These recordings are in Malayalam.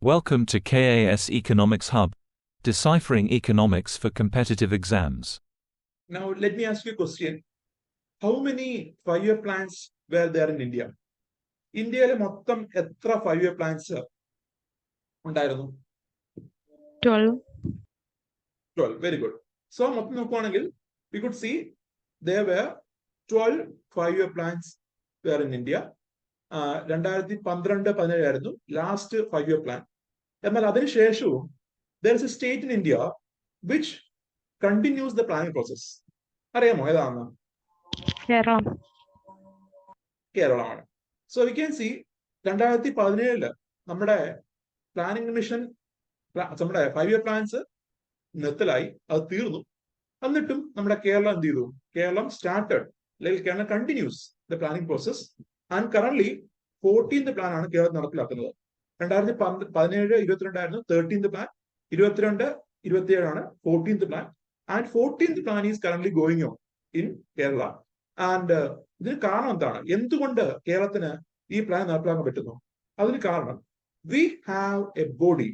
Welcome to KAS Economics Hub, deciphering economics for competitive exams. Now, let me ask you a question. How many 5-year plans were there in India? ഇന്ത്യയിലെ മൊത്തം എത്ര 5-year plans ഉണ്ടായിരുന്നു? 12. 12. Very good. So, മൊത്തം നോക്കുവാണെങ്കിൽ we could see there were 12 5-year plans were in India. 2012-17 ആയിരുന്നു ലാസ്റ്റ് 5-year plan. എന്നാൽ അതിനുശേഷവും there is a state in India which continues the planning process. അറിയാമോ ഏതാണെന്ന്? കേരളമാണ്. സോ വി ക്യാൻ സി 2017 നമ്മുടെ പ്ലാനിംഗ് മിഷൻ നമ്മുടെ 5-year പ്ലാൻസ് നിർത്തലായി, അത് തീർന്നു. എന്നിട്ടും നമ്മുടെ കേരളം എന്ത് ചെയ്തു? കേരളം സ്റ്റാർട്ടഡ് അല്ലെങ്കിൽ Keralam continues the planning process and currently 14th plan ആണ് കേരളം നടപ്പിലാക്കുന്നത്. 2017-22 ആയിരുന്നു 13th പ്ലാൻ, 22-27 ആണ് 14th plan, and 14th plan is currently going on in Kerala. And ഇതിന് കാരണം എന്താണ്? എന്തുകൊണ്ട് കേരളത്തിന് ഈ പ്ലാൻ നടപ്പിലാക്കാൻ പറ്റുന്നു? അതിന് കാരണം we have a body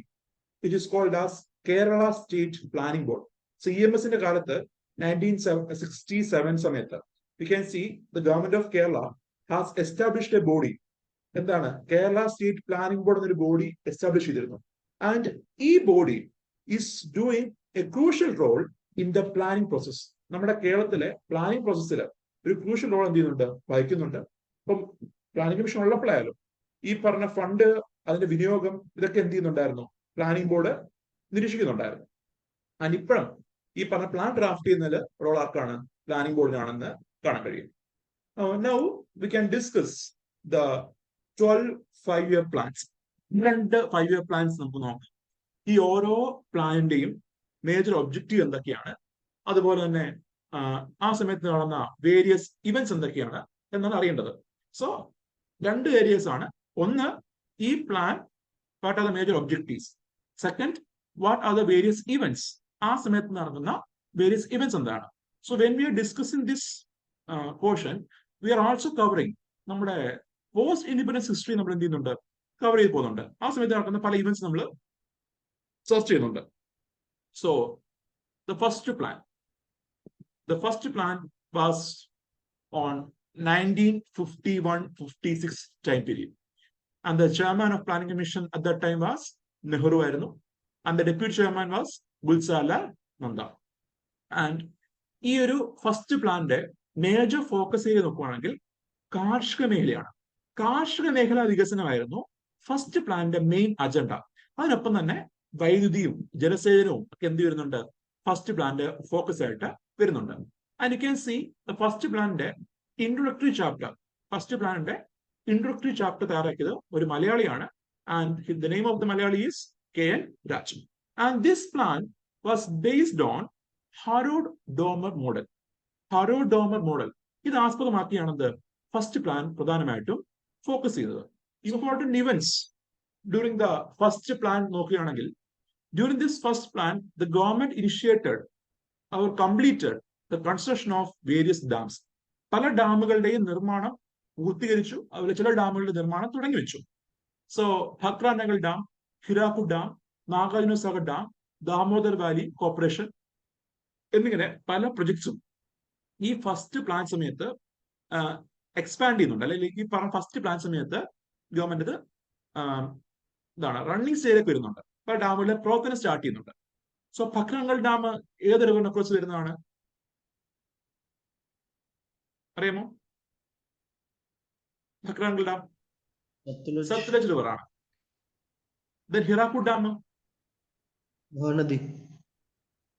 which is called as Kerala state planning board. CMSന്റെ കാലത്ത് 1967 സമയത്ത് we can see the government of Kerala has established a body. എന്താണ്? കേരള സ്റ്റേറ്റ് പ്ലാനിംഗ് ബോർഡ് എന്നൊരു ബോഡി എസ്റ്റാബ്ലിഷ് ചെയ്തിരുന്നു. ആൻഡ് ഈ body is doing a crucial role in the planning process. നമ്മുടെ കേരളത്തിലെ പ്ലാനിംഗ് പ്രോസസ്സിൽ ഒരു ക്രൂഷ്യൽ റോൾ എന്ത് ചെയ്യുന്നുണ്ട്? വഹിക്കുന്നുണ്ട്. ഇപ്പം പ്ലാനിംഗ് കമ്മീഷൻ ഉള്ളപ്പോഴായാലും ഈ പറഞ്ഞ ഫണ്ട്, അതിന്റെ വിനിയോഗം, ഇതൊക്കെ എന്ത് ചെയ്യുന്നുണ്ടായിരുന്നു? Planning board നിരീക്ഷിക്കുന്നുണ്ടായിരുന്നു. ആൻഡ് ഇപ്പോഴും ഈ പറഞ്ഞ പ്ലാൻ ഡ്രാഫ്റ്റ് ചെയ്യുന്നതിൽ റോൾ ആർക്കാണ്? പ്ലാനിംഗ് ബോർഡിനാണെന്ന് കാണാൻ കഴിയും. Now we can discuss the 12 5-year plans. 2 5-year plans നമുക്ക് നോക്കാം. ഈ ഓരോ പ്ലാനിന്റെയും മേജർ ഒബ്ജക്റ്റീവ് എന്തൊക്കെയാണ്, അതുപോലെ തന്നെ ആ സമയത്ത് നടന്ന വേരിയസ് ഇവന്റ്സ് എന്തൊക്കെയാണ് എന്നാണ് അറിയേണ്ടത്. സോ 2 ഏരിയസ് ആണ്. ഒന്ന്, ഈ plan what are the major objectives. Second, what are the various events. ആ സമയത്ത് നടക്കുന്ന വേരിയസ് ഇവന്റ്സ് എന്താണ്. So when we are discussing this portion, we are also covering നമ്മുടെ പോസ്റ്റ് ഇൻഡിപെൻഡൻസ് ഹിസ്റ്ററി നമ്മൾ എന്ത് ചെയ്യുന്നുണ്ട്? കവർ ചെയ്ത് പോകുന്നുണ്ട്. ആ സമയത്ത് നടക്കുന്ന പല ഇവന്റ്സ് നമ്മൾ സെർച്ച് ചെയ്യുന്നുണ്ട്. So the first plan was on 1951-56 time period, and the chairman of planning commission at that time was Nehru ആയിരുന്നു, and the deputy chairman was Gulzarlal Nanda. And ഈ ഒരു ഫസ്റ്റ് പ്ലാന്റെ മേജർ ഫോക്കസ് ചെയ്ത് നോക്കുകയാണെങ്കിൽ കാർഷിക മേഖലയാണ്. കാർഷിക മേഖലാ വികസനമായിരുന്നു ഫസ്റ്റ് പ്ലാന്റെ മെയിൻ അജണ്ട. അതിനൊപ്പം തന്നെ വൈദ്യുതിയും ജലസേചനവും ഒക്കെ എന്ത് വരുന്നുണ്ട്? ഫസ്റ്റ് പ്ലാന്റെ ഫോക്കസ് ആയിട്ട് വരുന്നുണ്ട്. And you can see the first പ്ലാനിന്റെ ഇൻട്രൊഡക്ടറി ചാപ്റ്റർ. ഫസ്റ്റ് പ്ലാനിന്റെ ഇൻട്രൊഡക്ടറി ചാപ്റ്റർ തയ്യാറാക്കിയത് ഒരു മലയാളിയാണ്. And the name of the Malayali is KN Raj. And this plan was based on Harrod Domar model. Harrod Domar model ഇത് ആസ്പദമാക്കിയാണെന്ത് ഫസ്റ്റ് പ്ലാൻ പ്രധാനമായിട്ടും ഫോക്കസ് ചെയ്തത്. Important events during the first plan നോക്കുകയാണെങ്കിൽ, during this first plan the government initiated or completed the construction of various dams. പല ഡാമുകളുടെയും നിർമ്മാണം പൂർത്തീകരിച്ചു. അതുപോലെ ചില ഡാമുകളുടെ നിർമ്മാണം തുടങ്ങി വെച്ചു. So Bhakra Nangal dam, Hirakud dam, Nagarjuna Sagar dam, Damodar valley corporation എന്നിങ്ങനെ പല പ്രൊജക്ട്സും ഈ ഫസ്റ്റ് പ്ലാൻ സമയത്ത് എക്സ്പാൻഡ് ചെയ്യുന്നുണ്ട്. അല്ലെങ്കിൽ ഈ പറഞ്ഞ ഫസ്റ്റ് പ്ലാൻ സമയത്ത് ഗവൺമെന്റ് ഇത് എന്താണ് റണ്ണിങ് സ്റ്റേജിലേക്ക് വരുന്നുണ്ട്. പല ഡാമുകളുടെ പ്രവർത്തനം സ്റ്റാർട്ട് ചെയ്യുന്നുണ്ട്. സോ ഭക്രാനഗൽ ഡാം ഏത് റിവറിനെ കുറിച്ച് വരുന്നതാണ്? അറിയാമോ? ഭക്രാനഗൽ ഡാം സത്ലജ് റിവർ ആണ്. Then Hirakud dam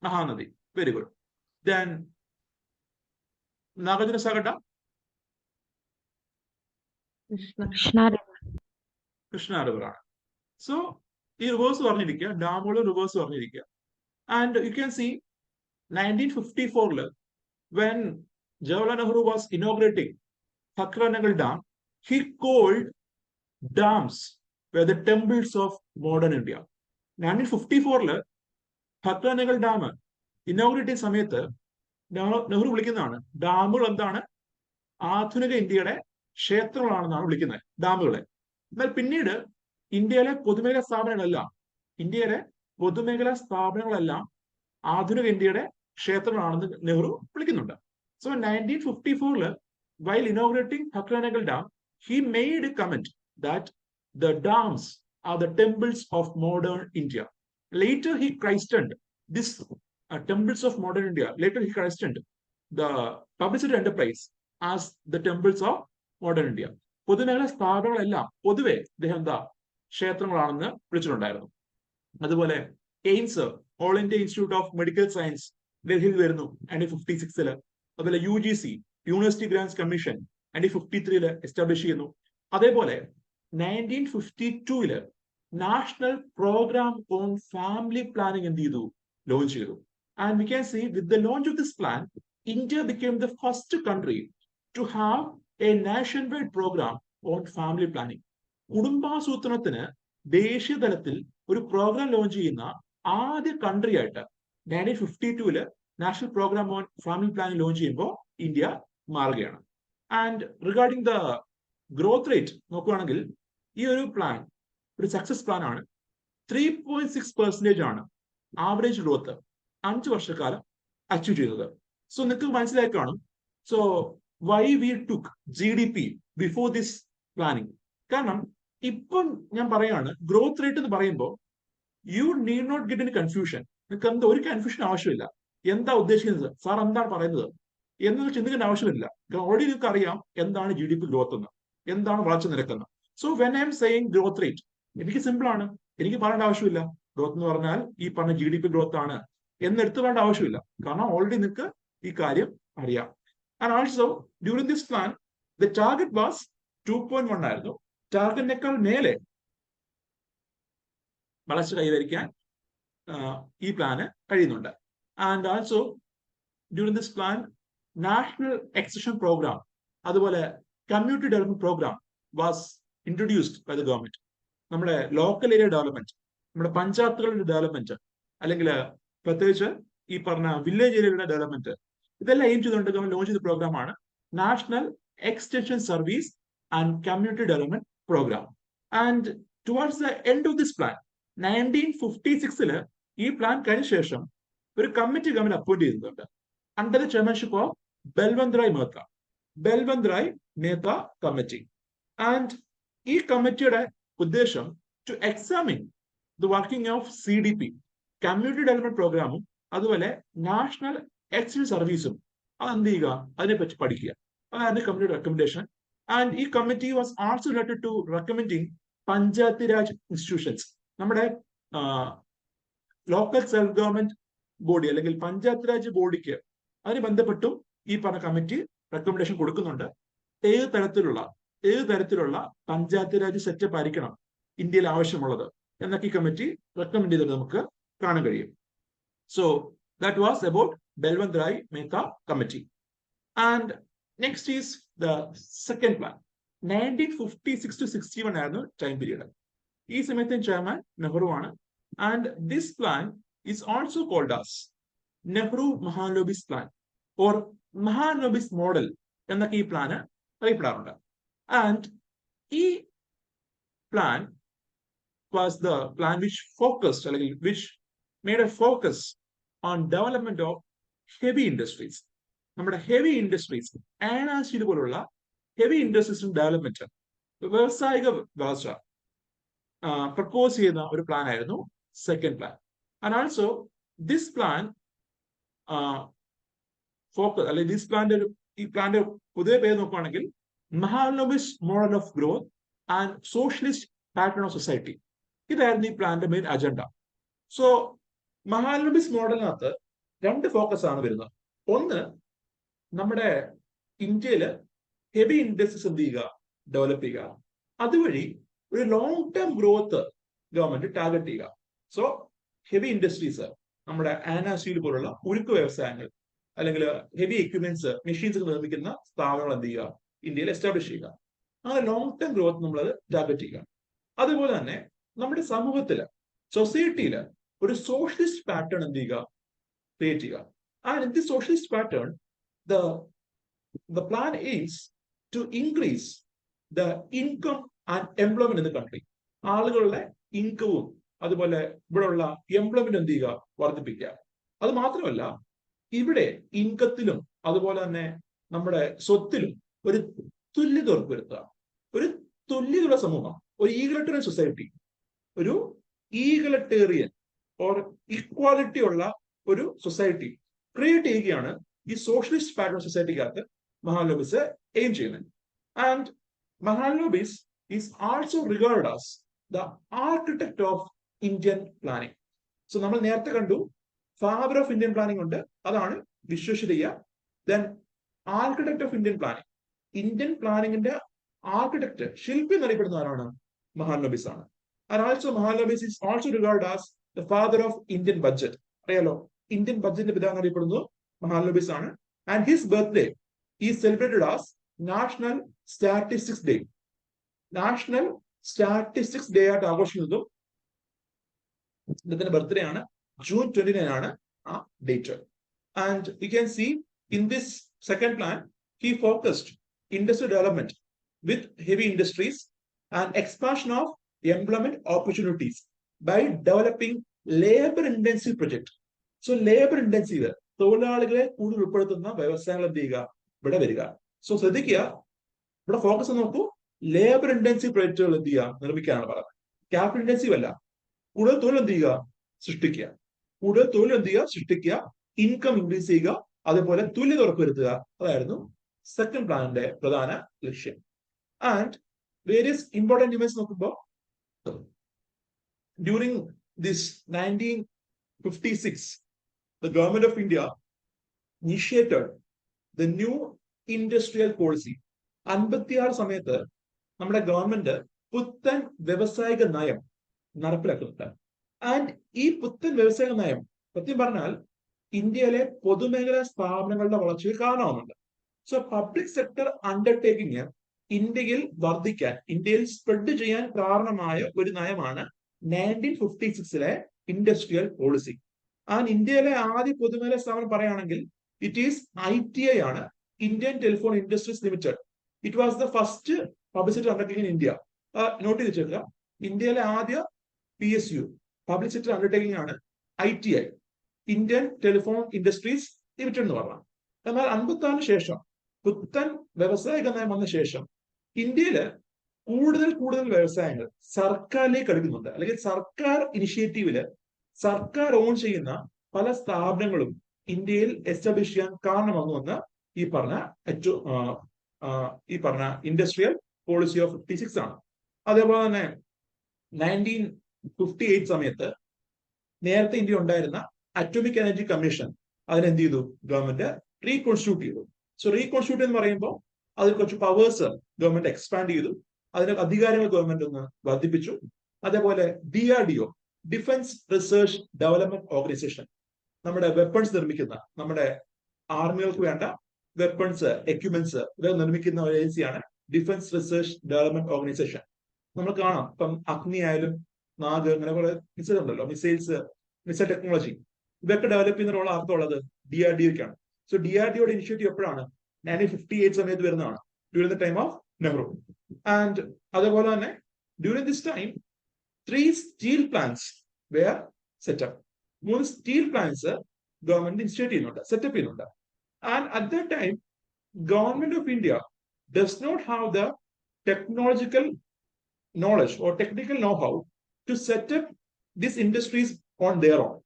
Mahanadi. Very good. Then Nagarjuna Sagar dam Krishna river ആണ്. സോ ഈ റിവേഴ്സ് പറഞ്ഞിരിക്കുക, ഡാമുകൾ റിവേഴ്സ് പറഞ്ഞിരിക്കുക. And you can see 1954 when Jawaharlal Nehru was inaugurating Bhakranagal Dam, he called dams were the temples of modern India. 1954 Bhakranagal Dam inaugurate ചെയ്യുന്ന സമയത്ത് നെഹ്റു വിളിക്കുന്നതാണ് ഡാമുകൾ എന്താണ്? ആധുനിക ഇന്ത്യയുടെ ക്ഷേത്രങ്ങളാണെന്നാണ് വിളിക്കുന്നത് ഡാമുകളെ. എന്നാൽ പിന്നീട് ഇന്ത്യയിലെ പൊതുമേഖലാ സ്ഥാപനങ്ങളെല്ലാം ആധുനിക ഇന്ത്യയുടെ ക്ഷേത്രങ്ങളാണെന്ന് നെഹ്റു വിളിക്കുന്നുണ്ട്. So 1954 while inaugurating Hakranagal Dam, he made a comment that the dams are the temples of modern India. Later he christened this temples of modern India. Later he christened the publicity enterprise as the temples of modern India. പൊതുമേഖലാ സ്ഥാപനങ്ങളെല്ലാം പൊതുവെ അദ്ദേഹം എന്താ ക്ഷേത്രങ്ങളാണെന്ന് വിളിച്ചിട്ടുണ്ടായിരുന്നു. അതുപോലെ AIIMS, all India institute of medical science ഡൽഹിയിൽ വരുന്നു 1956. അതുപോലെ UGC, university grants commission 1953 establish ചെയ്യുന്നു. അതേപോലെ 1952 national programme on family planning എന്ത് ചെയ്തു, ലോഞ്ച് ചെയ്തു. And we can see with the launch of this plan, India became the first country to have a nationwide programme on family planning. കുടുംബാസൂത്രണത്തിന് ദേശീയ തലത്തിൽ ഒരു പ്രോഗ്രാം ലോഞ്ച് ചെയ്യുന്ന ആദ്യ കൺട്രി ആയിട്ട് 1952 national programme on family planning launch ചെയ്യുമ്പോൾ ഇന്ത്യ മാറുകയാണ്. And regarding the growth rate നോക്കുകയാണെങ്കിൽ ഈ ഒരു പ്ലാൻ ഒരു സക്സസ് പ്ലാൻ ആണ്. 3.6% ആണ് ആവറേജ് ഗ്രോത്ത് 5 വർഷക്കാലം അച്ചീവ് ചെയ്തത്. സോ നിങ്ങൾക്ക് മനസ്സിലായി കാണും. So why we took GDP before this planning. കാരണം ഇപ്പം ഞാൻ പറയാണ് ഗ്രോത്ത് റേറ്റ് എന്ന് പറയുമ്പോൾ you need not get in confusion. നിങ്ങൾക്ക് എന്താ ഒരു കൺഫ്യൂഷൻ ആവശ്യമില്ല. എന്താ ഉദ്ദേശിക്കുന്നത്, സാർ എന്താണ് പറയുന്നത് എന്ന് ചിന്തിക്കേണ്ട ആവശ്യമില്ല. ഓൾറെഡി നിങ്ങൾക്ക് അറിയാം എന്താണ് GDP ഗ്രോത്ത് എന്ന്, എന്താണ് വളർച്ച നിരക്കെന്ന്. So when I'm saying growth rate, എനിക്ക് സിമ്പിൾ ആണ്, എനിക്ക് പറയേണ്ട ആവശ്യമില്ല. ഗ്രോത്ത് എന്ന് പറഞ്ഞാൽ ഈ പറഞ്ഞ GDP ഗ്രോത്ത് ആണ് എന്ന് എടുത്തു വേണ്ട ആവശ്യമില്ല. കാരണം ഓൾറെഡി നിങ്ങൾക്ക് ഈ കാര്യം അറിയാം. And also during this plan the target was 2.1 ആയിരുന്നു. ടാർഗറ്റിനേക്കാൾ മേലെ വളർച്ച കൈവരിക്കാൻ ഈ പ്ലാന് കഴിയുന്നുണ്ട്. And also during this plan national extension programme അതുപോലെ community development programme was introduced by the government. നമ്മുടെ ലോക്കൽ ഏരിയ ഡെവലപ്മെന്റ്, നമ്മുടെ പഞ്ചായത്തുകളുടെ ഡെവലപ്മെന്റ്, അല്ലെങ്കിൽ പ്രത്യേകിച്ച് ഈ പറഞ്ഞ വില്ലേജ് ഏരിയയുടെ ഡെവലപ്മെന്റ്, ഇതെല്ലാം എയിം ചെയ്തുകൊണ്ട് ഗവൺമെന്റ് ലോഞ്ച് ചെയ്ത പ്രോഗ്രാമാണ് national extension service and community development programme. And towards the end of this plan 1956 ഈ പ്ലാൻ കഴിഞ്ഞ ശേഷം ഒരു കമ്മിറ്റി ഗവൺമെന്റ് അപ്പോയിന്റ് ചെയ്തിട്ടുണ്ട് under the chairmanship of Balwant Rai Mehta committee. And ഈ കമ്മിറ്റിയുടെ ഉദ്ദേശം to examine the working of CDP, community development പ്രോഗ്രാമും അതുപോലെ നാഷണൽ എക്സ്റ്റൻഷൻ സർവീസും അതെന്ത് ചെയ്യുക, അതിനെപ്പറ്റി പഠിക്കുക. അതാണ് കമ്മിറ്റിയുടെ റെക്കമെൻഡേഷൻ. ആൻഡ് ഈ committee was also related to recommending Panchayat Raj institutions. നമ്മുടെ ലോക്കൽ സെൽഫ് ഗവൺമെന്റ് ബോഡി അല്ലെങ്കിൽ പഞ്ചായത്ത് രാജ് ബോഡിക്ക് അതിന് ബന്ധപ്പെട്ടും ഈ പറഞ്ഞ കമ്മിറ്റി റെക്കമെൻഡേഷൻ കൊടുക്കുന്നുണ്ട്. ഏത് തരത്തിലുള്ള പഞ്ചായത്ത് രാജ് സെറ്റപ്പ് ആയിരിക്കണം ഇന്ത്യയിൽ ആവശ്യമുള്ളത് എന്നൊക്കെ ഈ കമ്മിറ്റി റെക്കമെൻഡ് ചെയ്തത് നമുക്ക് കാണാൻ കഴിയും. So that was about Balwant Rai Mehta committee. And next is the second plan. 1956 to 61 ആയിരുന്നു ടൈം പീരീഡ്. ഈ സമയത്ത് ചെയർമാൻ നെഹ്റു ആണ്. And this plan is also called as Nehru Mahalanobis plan or Mahalanobis model എന്നൊക്കെ ഈ പ്ലാന് അറിയപ്പെടാറുണ്ട്. ആൻഡ് ഈ plan was the plan which focused അല്ലെങ്കിൽ which made a focus on development of heavy industries. നമ്മുടെ ഹെവി ഇൻഡസ്ട്രീസ്, ആന സ്റ്റീൽ പോലുള്ള ഹെവി ഇൻഡസ്ട്രീസ് ഡെവലപ്മെന്റ്, വ്യവസായിക വളർച്ച പ്രപ്പോസ് ചെയ്യുന്ന ഒരു പ്ലാൻ ആയിരുന്നു second plan. And also this plan focus അല്ലെങ്കിൽ ഈ പ്ലാന്റെ പൊതുവെ പേര് നോക്കുകയാണെങ്കിൽ Mahalanobis model of growth and socialist pattern of society. ഇതായിരുന്നു ഈ പ്ലാന്റെ മെയിൻ അജണ്ട. സോ മഹാലനോബിസ് മോഡലിനകത്ത് 2 ഫോക്കസ് ആണ് വരുന്നത്. ഒന്ന്, നമ്മുടെ ഇന്ത്യയില് ഹെവി ഇൻഡസ്ട്രീസ് എന്ത് ചെയ്യുക, ഡെവലപ്പ് ചെയ്യുക. അതുവഴി ഒരു long term growth government target ചെയ്യുക. സോ ഹെവി ഇൻഡസ്ട്രീസ്, നമ്മുടെ ആന സ്റ്റീൽ പോലുള്ള ഉരുക്ക് വ്യവസായങ്ങൾ അല്ലെങ്കിൽ ഹെവി എക്യുപ്മെന്റ്സ്, മെഷീൻസ് നിർമ്മിക്കുന്ന സ്ഥാപനങ്ങൾ എന്ത് ചെയ്യുക, ഇന്ത്യയിൽ എസ്റ്റാബ്ലിഷ് ചെയ്യുക. അങ്ങനെ ലോങ് ടേം ഗ്രോത്ത് നമ്മളത് ടാർഗറ്റ് ചെയ്യുക. അതുപോലെ തന്നെ നമ്മുടെ സമൂഹത്തില്, സൊസൈറ്റിയില് ഒരു സോഷ്യലിസ്റ്റ് പാറ്റേൺ എന്ത് ചെയ്യുക, ക്രിയേറ്റ് ചെയ്യുക. And in this socialist pattern the plan is to increase the income and employment in the country. ആളുകളുടെ ഇൻകവും അതുപോലെ ഇവിടെയുള്ള എംപ്ലോയ്മെന്റ് എന്ത് ചെയ്യുക, വർദ്ധിപ്പിക്കുക. അത് മാത്രമല്ല ഇവിടെ ഇൻകത്തിലും അതുപോലെ തന്നെ നമ്മുടെ സ്വത്തിലും ഒരു തുല്യത ഉറപ്പുവരുത്തുക. ഒരു തുല്യതയുള്ള സമൂഹം, ഒരു ഈഗലറ്റേറിയൻ സൊസൈറ്റി, ഒരു ഈഗലറ്റേറിയൻ ഓർ ഇക്വാലിറ്റി ഉള്ള ഒരു സൊസൈറ്റി ക്രിയേറ്റ് ചെയ്യുകയാണ് ഈ സോഷ്യലിസ്റ്റ് പാറ്റേൺ സൊസൈറ്റിക്കകത്ത് മഹാലനോബിസ് എയിം ചെയ്യുന്നത്. And Mahalanobis is also regard as the architect of Indian planning. So നമ്മൾ നേരത്തെ കണ്ടു ഫാദർ ഓഫ് ഇന്ത്യൻ പ്ലാനിങ് ഉണ്ട്, അതാണ് Visvesvaraya. Then architect of Indian planning, Indian പ്ലാനിങ്ങിന്റെ ആർക്കിടെക്ട്, ശില്പി എന്നറിയപ്പെടുന്ന ആരാണ്? മഹാലനോബിസ് ആണ്. And also Mahalanobis is also regarded as the father of Indian budget. അറിയാലോ, ഇന്ത്യൻ ബഡ്ജറ്റിന്റെ പിതാവ് എന്നറിയപ്പെടുന്നു മഹാലനോബിസ് ആണ്. And his birthday is celebrated as national statistics day. National statistics day ആയിട്ട് ആഘോഷിക്കുന്നതും ഇദ്ദേഹത്തിന്റെ ബർത്ത്ഡേ ആണ്. ജൂൺ 29 ആണ് ആ date. And you can C in this second plan he focused industrial development with heavy industries and expansion of employment opportunities by developing labor intensive project. So labor intensive, തൊഴിലാളികളെ കൂടുതൽ ഉൾപ്പെടുത്തുന്ന വ്യവസായങ്ങൾ എന്ത് ചെയ്യുക, ഇവിടെ വരിക. സോ ശ്രദ്ധിക്കുക, ഇവിടെ ഫോക്കസ് നോക്കൂ, ലേബർ ഇന്റൻസീവ് പ്രൊജക്ടുകൾ എന്ത് ചെയ്യുക, നിർമ്മിക്കാനാണ് പറയുന്നത്. ക്യാപിറ്റൽ ഇന്റൻസീവ് അല്ല. കൂടുതൽ തൊഴിൽ എന്ത് ചെയ്യുക, സൃഷ്ടിക്കുക. കൂടുതൽ തൊഴിൽ എന്ത് ചെയ്യുക, സൃഷ്ടിക്കുക. ഇൻകം ഇൻക്രീസ് ചെയ്യുക, അതേപോലെ തുല്യത ഉറപ്പുവരുത്തുക. അതായിരുന്നു സെക്കൻഡ് പ്ലാനിന്റെ പ്രധാന ലക്ഷ്യം. ആൻഡ് വേരിയസ് ഇമ്പോർട്ടന്റ് ഇവന്റ്സ് നോക്കുമ്പോൾ during this 1956, the government of India initiated the new industrial policy. 56 സമയത്ത് നമ്മുടെ ഗവൺമെന്റ് പുത്തൻ വ്യവസായിക നയം നടപ്പിലാക്കുന്നുണ്ട്. ആൻഡ് ഈ പുത്തൻ വ്യവസായിക നയം സത്യം പറഞ്ഞാൽ ഇന്ത്യയിലെ പൊതുമേഖലാ സ്ഥാപനങ്ങളുടെ വളർച്ചയ്ക്ക് കാരണമാകുന്നുണ്ട്. സോ പബ്ലിക് സെക്ടർ അണ്ടർടേക്കിംഗ് ഇന്ത്യയിൽ വർദ്ധിക്കാൻ, ഇന്ത്യയിൽ സ്പ്രെഡ് ചെയ്യാൻ കാരണമായ ഒരു നയമാണ് 1956 ഇൻഡസ്ട്രിയൽ പോളിസി. ആൻഡ് ഇന്ത്യയിലെ ആദ്യ പൊതുമേഖലാ സ്ഥാപനം പറയുകയാണെങ്കിൽ ഇറ്റ് ഈസ് ITI ആണ്, Indian telephone industries limited. It was the first public undertaking in India. Note ചെയ്ത് വെച്ചേക്കുക, ഇന്ത്യയിലെ ആദ്യ PSU പബ്ലിക് സെക്ടർ അണ്ടർടേക്കിംഗ് ആണ് ITI, Indian telephone industries limited എന്ന് പറഞ്ഞാൽ. എന്നാൽ 56 ശേഷം, പുത്തൻ വ്യവസായിക നയം വന്ന ശേഷം ഇന്ത്യയില് കൂടുതൽ വ്യവസായങ്ങൾ സർക്കാരിലേക്ക് അടുക്കുന്നുണ്ട്. അല്ലെങ്കിൽ സർക്കാർ ഇനിഷ്യേറ്റീവില് സർക്കാർ ഓൺ ചെയ്യുന്ന പല സ്ഥാപനങ്ങളും ഇന്ത്യയിൽ എസ്റ്റാബ്ലിഷ് ചെയ്യാൻ കാരണമാകുമെന്ന് ഈ പറഞ്ഞ ഇൻഡസ്ട്രിയൽ പോളിസി ഓഫ് 56 ആണ്. അതേപോലെ തന്നെ 1958 സമയത്ത് നേരത്തെ ഇന്ത്യ ഉണ്ടായിരുന്ന അറ്റോമിക് എനർജി കമ്മീഷൻ അതിനെന്ത് ചെയ്തു, ഗവൺമെന്റ് റീകോൺസ്റ്റിറ്റ്യൂട്ട് ചെയ്തു. സോ റീകോൺസ്റ്റിറ്റ്യൂട്ട് എന്ന് പറയുമ്പോൾ അതിൽ കുറച്ച് പവേഴ്സ് ഗവൺമെന്റ് എക്സ്പാൻഡ് ചെയ്തു, അതിന്റെ അധികാരങ്ങൾ ഗവൺമെന്റ് ഒന്ന് വർദ്ധിപ്പിച്ചു. അതേപോലെ DRDO, defence research development organisation, നമ്മുടെ വെപ്പൺസ് നിർമ്മിക്കുന്ന, നമ്മുടെ ആർമികൾക്ക് വേണ്ട വെപ്പൺസ്, എക്യുപ്മെന്റ്സ് ഇവ നിർമ്മിക്കുന്ന ഒരു ഏജൻസിയാണ് ഡിഫൻസ് റിസർച്ച് ഡെവലപ്മെന്റ് ഓർഗനൈസേഷൻ. നമ്മൾ കാണാം ഇപ്പം അഗ്നി ആയാലും നാഗ്, അങ്ങനെ കുറെ മിസൈൽ ഉണ്ടല്ലോ, മിസൈൽ ടെക്നോളജി, ഇതൊക്കെ ഡെവലപ്പ് ചെയ്യുന്ന റോൾ ആർക്കുള്ളത്? DRDOക്കാണ്. സോ DRDOയുടെ ഇനിഷ്യേറ്റീവ് എപ്പോഴാണ്? 1958 സമയത്ത് വരുന്നതാണ്, during the time of Nehru. And അതേപോലെ തന്നെ during this time 3 steel plants were set up. 3 steel plants government institute ചെയ്യുന്നുണ്ട്, സെറ്റപ്പ് ചെയ്യുന്നുണ്ട്. And at that time government of India does not have the technological knowledge or technical know-how to set up these industries on their own.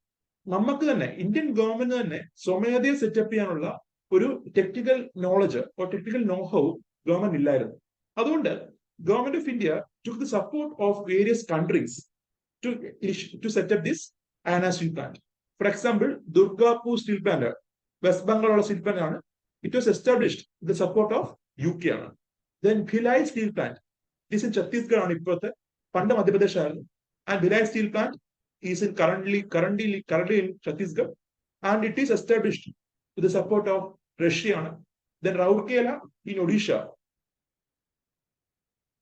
നമുക്ക് തന്നെ ഇന്ത്യൻ ഗവൺമെന്റ് തന്നെ സ്വമേധയെ സെറ്റപ്പ് ചെയ്യാനുള്ള ഒരു technical knowledge or technical know-how government ഇല്ലായിരുന്നു. അതുകൊണ്ട് government of India took the support of various countries to set up this Ayana steel plant. For example, Durgapur steel plant, west ബംഗാളുള്ള സ്റ്റീൽ പ്ലാന്റ് ആണ്. It was established with the support of UK ആണ്. Then Bhilai steel plant, this in Chhattisgarh ആണ്, ഇപ്പോഴത്തെ, പണ്ട് മധ്യപ്രദേശ് ആയിരുന്നു. And Bhilai steel plant is in currently in Chhattisgarh, and it is established with the support of Russia. Then Rourkela in Odisha,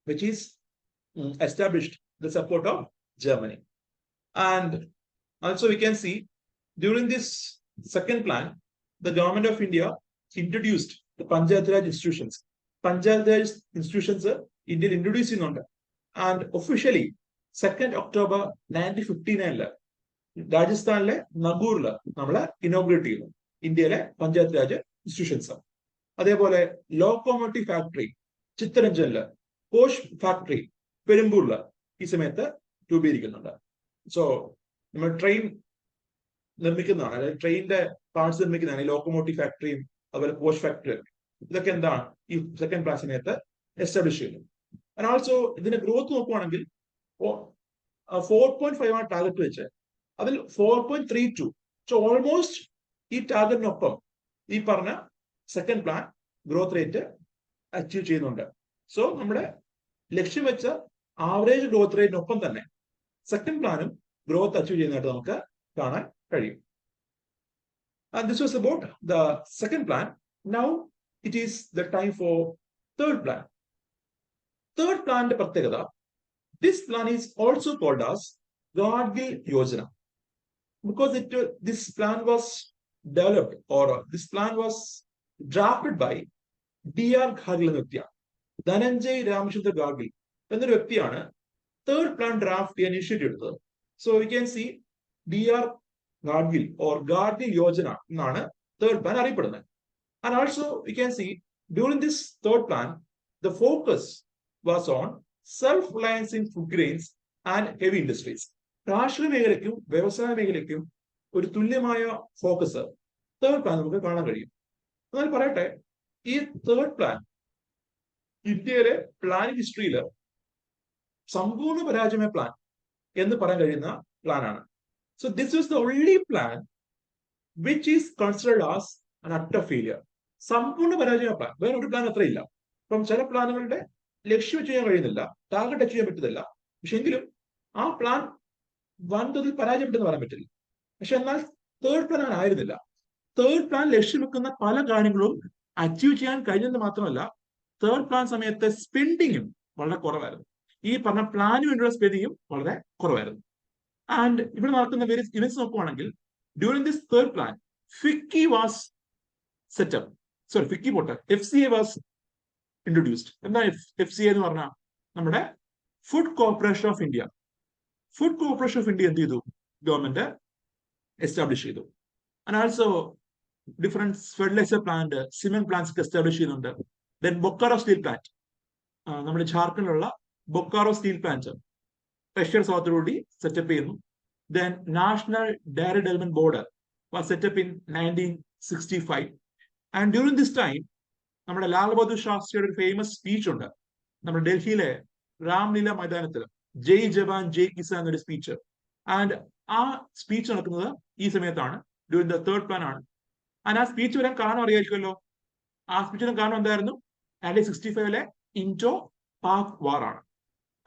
which is established with the support of Germany. And also we can see during this second plan, the government of India introduced the Panchayat Raj institutions. Panchayat Raj institutions India introduced in, and officially 2 October 1959 രാജസ്ഥാനിലെ നഗൂറില് നമ്മള് ഇനോഗ്രേറ്റ് ചെയ്യുന്നു ഇന്ത്യയിലെ പഞ്ചായത്ത് രാജ് ഇൻസ്റ്റിറ്റ്യൂഷൻസ്. അതേപോലെ ലോക്കോമോട്ടീവ് ഫാക്ടറി ചിത്തരഞ്ജനില്, കോഷ് ഫാക്ടറി പെരുമ്പൂരില് ഈ സമയത്ത് രൂപീകരിക്കുന്നുണ്ട്. സോ നമ്മൾ ട്രെയിൻ നിർമ്മിക്കുന്നതാണ്, അതായത് ട്രെയിനിന്റെ പാർട്സ് നിർമ്മിക്കുന്നതാണ് ഈ ലോക്കോമോട്ടീവ് ഫാക്ടറിയും അതുപോലെ കോഷ് ഫാക്ടറി. ഇതൊക്കെ എന്താണ് ഈ സെക്കൻഡ് പ്ലാൻ സമയത്ത് എസ്റ്റാബ്ലിഷ് ചെയ്യുന്നത്. ആൻഡ് ഓൾസോ ഇതിന്റെ ഗ്രോത്ത് നോക്കുവാണെങ്കിൽ 4.5 ആണ് ടാർഗറ്റ് വെച്ച്, അതിൽ 4.32, സോ ഓൾമോസ്റ്റ് ഈ ടാർഗറ്റിനൊപ്പം ഈ പറഞ്ഞ second plan growth rate achieve ചെയ്യുന്നുണ്ട്. സോ നമ്മുടെ ലക്ഷ്യം വെച്ച ആവറേജ് ഗ്രോത്ത് റേറ്റിനൊപ്പം തന്നെ സെക്കൻഡ് പ്ലാനും ഗ്രോത്ത് അച്ചീവ് ചെയ്യുന്നതായിട്ട് നമുക്ക് കാണാൻ കഴിയും. And this was about the second plan. Now it is the time for third plan. Third plan ന്റെ പ്രത്യേകത, this plan is also called as Gadgil Yojana because this plan was developed or this plan was drafted by D.R. Gadgil എന്ന വ്യക്തിയാണ്. ധനഞ്ജയ് രാമചന്ദ്ര ഗാഡ്ഗിൽ എന്നൊരു വ്യക്തിയാണ് തേർഡ് പ്ലാൻ ഡ്രാഫ്റ്റ് ചെയ്യാൻ ഇനിഷ്യേറ്റീവ് എടുത്തത്. So we can C D.R. Gadgil or Gadgil Yojana എന്നാണ് തേർഡ് പ്ലാൻ അറിയപ്പെടുന്നത്. And also we can see during this third plan the focus was on self-reliance in food grains and heavy industries. കാർഷിക മേഖലയ്ക്കും വ്യവസായ മേഖലയ്ക്കും ഒരു തുല്യമായ ഫോക്കസ് തേർഡ് പ്ലാൻ നമുക്ക് കാണാൻ കഴിയും. എന്നാൽ പറയട്ടെ, ഈ തേർഡ് പ്ലാൻ ഇന്ത്യയിലെ പ്ലാനിംഗ് ഹിസ്റ്ററിയിൽ സമ്പൂർണ്ണ പരാജയമായ പ്ലാൻ എന്ന് പറയാൻ കഴിയുന്ന പ്ലാനാണ്. So this was the only plan which is considered as an utter failure. സമ്പൂർണ്ണ പരാജയ പ്ലാൻ, വേറെ ഒരു പ്ലാൻ അത്രയില്ല. അപ്പം ചില പ്ലാനുകളുടെ ലക്ഷ്യം അച്ചീവ് ചെയ്യാൻ കഴിയുന്നില്ല, ടാർഗറ്റ് അച്ചീവ് ചെയ്യാൻ പറ്റുന്നില്ല. പക്ഷെ എങ്കിലും ആ പ്ലാൻ വൻതോതിൽ പരാജയപ്പെട്ടെന്ന് പറയാൻ പറ്റില്ല. പക്ഷെ എന്നാൽ തേർഡ് പ്ലാൻ അങ്ങനെ ആയിരുന്നില്ല. തേർഡ് പ്ലാൻ ലക്ഷ്യം വെക്കുന്ന പല കാര്യങ്ങളും അച്ചീവ് ചെയ്യാൻ കഴിഞ്ഞെന്ന് മാത്രമല്ല, തേർഡ് പ്ലാൻ സമയത്ത് സ്പെൻഡിങ്ങും വളരെ കുറവായിരുന്നു. ഈ പറഞ്ഞ പ്ലാന് വേണ്ടിയുള്ള സ്പെൻഡിങ്ങും വളരെ കുറവായിരുന്നു. ആൻഡ് ഇവിടെ നടക്കുന്ന വേരിയസ് ഇവന്റ്സ് നോക്കുവാണെങ്കിൽ during this third plan FICCI was set up, sorry FICCI പോട്ടെ, FCA വാസ് ഇൻട്രൊഡ്യൂസ്ഡ്. എന്താ FCA എന്ന് പറഞ്ഞാൽ നമ്മുടെ food corporation of India. Food corporation of India എന്ത് ചെയ്തു? ഗവൺമെന്റ് എസ്റ്റാബ്ലിഷ് ചെയ്തു. And also different fertiliser plant, cement plants ഒക്കെ എസ്റ്റാബ്ലിഷ് ചെയ്യുന്നുണ്ട്. ദെൻ ബൊക്കാറോ സ്റ്റീൽ പ്ലാന്റ്, നമ്മുടെ ജാർഖണ്ഡിലുള്ള ബൊക്കാറോ സ്റ്റീൽ പ്ലാന്റ് റഷ്യൻ സഹോദരത്തോടുകൂടി സെറ്റപ്പ് ചെയ്യുന്നു. Then national dairy development board was set up in 1965. And during this time നമ്മുടെ ലാൽ ബഹദൂർ ശാസ്ത്രിയുടെ ഒരു ഫേമസ് സ്പീച്ച് ഉണ്ട് നമ്മുടെ ഡൽഹിയിലെ രാംലീല മൈതാനത്തിൽ, ജയ് ജവാൻ ജയ് കിസാൻ എന്നൊരു സ്പീച്ച്. ആൻഡ് ആ സ്പീച്ച് നടക്കുന്നത് ഈ സമയത്താണ്, ഡ്യൂറിംഗ് ദ തേർഡ് പ്ലാൻ ആണ്. ആൻഡ് ആ സ്പീച്ച് വരാൻ കാരണം അറിയായിരിക്കുമല്ലോ. ആ സ്പീച്ച് വരാൻ കാരണം എന്തായിരുന്നു? 1965 ഇൻഡോ പാക് വാർ ആണ്.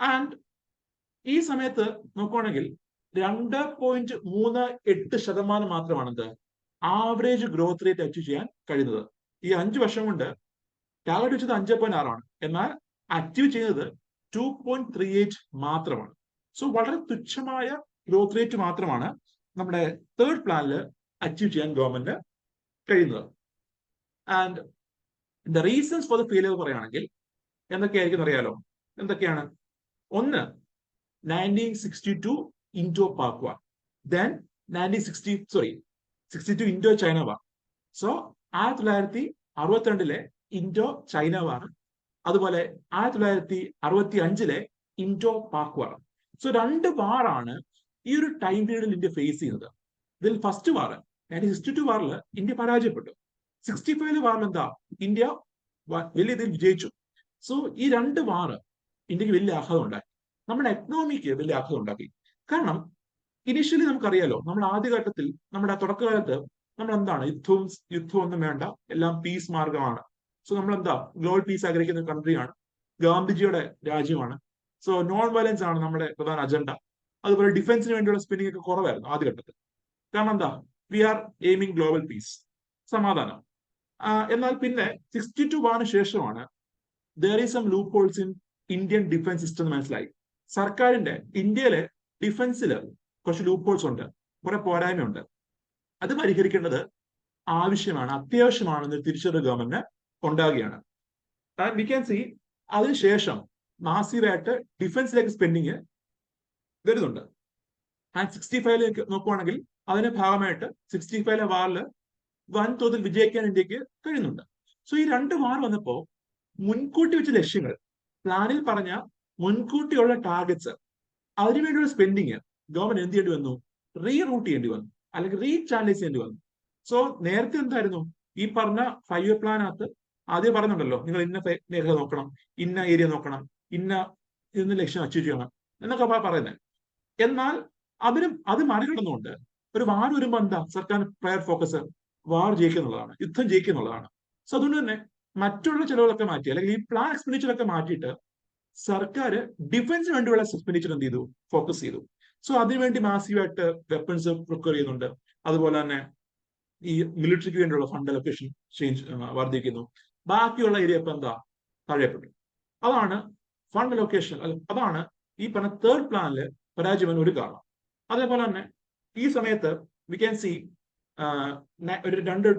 ആൻഡ് ഈ സമയത്ത് നോക്കുവാണെങ്കിൽ 2.38% മാത്രമാണെന്ത് ആവറേജ് ഗ്രോത്ത് റേറ്റ് അച്ചീവ് ചെയ്യാൻ കഴിയുന്നത്. ഈ 5 വർഷം കൊണ്ട് ടാർഗറ്റ് വെച്ചത് 5.6 എന്നാൽ അച്ചീവ് ചെയ്യുന്നത് 2.38 മാത്രമാണ്. സോ വളരെ തുച്ഛമായ ഗ്രോത്ത് റേറ്റ് മാത്രമാണ് നമ്മുടെ തേർഡ് പ്ലാനിൽ അച്ചീവ് ചെയ്യാൻ ഗവൺമെന്റ് കഴിയുന്നത്. And the reasons for the failure പറയുകയാണെങ്കിൽ എന്തൊക്കെയായിരിക്കും അറിയാലോ? എന്തൊക്കെയാണ്? ഒന്ന്, 1962 ഇൻഡോ പാക് വാർ, ദെൻ 62 ഇൻഡോ ചൈന വാർ. സോ 1962 ഇൻഡോ ചൈന വാർ, അതുപോലെ 1965 ഇൻഡോ പാക് വാർ. സോ 2 വാറാണ് ഈ ഒരു ടൈം പീരീഡിൽ ഇന്ത്യ ഫേസ് ചെയ്യുന്നത്. ഇതിൽ ഫസ്റ്റ് വാർ 1962 വാറിൽ ഇന്ത്യ പരാജയപ്പെട്ടു. 65 വാറിൽ എന്താ ഇന്ത്യ വലിയ രീതിയിൽ വിജയിച്ചു. സോ ഈ 2 വാറ് ഇന്ത്യക്ക് വലിയ ആഘാതം ഉണ്ടാക്കി, നമ്മുടെ എക്കണോമിക്ക് വലിയ ആഘാതം ഉണ്ടാക്കി. കാരണം ഇനിഷ്യലി നമുക്കറിയാലോ, നമ്മുടെ ആദ്യഘട്ടത്തിൽ നമ്മുടെ തുടക്കകാലത്ത് നമ്മൾ എന്താണ് യുദ്ധം ഒന്നും വേണ്ട, എല്ലാം പീസ് മാർഗമാണ്. സോ നമ്മൾ എന്താ ഗ്ലോബൽ പീസ് ആഗ്രഹിക്കുന്ന കൺട്രിയാണ്, ഗാന്ധിജിയുടെ രാജ്യമാണ്. സോ നോൺ വയലൻസ് ആണ് നമ്മുടെ പ്രധാന അജണ്ട. അതുപോലെ ഡിഫൻസിന് വേണ്ടിയുള്ള സ്പെൻഡിംഗ് ഒക്കെ കുറവായിരുന്നു ആദ്യഘട്ടത്തിൽ. കാരണം എന്താ, we are aiming global peace, സമാധാനം. എന്നാൽ പിന്നെ 62 വാറിന് ശേഷമാണ് there is some loopholes in Indian defence system മനസ്സിലായി. സർക്കാരിന്റെ ഇന്ത്യയിലെ ഡിഫൻസിൽ കുറച്ച് ലൂപ്ഹോൾസ് ഉണ്ട്, കുറെ പോരായ്മയുണ്ട്. അത് പരിഹരിക്കേണ്ടത് ആവശ്യമാണ്, അത്യാവശ്യമാണെന്ന് തിരിച്ചറിവ് ഗവൺമെന്റ് ഉണ്ടാകുകയാണ്. ആൻഡ് വി ക്യാൻ സി അതിനുശേഷം മാസീവായിട്ട് ഡിഫൻസിലേക്ക് സ്പെൻഡിങ് വരുന്നുണ്ട്. ആൻഡ് 65 നോക്കുവാണെങ്കിൽ അതിന്റെ ഭാഗമായിട്ട് 65 വാറിൽ വൻതോതിൽ വിജയിക്കാൻ ഇന്ത്യക്ക് കഴിയുന്നുണ്ട്. സോ ഈ 2 വാർ വന്നപ്പോ മുൻകൂട്ടി വെച്ച ലക്ഷ്യങ്ങൾ, പ്ലാനിൽ പറഞ്ഞ മുൻകൂട്ടിയുള്ള ടാർഗറ്റ്സ്, അതിനുവേണ്ടിയുള്ള സ്പെൻഡിങ് ഗവൺമെന്റ് എന്ത് ചെയ്യേണ്ടി വന്നു? റീറൂട്ട് ചെയ്യേണ്ടി വന്നു, അല്ലെങ്കിൽ റീചാനലൈസ് ചെയ്യേണ്ടി വന്നു. സോ നേരത്തെ എന്തായിരുന്നു? ഈ പറഞ്ഞ 5 ഇയർ പ്ലാനകത്ത് ആദ്യം പറയുന്നുണ്ടല്ലോ, നിങ്ങൾ ഇന്ന മേഖല നോക്കണം, ഇന്ന ഏരിയ നോക്കണം, ഇന്ന ലക്ഷ്യം അച്ചീവ് ചെയ്യണം എന്നൊക്കെ പറയുന്നത്. എന്നാൽ അത് മറികടന്നുകൊണ്ട് ഒരു വാർ വരുമ്പോ എന്താ സർക്കാർ പ്രയർ ഫോക്കസ്? വാർ ജയിക്കുന്നുള്ളതാണ്, യുദ്ധം ജയിക്കുന്നുള്ളതാണ്. സോ അതുകൊണ്ട് തന്നെ മറ്റുള്ള ചെലവുകളൊക്കെ മാറ്റി, അല്ലെങ്കിൽ ഈ പ്ലാൻ എക്സ്പെൻഡിച്ചറൊക്കെ മാറ്റിയിട്ട് സർക്കാർ ഡിഫൻസിന് വേണ്ടിയുള്ള എക്സ്പെൻഡിച്ചർ എന്ത് ചെയ്തു? ഫോക്കസ് ചെയ്തു. സോ അതിനുവേണ്ടി മാസീവായിട്ട് വെപ്പൺസ് പ്രിക്കർ ചെയ്യുന്നുണ്ട്. അതുപോലെ തന്നെ ഈ മിലിറ്ററിക്ക് വേണ്ടിയുള്ള ഫണ്ട് അലൊക്കേഷൻ വർദ്ധിക്കുന്നു. ബാക്കിയുള്ള ഏരിയ ഇപ്പൊ എന്താ? തഴയപ്പെട്ടു. അതാണ് ഫണ്ട് അലൊക്കേഷൻ, അതാണ് ഈ പറഞ്ഞ തേർഡ് പ്ലാനില് പരാജയം ഒരു കാരണം. അതേപോലെ തന്നെ ഈ സമയത്ത് വി ക്യാൻ സി ഒരു 2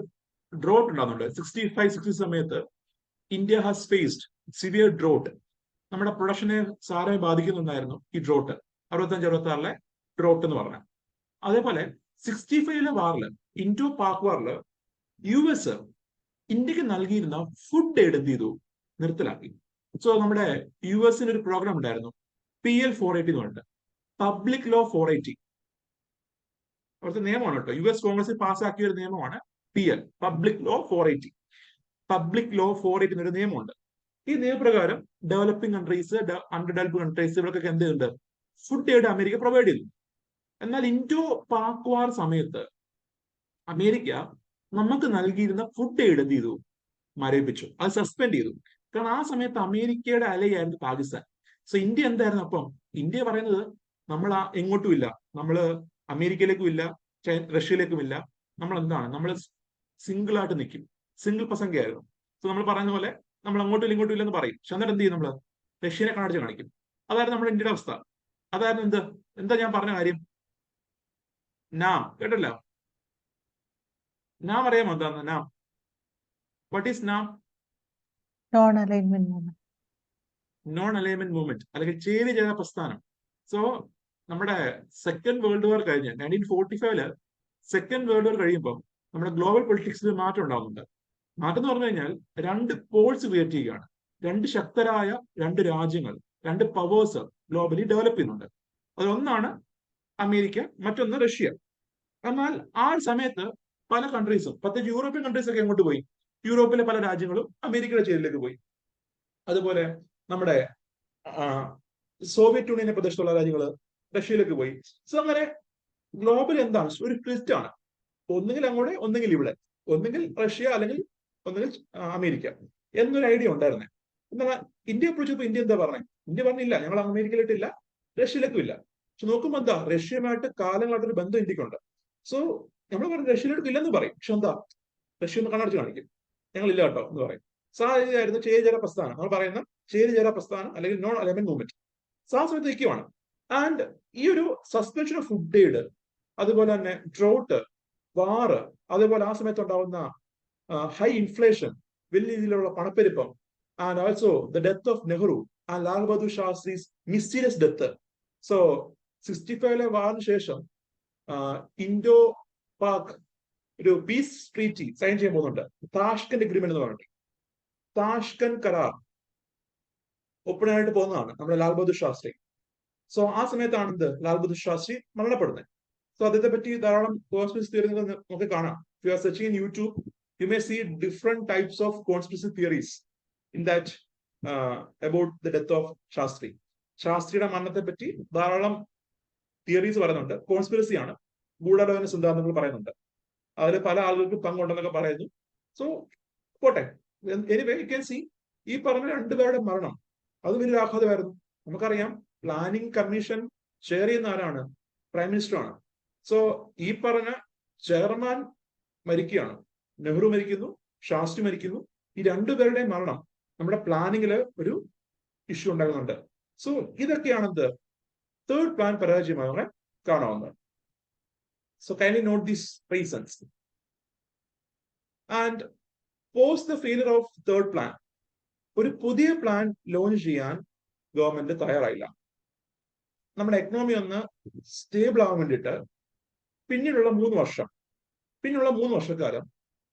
ഡ്രോട്ട് ഉണ്ടാകുന്നുണ്ട്. 65-60 സമയത്ത് India has faced severe drought. നമ്മുടെ പ്രൊഡക്ഷനെ സാരമായി ബാധിക്കുന്നുണ്ടായിരുന്നു ഈ ഡ്രോട്ട്. 65-66 ഡ്രോട്ട് എന്ന് പറഞ്ഞ. അതേപോലെ 65 വാറില്, ഇൻഡോ പാക് വാറില് US ഇന്ത്യക്ക് നൽകിയിരുന്ന ഫുഡ് എയ്ഡ് എന്ത് ചെയ്തു? നിർത്തലാക്കി. സോ നമ്മുടെ US ഒരു പ്രോഗ്രാം ഉണ്ടായിരുന്നു, PL 480 എന്ന് പറഞ്ഞിട്ട്, പബ്ലിക് ലോ 480. അവിടുത്തെ നിയമമാണ് കേട്ടോ, US കോൺഗ്രസിൽ പാസ്സാക്കിയ ഒരു നിയമമാണ് PL, public law 480. Public law 480 എന്നൊരു നിയമമുണ്ട്. ഈ നിയമപ്രകാരം developing countries, underdeveloped countries, ഇവർക്കൊക്കെ എന്ത് ചെയ്യുന്നുണ്ട്? ഫുഡ് എയ്ഡ് അമേരിക്ക പ്രൊവൈഡ് ചെയ്തു. എന്നാൽ ഇൻഡോ പാക് വാർ സമയത്ത് അമേരിക്ക നമുക്ക് നൽകിയിരുന്ന ഫുഡ് എയ്ഡ് എന്ത് ചെയ്തു? മരവിപ്പിച്ചു, അത് സസ്പെൻഡ് ചെയ്തു. കാരണം ആ സമയത്ത് അമേരിക്കയുടെ അലയായിരുന്നു പാകിസ്ഥാൻ. സോ ഇന്ത്യ എന്തായിരുന്നു അപ്പം? ഇന്ത്യ പറയുന്നത് നമ്മൾ എങ്ങോട്ടും ഇല്ല, നമ്മൾ അമേരിക്കയിലേക്കും ഇല്ല, റഷ്യയിലേക്കും ഇല്ല, നമ്മൾ എന്താണ്, നമ്മൾ സിംഗിൾ ആയിട്ട് നിൽക്കും, സിംഗിൾ പ്രസംഗയായിരുന്നു. സോ നമ്മൾ പറയുന്ന പോലെ നമ്മൾ അങ്ങോട്ടും ഇങ്ങോട്ടും ഇല്ലെന്ന് പറയും. പക്ഷെ എന്നിട്ട് എന്ത് ചെയ്യും? നമ്മൾ റഷ്യനെ കാണിച്ച് കാണിക്കും. അതായിരുന്നു നമ്മുടെ ഇന്ത്യയുടെ അവസ്ഥ. അതായിരുന്നു എന്താ ഞാൻ പറഞ്ഞ കാര്യം? നാം കേട്ടല്ലോ? നാം അറിയാമോ എന്താന്ന്? നാം, വാട്ട് ഈസ് നാം? Non alignment movement. Non alignment movement, അല്ലെങ്കിൽ ചേരിചേരാ പ്രസ്ഥാനം. സോ നമ്മുടെ സെക്കൻഡ് വേൾഡ് വാർ കഴിഞ്ഞ് 1945 സെക്കൻഡ് വേൾഡ് വാർ കഴിയുമ്പോൾ നമ്മുടെ ഗ്ലോബൽ പൊളിറ്റിക്സിൽ മാറ്റം ഉണ്ടാകുന്നുണ്ട്. മാറ്റം എന്ന് പറഞ്ഞു കഴിഞ്ഞാൽ 2 പോൾസ് ക്രിയേറ്റ് ചെയ്യുകയാണ്. 2 ശക്തരായ 2 രാജ്യങ്ങൾ, 2 പവേഴ്സ് ഗ്ലോബലി ഡെവലപ്പ് ചെയ്യുന്നുണ്ട്. അതിലൊന്നാണ് അമേരിക്ക, മറ്റൊന്ന് റഷ്യ. എന്നാൽ ആ സമയത്ത് പല കൺട്രീസും, പ്രത്യേകിച്ച് യൂറോപ്യൻ കൺട്രീസ് ഒക്കെ എങ്ങോട്ട് പോയി? യൂറോപ്പിലെ പല രാജ്യങ്ങളും അമേരിക്കയുടെ ചേരിലേക്ക് പോയി. അതുപോലെ നമ്മുടെ സോവിയറ്റ് യൂണിയന്റെ പ്രദേശത്തുള്ള രാജ്യങ്ങൾ റഷ്യയിലേക്ക് പോയി. സോ അങ്ങനെ ഗ്ലോബൽ എന്താണ്? ഒരു ട്വിസ്റ്റ് ആണ്. ഒന്നുകിൽ അങ്ങോട്ട്, ഒന്നുകിൽ ഇവിടെ, ഒന്നുകിൽ റഷ്യ, അല്ലെങ്കിൽ ഒന്നുകിൽ അമേരിക്ക എന്നൊരു ഐഡിയ ഉണ്ടായിരുന്നേ. എന്നാൽ ഇന്ത്യയെ കുറിച്ചപ്പോ ഇന്ത്യ എന്താ പറഞ്ഞത്? ഇന്ത്യ പറഞ്ഞില്ല, ഞങ്ങൾ അമേരിക്കയിലോട്ടില്ല, റഷ്യയിലേക്കും ഇല്ല. പക്ഷെ നോക്കുമ്പോ എന്താ, റഷ്യയുമായിട്ട് കാലങ്ങളായിട്ടൊരു ബന്ധം ഇന്ത്യക്കുണ്ട്. സോ നമ്മൾ പറഞ്ഞ റഷ്യയിലേക്ക് ഇല്ലെന്ന് പറയും, പക്ഷെ എന്താ, റഷ്യ ഒന്ന് കണ്ണടച്ച് കാണിക്കും, ഞങ്ങളില്ല കേട്ടോ എന്ന് പറയും. സാഹചര്യമായിരുന്നു ചേരിചേരാ പ്രസ്ഥാനം, നമ്മൾ പറയുന്ന ചേരിചേരാ പ്രസ്ഥാനം, അല്ലെങ്കിൽ നോൺ അലൈൻമെന്റ് മൂവ്മെന്റ്. ആ സമയത്ത് നിൽക്കുവാണ്. ആൻഡ് ഈ ഒരു സസ്പെൻഷൻ ഓഫ് ഫുഡ് എയ്ഡ്, അതുപോലെ തന്നെ ഡ്രോട്ട്, വാറ്, അതുപോലെ ആ സമയത്ത് ഉണ്ടാവുന്ന ഹൈ ഇൻഫ്ലേഷൻ, വലിയ രീതിയിലുള്ള പണപ്പെരുപ്പം, and also the death of Nehru and Lal Bahadur Shastri's mysterious death. So 65 വാറിന് ശേഷം ഇൻഡോ പാക് ഒരു പീസ് ട്രീറ്റി സൈൻ ചെയ്യാൻ പോകുന്നുണ്ട്, താഷ്കന്റ് അഗ്രിമെന്റ് എന്ന് പറഞ്ഞിട്ട്. താഷ്കന്റ് കരാർ ഒപ്പണായിട്ട് പോകുന്നതാണ് നമ്മുടെ ലാൽ ബഹദൂർ ശാസ്ത്രി. സോ ആ സമയത്താണ് ലാൽ ബഹദൂർ ശാസ്ത്രി മരണപ്പെടുന്നത്. സോ അദ്ദേഹത്തെ പറ്റി ധാരാളം കോൺസ്പിറസി തിയറി നമുക്ക് കാണാം. If you are searching in YouTube, you may see different types of conspiracy theories in that about the death of Shastri. ശാസ്ത്രിയുടെ മരണത്തെ പറ്റി ധാരാളം തിയറീസ് പറയുന്നുണ്ട്. കോൺസ്പിറസി ആണ്, ഗൂഢാലോചന സിദ്ധാന്തങ്ങൾ പറയുന്നുണ്ട്. അതിൽ പല ആളുകൾക്ക് പങ്കുണ്ടെന്നൊക്കെ പറയുന്നു. സോ പോട്ടെ. എനിവേ യു ക്യാൻ സി, ഈ പറഞ്ഞ 2 പേരുടെ മരണം അത് വലിയൊരു ആഘാതമായിരുന്നു. നമുക്കറിയാം, പ്ലാനിംഗ് കമ്മീഷൻ ചെയർ ചെയ്യുന്ന ആരാണ്? പ്രൈം മിനിസ്റ്റർ ആണ്. സോ ഈ പറഞ്ഞ ചെയർമാൻ മരിക്കുകയാണ്, നെഹ്റു മരിക്കുന്നു, ശാസ്ത്രി മരിക്കുന്നു. ഈ 2 പേരുടെയും മരണം നമ്മുടെ പ്ലാനിങ്ങില് ഒരു ഇഷ്യൂ ഉണ്ടാകുന്നുണ്ട്. സോ ഇതൊക്കെയാണ് തേർഡ് പ്ലാൻ പരാജയമായി കാണാവുന്നത്. So kindly note these reasons. And post the failure of third plan, ഒരു പുതിയ പ്ലാൻ ലോഞ്ച് ചെയ്യാൻ ഗവൺമെന്റ് തയ്യാറായില്ല. നമ്മുടെ എക്കണോമി ഒന്ന് സ്റ്റേബിൾ ആവാൻ വേണ്ടിയിട്ട് പിന്നീടുള്ള 3 വർഷക്കാലം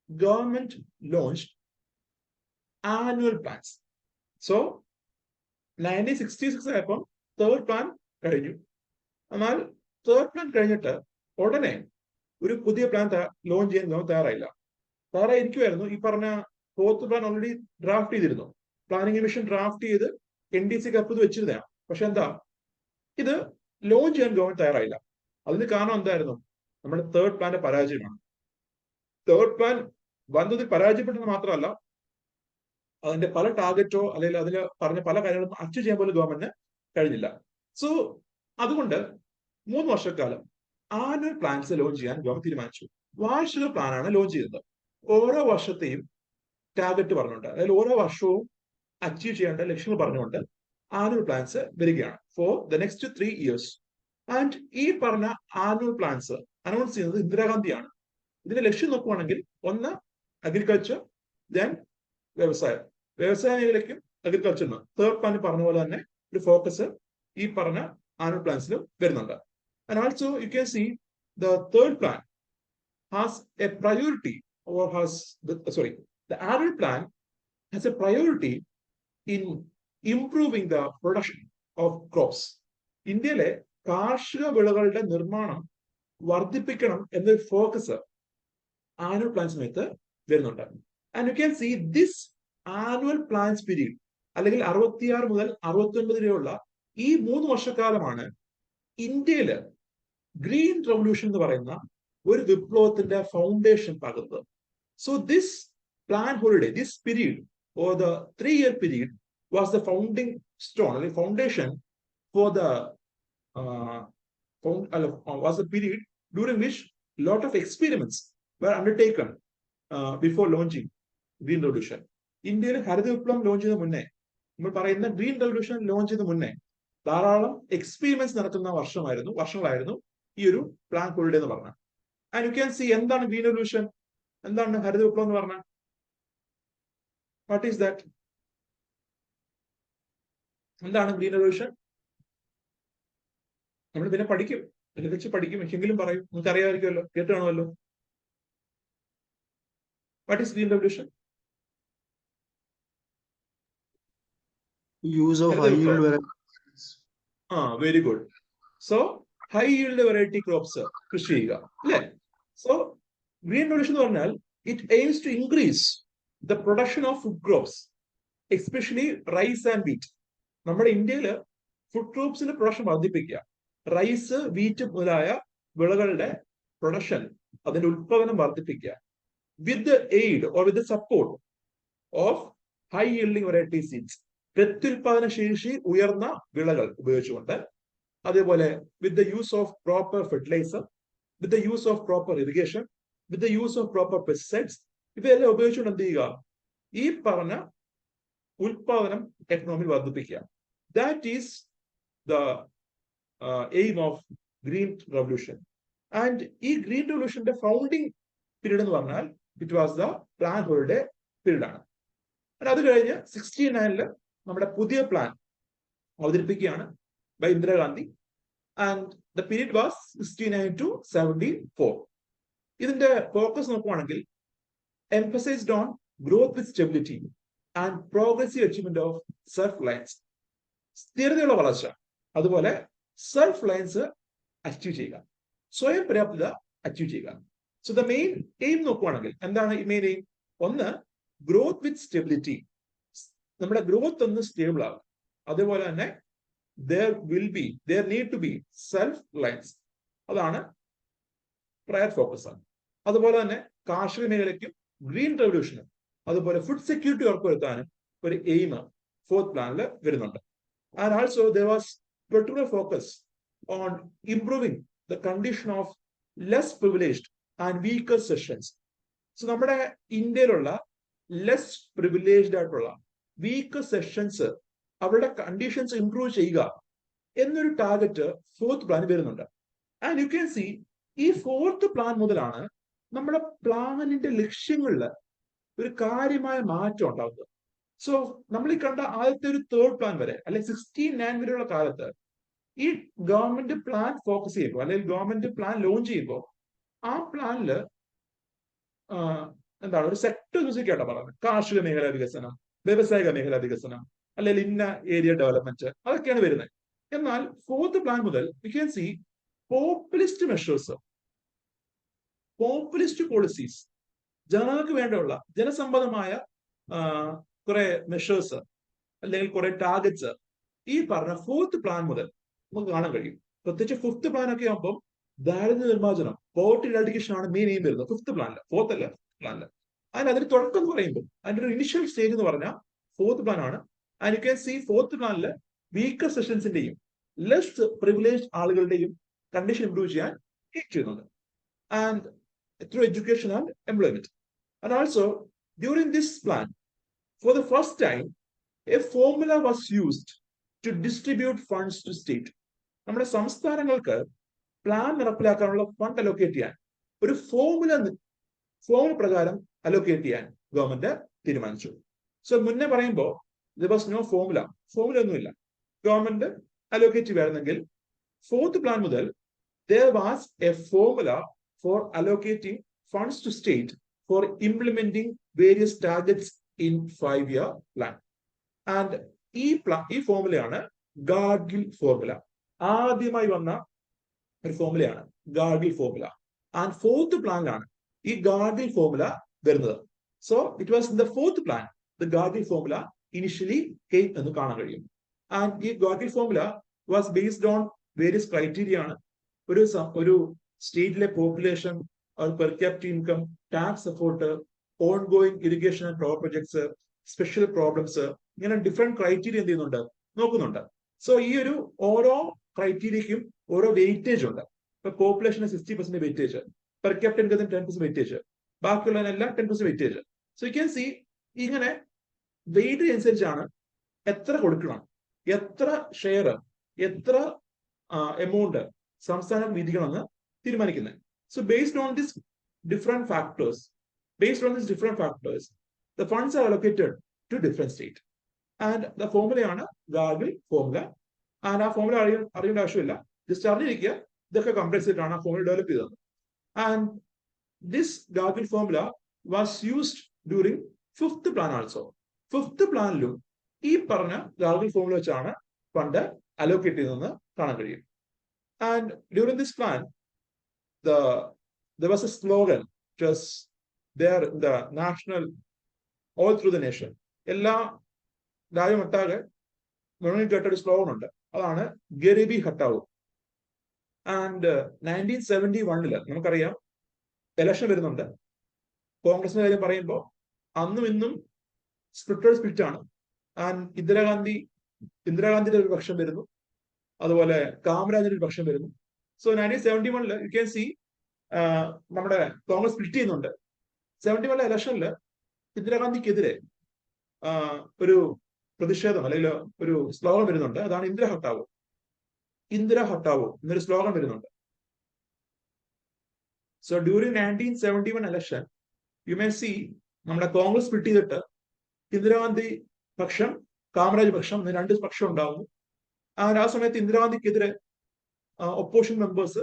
government launch annual plans. So 1966 ആയപ്പം തേർഡ് പ്ലാൻ കഴിഞ്ഞു. എന്നാൽ തേർഡ് പ്ലാൻ കഴിഞ്ഞിട്ട് ഉടനെ ഒരു പുതിയ പ്ലാൻ ലോഞ്ച് ചെയ്യാൻ ഗവൺമെന്റ് തയ്യാറായിരിക്കുമായിരുന്നു. ഈ പറഞ്ഞ ഫോർത്ത് പ്ലാൻ ഓൾറെഡി ഡ്രാഫ്റ്റ് ചെയ്തിരുന്നു. പ്ലാനിംഗ് കമ്മീഷൻ ഡ്രാഫ്റ്റ് ചെയ്ത് NDCക്ക് അപ്രൂവ് വെച്ചിരുന്നതാണ്. പക്ഷെ എന്താ, ഇത് ലോഞ്ച് ചെയ്യാൻ ഗവൺമെന്റ് തയ്യാറായില്ല. അതിന് കാരണം എന്തായിരുന്നു? നമ്മുടെ തേർഡ് പ്ലാന്റെ പരാജയമാണ്. തേർഡ് പ്ലാൻ വന്നത് പരാജയപ്പെട്ടത് മാത്രമല്ല, അതിന്റെ പല ടാർഗറ്റോ അല്ലെങ്കിൽ അതിൽ പറഞ്ഞ പല കാര്യങ്ങളും അച്ചീവ് ചെയ്യാൻ പോലും ഗവൺമെന്റിന് കഴിഞ്ഞില്ല. സോ അതുകൊണ്ട് 3 വർഷക്കാലം ആനുവൽ പ്ലാൻസ് ലോഞ്ച് ചെയ്യാൻ ഗവൺമെന്റ് തീരുമാനിച്ചു. വാർഷിക പ്ലാനാണ് ലോഞ്ച് ചെയ്തത്. ഓരോ വർഷത്തെയും ടാർഗറ്റ് പറഞ്ഞുകൊണ്ട്, അതായത് ഓരോ വർഷവും അച്ചീവ് ചെയ്യേണ്ട ലക്ഷ്യങ്ങൾ പറഞ്ഞുകൊണ്ട് ആനുവൽ പ്ലാൻസ് വരികയാണ് for the next 3 years. And ഈ പറഞ്ഞ ആനുവൽ പ്ലാൻസ് അനൗൺസ് ചെയ്യുന്നത് ഇന്ദിരാഗാന്ധിയാണ്. ഇതിന്റെ ലക്ഷ്യം നോക്കുവാണെങ്കിൽ, ഒന്ന് അഗ്രികൾച്ചർ, ദെൻ വ്യവസായം മേഖലയ്ക്കും അഗ്രികൾച്ചറിന് തേർഡ് പ്ലാൻ പറഞ്ഞ പോലെ തന്നെ ഒരു ഫോക്കസ് ഈ പറഞ്ഞ ആനുവൽ പ്ലാൻസിലും വരുന്നുണ്ട്. And also you can see the third plan has a priority or has the annual plan has a priority in improving the production of crops. ഇന്ത്യയിലെ കാർഷിക വിളകളുടെ നിർമ്മാണം വർദ്ധിപ്പിക്കണം എന്നൊരു ഫോക്കസ് ആനുവൽ പ്ലാൻ സമയത്ത് വരുന്നുണ്ട്. And you can see this annual plans period, അല്ലെങ്കിൽ 66 മുതൽ 69 വരെയുള്ള ഈ 3 വർഷക്കാലമാണ് ഇന്ത്യയില് ഗ്രീൻ റവല്യൂഷൻ എന്ന് പറയുന്ന ഒരു വിപ്ലവത്തിന്റെ foundation പകർന്നത്. So this plan holiday, this period or the 3-year period was the founding stone, the foundation for the was a period during which a lot of experiments were undertaken before launching Green Revolution. ഇന്ത്യയിൽ ഹരിത വിപ്ലവം ലോഞ്ച് ചെയ്ത മുന്നേ, നമ്മൾ പറയുന്ന ഗ്രീൻ റവല്യൂഷൻ ലോഞ്ച് ചെയ്ത മുന്നേ ധാരാളം എക്സ്പെരിമെന്റ്സ് നടക്കുന്ന വർഷങ്ങളായിരുന്നു ഈ ഒരു പ്ലാൻ ഹോളിഡേ എന്ന് പറഞ്ഞാൽ. ആൻഡ് യു ക്യാൻ സി എന്താണ് ഗ്രീൻ റവല്യൂഷൻ, എന്താണ് ഹരിത വിപ്ലവം എന്ന് പറഞ്ഞാൽ? What is that? എന്താണ് ഗ്രീൻ റവല്യൂഷൻ? നമ്മൾ പിന്നെ പഠിക്കും, ഇതിനെക്കുറിച്ച് പഠിക്കും, എങ്കിലും പറയും, നിങ്ങൾക്ക് അറിയാമായിരിക്കുമല്ലോ, കേട്ട് കാണുമല്ലോ. What is green revolution? Use of high yield varieties. Very good. So high yield variety crops കൃഷി ചെയ്യുക, അല്ലേ? സോ ഗ്രീൻ റവല്യൂഷൻ എന്ന് പറഞ്ഞാൽ it aims to increase the production of food crops, especially rice and wheat. നമ്മുടെ ഇന്ത്യയില് ഫുഡ് ക്രോപ്സിന്റെ പ്രൊഡക്ഷൻ വർദ്ധിപ്പിക്കുക, റൈസ്, വീറ്റ് മുതലായ വിളകളുടെ പ്രൊഡക്ഷൻ, അതിന്റെ ഉത്പാദനം വർദ്ധിപ്പിക്കുക, with the aid or with the support of high yielding variety seeds, പ്രത്യുൽപാദന ശേഷി ഉയർന്ന വിളകൾ ഉപയോഗിച്ചുകൊണ്ട്, അതേപോലെ with the use of proper fertiliser, with the use of proper irrigation, with the use of proper pesticides, ഇവയെല്ലാം ഉപയോഗിച്ചുകൊണ്ട് എന്ത് ചെയ്യുക, ഈ പറഞ്ഞ ഉൽപാദനം എക്കണോമിയിൽ വർദ്ധിപ്പിക്കുക. That is the aim of green revolution. And ഈ ഗ്രീൻ റവല്യൂഷന്റെ ഫൗണ്ടിങ് പീരീഡ് എന്ന് പറഞ്ഞാൽ it was the plan holiday period ആണ്. അത് കഴിഞ്ഞ് 69 നമ്മുടെ പുതിയ പ്ലാൻ അവതരിപ്പിക്കുകയാണ് by Indira Gandhi. And the period was 69 to 74. ഇതിന്റെ ഫോക്കസ് നോക്കുവാണെങ്കിൽ emphasised on growth with stability and progressive achievement of self Reliance, സ്ഥിരതയുള്ള വളർച്ച, അതുപോലെ സെൽഫ് റിലയൻസ് അച്ചീവ് ചെയ്യുക, സ്വയം പര്യാപ്തത അച്ചീവ് ചെയ്യുക. സോ ദ മെയിൻ എയിം നോക്കുവാണെങ്കിൽ എന്താണ് ഈ മെയിൻ എയിം? ഒന്ന്, ഗ്രോത്ത് വിത്ത് സ്റ്റെബിലിറ്റി, നമ്മുടെ ഗ്രോത്ത് ഒന്ന് സ്റ്റേബിൾ ആകും. അതേപോലെ തന്നെ there need to be self Reliance, അതാണ് പ്രയർ ഫോക്കസ് ആണ്. അതുപോലെ തന്നെ കാർഷിക മേഖലയ്ക്കും ഗ്രീൻ റവല്യൂഷനും അതുപോലെ ഫുഡ് സെക്യൂരിറ്റി ഉറപ്പുവരുത്താനും ഒരു എയിം ഫോർത്ത് പ്ലാനിൽ വരുന്നുണ്ട്. And also there was particular focus on improving the condition of less privileged and weaker sections. So നമ്മുടെ ഇന്ത്യയിലുള്ള ലെസ് പ്രിവിലേജ്ഡ് ആയിട്ടുള്ള വീക്കർ സെക്ഷൻസ്, അവരുടെ കണ്ടീഷൻസ് ഇംപ്രൂവ് ചെയ്യുക എന്നൊരു ടാർഗറ്റ് ഫോർത്ത് പ്ലാൻ വരുന്നുണ്ട്. ആൻഡ് യു ക്യാൻ സി ഈ ഫോർത്ത് പ്ലാൻ മുതലാണ് നമ്മുടെ പ്ലാനിന്റെ ലക്ഷ്യങ്ങളിൽ ഒരു കാര്യമായ മാറ്റം ഉണ്ടാകുന്നത്. സോ നമ്മൾ ഈ കണ്ട ആദ്യത്തെ ഒരു തേർഡ് പ്ലാൻ വരെ, അല്ലെങ്കിൽ 69 വരെയുള്ള കാലത്ത് ഈ ഗവൺമെന്റ് പ്ലാൻ ഫോക്കസ് ചെയ്യുമ്പോൾ അല്ലെങ്കിൽ ഗവൺമെന്റ് പ്ലാൻ ലോഞ്ച് ചെയ്യുമ്പോൾ ആ പ്ലാനില് എന്താണ് ഒരു സെക്ടർ മ്യൂസിക് ആയിട്ടാണ് പറയുന്നത്. കാർഷിക മേഖലാ വികസനം, വ്യവസായിക മേഖലാ വികസനം, അല്ലെങ്കിൽ ഇന്ന ഏരിയ ഡെവലപ്മെന്റ്, അതൊക്കെയാണ് വരുന്നത്. എന്നാൽ ഫോർത്ത് പ്ലാൻ മുതൽ U can C populist measures, populist policies, ജനങ്ങൾക്ക് വേണ്ടിയുള്ള ജനസമ്മതമായ കുറെ മെഷേഴ്സ് അല്ലെങ്കിൽ കുറെ ടാർഗറ്റ്സ് ഈ പറഞ്ഞ ഫോർത്ത് പ്ലാൻ മുതൽ നമുക്ക് കാണാൻ കഴിയും. പ്രത്യേകിച്ച് ഫിഫ്ത്ത് പ്ലാൻ ഒക്കെ ആകുമ്പോൾ ദാരിദ്ര്യ നിർമ്മാർജ്ജനം, പോവർട്ടി ഇറാഡിക്കേഷൻ ആണ് മെയിൻ എയിം വരുന്നത് ഫിഫ്ത്ത് പ്ലാനില്, ഫോർത്ത് അല്ല പ്ലാനില്. അതിന് തുടക്കം എന്ന് പറയുമ്പോൾ അതിന്റെ ഒരു ഇനിഷ്യൽ സ്റ്റേജ് എന്ന് പറഞ്ഞാൽ ഫോർത്ത് പ്ലാൻ ആണ്. And you can see fourth പ്ലാനില് വീക്കർ സെഷൻസിന്റെയും ലെസ് പ്രിവിലേജ് ആളുകളുടെയും കണ്ടീഷൻ ഇംപ്രൂവ് ചെയ്യാൻ ചെയ്യുന്നുണ്ട്. And through education and employment. And also, during this plan, for the first time, a formula was used to distribute funds to state. നമ്മുടെ സംസ്ഥാനങ്ങൾക്ക് പ്ലാൻ നടപ്പിലാക്കാനുള്ള ഫണ്ട് അലോക്കേറ്റ് ചെയ്യാൻ ഒരു ഫോർമുല പ്രകാരം അലോക്കേറ്റ് ചെയ്യാൻ ഗവൺമെന്റ് തീരുമാനിച്ചു. സോ മുന്നേ പറയുമ്പോൾ there was no ഫോർമുല ഒന്നുമില്ല, ഗവൺമെന്റ് അലോക്കേറ്റ് ചെയ്യുകയായിരുന്നെങ്കിൽ ഫോർത്ത് പ്ലാൻ മുതൽ there was a formula for allocating funds to state for implementing various targets in 5-year plan. And ഈ ഫോർമുലയാണ് ഗാഡ്ഗിൽ ഫോർമുല. ആദ്യമായി വന്ന ഒരു ഫോർമുലയാണ് ഗാഡ്ഗിൽ ഫോർമുല. ആൻഡ് ഫോർത്ത് പ്ലാനിലാണ് ഈ ഗാഡ്ഗിൽ ഫോർമുല വരുന്നത്. So it was in the fourth plan the Gadgil formula initially came എന്ന് കാണാൻ കഴിയും. ആൻഡ് ഈ Gadgil formula was based on various criteria ആണ്. ഒരു സ്റ്റേറ്റിലെ population, per capita income, tax support, on going irrigation and power projects, special problems, ഇങ്ങനെ ഡിഫറെന്റ് ക്രൈറ്റീരിയ എന്ത് ചെയ്യുന്നുണ്ട്, നോക്കുന്നുണ്ട്. സോ ഈ ഒരു ഓരോ ക്രൈറ്റീരിയക്കും ഓരോ വെയിറ്റേജ് ഉണ്ട്. ഇപ്പൊ പോപ്പുലേഷന് 60% വെയിറ്റേജ്, പെർ ക്യാപിറ്റ ഇൻകത്തിന് 10% വെയിറ്റേജ്, ബാക്കിയുള്ളതിനെല്ലാം 10% weightage. So you can see ഇങ്ങനെ വെയിറ്റ് അനുസരിച്ചാണ് എത്ര കൊടുക്കണം, എത്ര ഷെയർ, എത്ര എമൗണ്ട് സംസ്ഥാനം വിധിക്കണമെന്ന് തീരുമാനിക്കുന്നത്. So based on these different factors, the funds are allocated to different state. And the formula ആണ് ഗാഡ്ഗിൽ ഫോർമുല. ആൻഡ് ആ ഫോർമുല അറിയേണ്ട ആവശ്യമില്ല, ജസ്റ്റ് അറിഞ്ഞിരിക്കുക ഇതൊക്കെ കംപ്രസ് ചെയ്തിട്ടാണ് ആ ഫോർമുല ഡെവലപ്പ് ചെയ്തത്. And this Gadgil formula was used during fifth plan also. Fifth പ്ലാനിലും ഈ പറഞ്ഞ ഗാഡ്ഗിൽ ഫോർമുല വെച്ചാണ് ഫണ്ട് അലോക്കേറ്റ് ചെയ്തതെന്ന് കാണാൻ കഴിയും. And during this plan, there was a slogan just there in the national, all through the nation. എല്ലാ രാജ്യമൊട്ടാകെ മുഴങ്ങിക്കേട്ട ഒരു സ്ലോഗൻ ഉണ്ട്, അതാണ് ഗരീബി ഹട്ടാവോ. ആൻഡ് 1971 നമുക്കറിയാം ഇലക്ഷൻ വരുന്നുണ്ട്. കോൺഗ്രസിന്റെ കാര്യം പറയുമ്പോൾ അന്നും ഇന്നും സ്പ്ലിറ്റ് ആണ്. ആൻഡ് ഇന്ദിരാഗാന്ധിയുടെ ഒരു പക്ഷം വരുന്നു, അതുപോലെ കാമരാജിന്റെ ഒരു പക്ഷം വരുന്നു. സോ 1971 യു ക്യാൻ സി നമ്മുടെ കോൺഗ്രസ് സ്പ്ലിറ്റ് ചെയ്യുന്നുണ്ട്. 71 ഇലക്ഷനിൽ ഇന്ദിരാഗാന്ധിക്കെതിരെ ഒരു പ്രതിഷേധം അല്ലെങ്കിൽ ഒരു സ്ലോഗൻ വരുന്നുണ്ട്, അതാണ് ഇന്ദിര ഹട്ടാവോ എന്നൊരു സ്ലോഗൻ വരുന്നുണ്ട്. So during 1971 election U may C നമ്മുടെ കോൺഗ്രസ് സ്പ്ലിറ്റ് ചെയ്തിട്ട് ഇന്ദിരാഗാന്ധി പക്ഷം, കാമരാജ് പക്ഷം എന്ന് രണ്ട് പക്ഷം ഉണ്ടാവുന്നു. ആ സമയത്ത് ഇന്ദിരാഗാന്ധിക്കെതിരെ ഒപ്പോസിഷൻ മെമ്പേഴ്സ്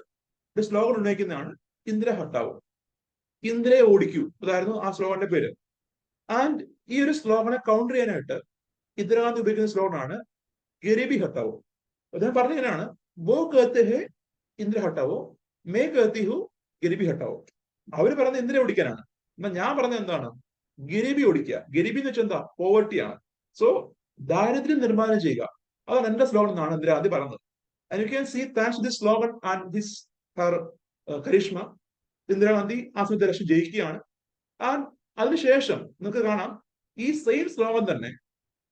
ഒരു സ്ലോഗൻ ഉന്നയിക്കുന്നതാണ് ഇന്ദിര ഹട്ടാവോ, ഇന്ദിരയെ ഓടിക്കൂ, അതായിരുന്നു ആ സ്ലോഗന്റെ പേര്. ആൻഡ് ഈ ഒരു സ്ലോഗനെ കൗണ്ടർ ചെയ്യാനായിട്ട് ഇന്ദിരാഗാന്ധി ഉപയോഗിക്കുന്ന സ്ലോഗനാണ് ഗരീബി ഹട്ടാവോ. അദ്ദേഹം പറഞ്ഞതിനാണ് വോ കഹത്തെ ഹേ ഇന്ദിര ഹട്ടാവോ, മേ കഹത്തി ഹു ഗരീബി ഹട്ടാവോ. അവര് പറഞ്ഞ ഇന്ദിര ഓടിക്കാനാണ്, എന്നാൽ ഞാൻ പറഞ്ഞത് എന്താണ്, ഗരീബി ഓടിക്കുക. ഗരീബി എന്ന് വെച്ചാൽ എന്താ, പോവർട്ടിയാണ്. സോ ദാരിദ്ര്യം നിർമ്മാർജ്ജനം ചെയ്യുക, അതാണ് എന്റെ സ്ലോഗൻ എന്നാണ് ഇന്ദിരാഗാന്ധി പറഞ്ഞത്. And you can see thanks to this slogan and this Har Karishma, Indira Gandhi ആ സമയത്ത് ഇലക്ഷൻ ജയിക്കുകയാണ്. ആൻഡ് അതിനുശേഷം നിങ്ങൾക്ക് കാണാം ഈ സെയിം സ്ലോഗൻ തന്നെ